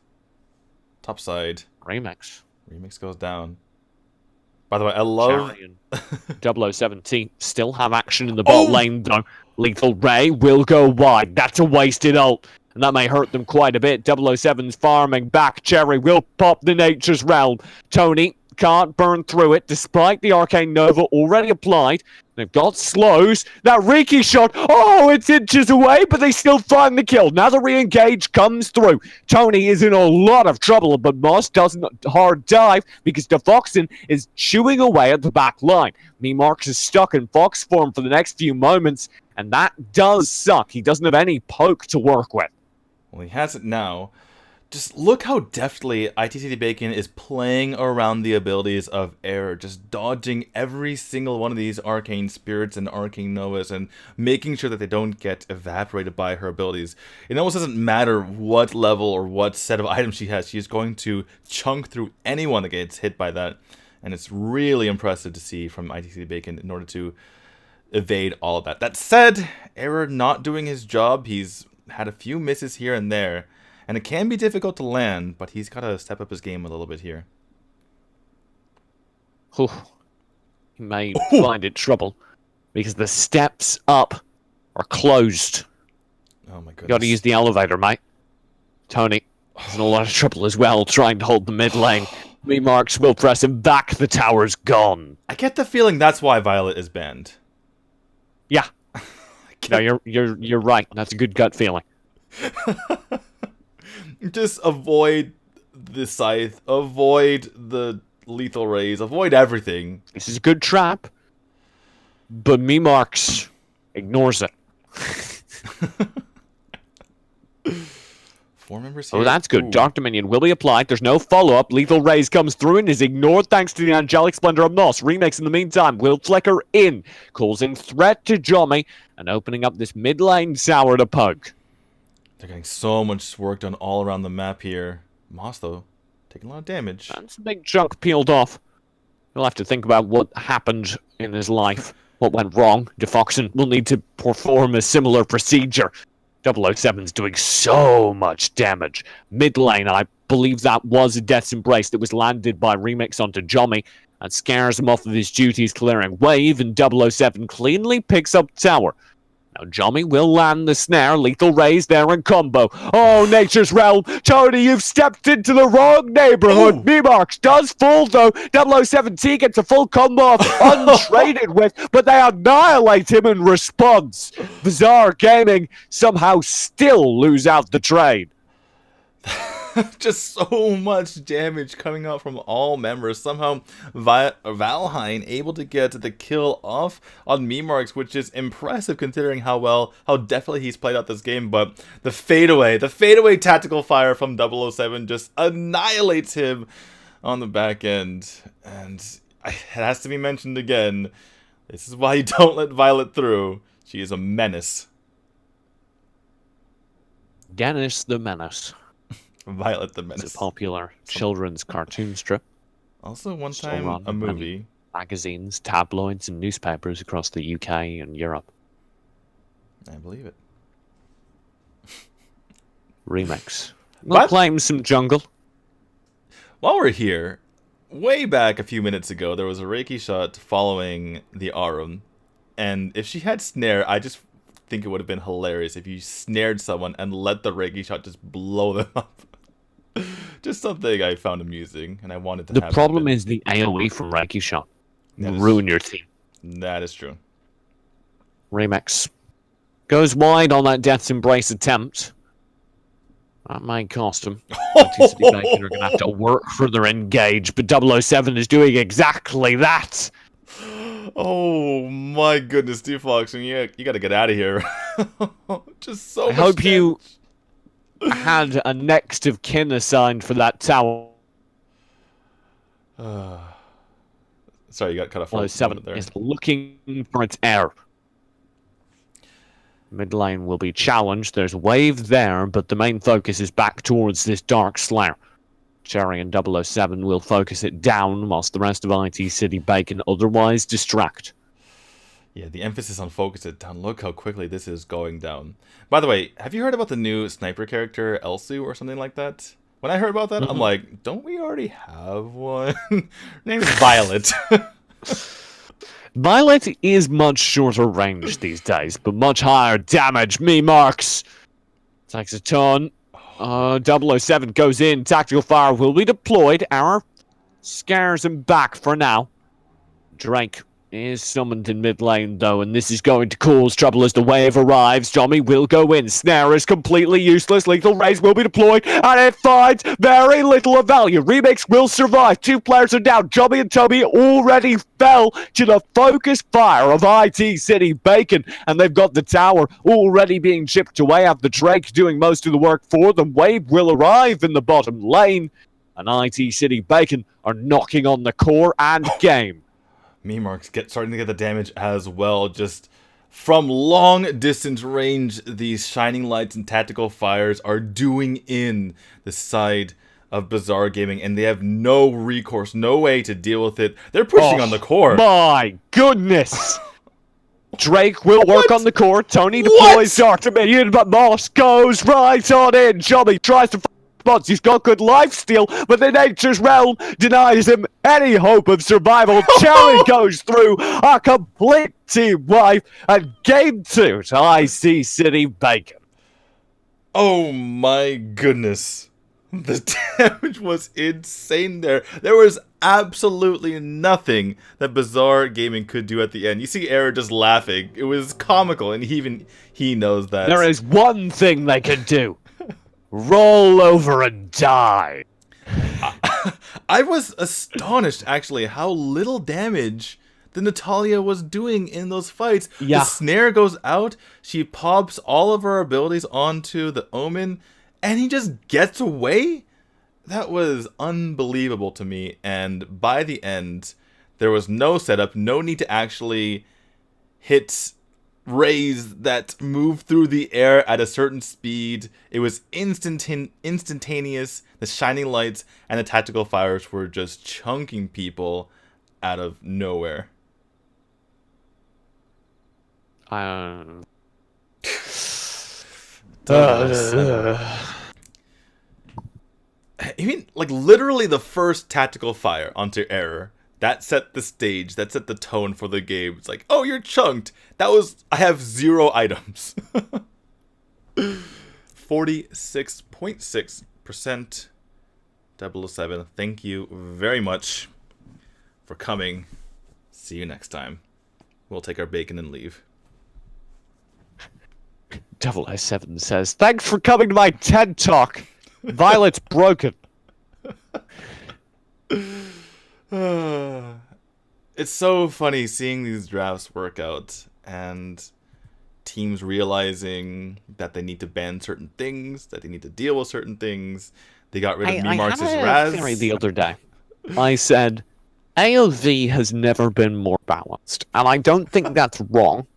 Top side. Remix. Remix goes down. By the way, I love... 007T still have action in the bot lane, though. Lethal Ray will go wide. That's a wasted ult. and that may hurt them quite a bit. 007's farming back. Cherry will pop the Nature's Realm. Tony can't burn through it, despite the Arcane Nova already applied. They've got slows. That Reiki shot, oh, it's inches away, but they still find the kill. Now the re-engage comes through. Tony is in a lot of trouble, but Moss doesn't hard dive because DeFoxen is chewing away at the back line. Memarks is stuck in Fox form for the next few moments, and that does suck. He doesn't have any poke to work with. Well, he has it now. Just look how deftly IT.City Bacon is playing around the abilities of Error, just dodging every single one of these arcane spirits and arcane novas and making sure that they don't get evaporated by her abilities. It almost doesn't matter what level or what set of items she has, she's going to chunk through anyone that gets hit by that. And it's really impressive to see from IT.City Bacon in order to evade all of that. That said, Error not doing his job, he's had a few misses here and there. And it can be difficult to land, but he's got to step up his game a little bit here. He may find it trouble because the steps up are closed. Oh my goodness. Got to use the elevator, mate. Tony is in a lot of trouble as well, trying to hold the mid lane. Memarks will press him back. The tower's gone. I get the feeling that's why Violet is banned. Yeah. No, you're right. That's a good gut feeling. Just avoid the scythe, avoid the lethal rays, avoid everything. This is a good trap, but Memarks ignores it. 4 members here. Oh, that's good. Ooh. Dark Dominion will be applied. There's no follow-up. Lethal Rays comes through and is ignored thanks to the Angelic Splendor of Moss. Remix in the meantime will flicker in, causing threat to Jommy and opening up this mid-lane tower to Pug. They're getting so much work done all around the map here. Moss, though, taking a lot of damage. That's a big chunk peeled off. He'll have to think about what happened in his life, what went wrong. DeFoxen will need to perform a similar procedure. 007's doing so much damage. Mid lane, I believe that was a Death's Embrace that was landed by Remix onto Jommy and scares him off of his duties clearing wave, and 007 cleanly picks up tower. Now Jommy will land the snare. Lethal Rays there in combo. Oh, Nature's Realm. Tony, you've stepped into the wrong neighborhood. Memarks does fall, though. 007T gets a full combo off, untraded with, but they annihilate him in response. Bazaar Gaming somehow still lose out the trade. Just so much damage coming out from all members. Somehow Valheim able to get the kill off on Memarks, which is impressive considering how definitely he's played out this game. But the fadeaway tactical fire from 007 just annihilates him on the back end. And it has to be mentioned again, this is why you don't let Violet through. She is a menace. Dennis the Menace. Violet the Menace. It's a popular children's cartoon strip. Also, one Still time, run a in movie. Magazines, tabloids, and newspapers across the UK and Europe. I believe it. Remix. We'll claim some jungle. While we're here, way back a few minutes ago, there was a Reiki shot following the Arum. And if she had snare, I just think it would have been hilarious if you snared someone and let the Reiki shot just blow them up. Just something I found amusing, and I wanted to The have problem happen. is the AoE from Reiki shot. That is- Ruin your team. That is true. Remix. Goes wide on that Death's Embrace attempt. That might cost him. IT.City Bacon are going to have to work for their engage, but 007 is doing exactly that. Oh my goodness, Steve Fox, you got to get out of here. Just so I much hope you damage. had a next of kin assigned for that tower. Sorry, you got cut off for a 007 moment there. is looking for its heir. Mid lane will be challenged. There's wave there, but the main focus is back towards this Dark Slayer. Cherry and 007 will focus it down, whilst the rest of IT.City Bacon otherwise distract. Yeah, the emphasis on focus it down. Look how quickly this is going down. By the way, have you heard about the new sniper character, Elsu, or something like that? When I heard about that, I'm like, don't we already have one? Her name is Violet. Violet is much shorter range these days, but much higher damage. Memarks Takes a turn. 007 goes in. Tactical fire will be deployed. Arrow scares him back for now. Drake is summoned in mid lane though, and this is going to cause trouble as the wave arrives. Johnny will go in. Snare is completely useless. Lethal Rays will be deployed, and it finds very little of value. Remix will survive. 2 players are down. Johnny and Toby already fell to the focus fire of IT.City Bacon, and they've got the tower already being chipped away. Have the Drake doing most of the work for them. Wave will arrive in the bottom lane, and IT.City Bacon are knocking on the core and game. Memark's starting to get the damage as well. Just from long distance range, these shining lights and tactical fires are doing in the side of Bazaar Gaming, and they have no recourse, no way to deal with it. They're pushing on the core. My goodness! Drake will work on the core. Tony deploys Dark Dominion, but Moss goes right on in. Johnny tries to spots. He's got good lifesteal, but the Nature's Realm denies him any hope of survival. Cherry goes through a complete team wipe, and game 2 to IT.City Bacon. Oh my goodness. The damage was insane there. There was absolutely nothing that Bazaar Gaming could do at the end. You see Error just laughing. It was comical, and he knows that. There is one thing they can do. Roll over and die. I was astonished, actually, how little damage the Natalia was doing in those fights. Yeah. The snare goes out, she pops all of her abilities onto the Omen, and he just gets away? That was unbelievable to me, and by the end, there was no setup, no need to actually hit rays that move through the air at a certain speed. It was instantaneous. The shining lights and the tactical fires were just chunking people out of nowhere. I mean, like, literally the first tactical fire onto Error, that set the stage, that set the tone for the game. It's like, oh, you're chunked. I have 0 items. 46.6%. 007, thank you very much for coming. See you next time. We'll take our bacon and leave. 007 says, thanks for coming to my TED Talk. Violet's broken. It's so funny seeing these drafts work out and teams realizing that they need to ban certain things, that they need to deal with certain things. They got rid of Memark's Raz. Theory the other day. I said, AOV has never been more balanced, and I don't think that's wrong.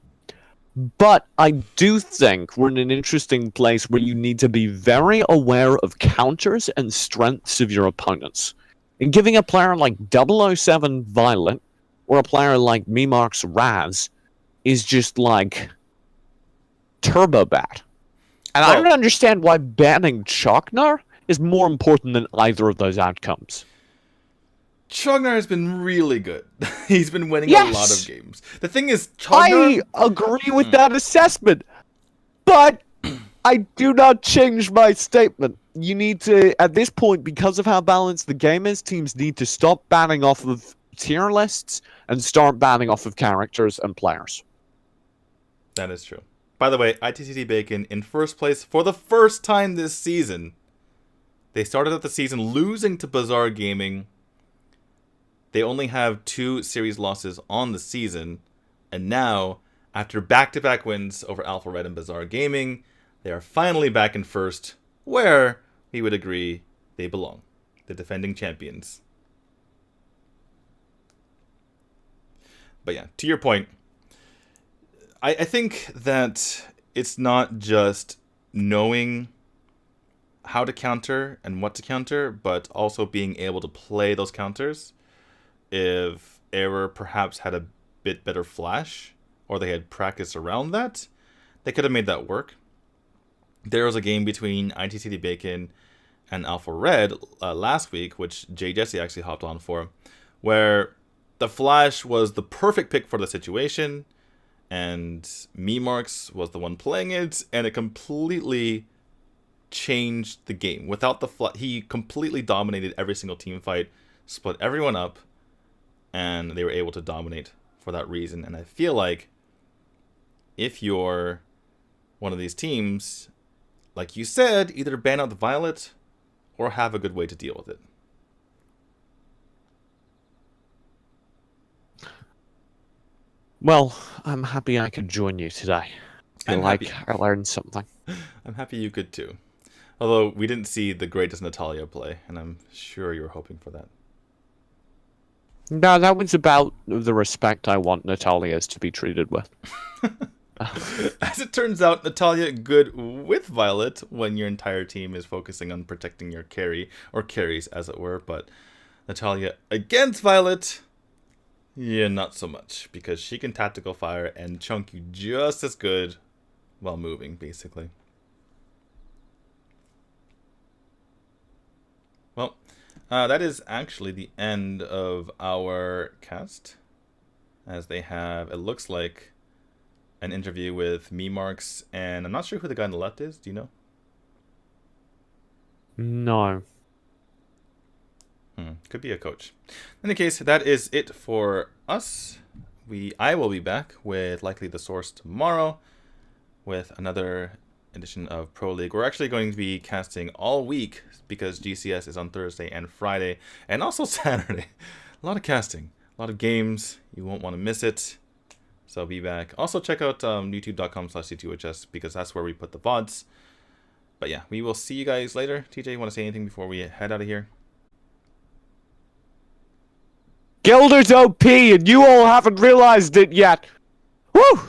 But I do think we're in an interesting place where you need to be very aware of counters and strengths of your opponents. And giving a player like 007 Violet or a player like Memark's Raz is just like turbo bad. And I don't understand why banning Choknar is more important than either of those outcomes. Chognar has been really good. He's been winning a lot of games. The thing is, I agree with that assessment, but I do not change my statement. You need to, at this point, because of how balanced the game is, teams need to stop banning off of tier lists and start banning off of characters and players. That is true. By the way, IT.City Bacon in first place for the first time this season. They started out the season losing to Bazaar Gaming. They only have 2 series losses on the season. And now, after back-to-back wins over Alpha Red and Bazaar Gaming, they are finally back in first, where we would agree they belong. The defending champions. But yeah, to your point, I think that it's not just knowing how to counter and what to counter, but also being able to play those counters. If Error perhaps had a bit better flash, or they had practice around that, they could have made that work. There was a game between IT.City Bacon and Alpha Red last week, which Jay Jesse actually hopped on for, where the flash was the perfect pick for the situation, and Memarks was the one playing it, and it completely changed the game. Without the he completely dominated every single team fight, split everyone up, and they were able to dominate for that reason. And I feel like if you're one of these teams, like you said, either ban out the Violet or have a good way to deal with it. Well, I'm happy I could join you today. I learned something. I'm happy you could too. Although we didn't see the greatest Natalia play, and I'm sure you were hoping for that. No, that was about the respect I want Natalia's to be treated with. As it turns out, Natalia good with Violet when your entire team is focusing on protecting your carry, or carries as it were, but Natalia against Violet, yeah, not so much, because she can tactical fire and chunk you just as good while moving, basically. Well, that is actually the end of our cast, as they have, it looks like, an interview with Marks, and I'm not sure who the guy on the left is. Do you know? No. Could be a coach. In any case, that is it for us. I will be back with likely the source tomorrow with another edition of Pro League. We're actually going to be casting all week because GCS is on Thursday and Friday, and also Saturday. A lot of casting, a lot of games. You won't want to miss it. So I'll be back. Also check out youtube.com/C2HS because that's where we put the VODs. But yeah, we will see you guys later. TJ, you want to say anything before we head out of here? Gilder's OP and you all haven't realized it yet. Woo!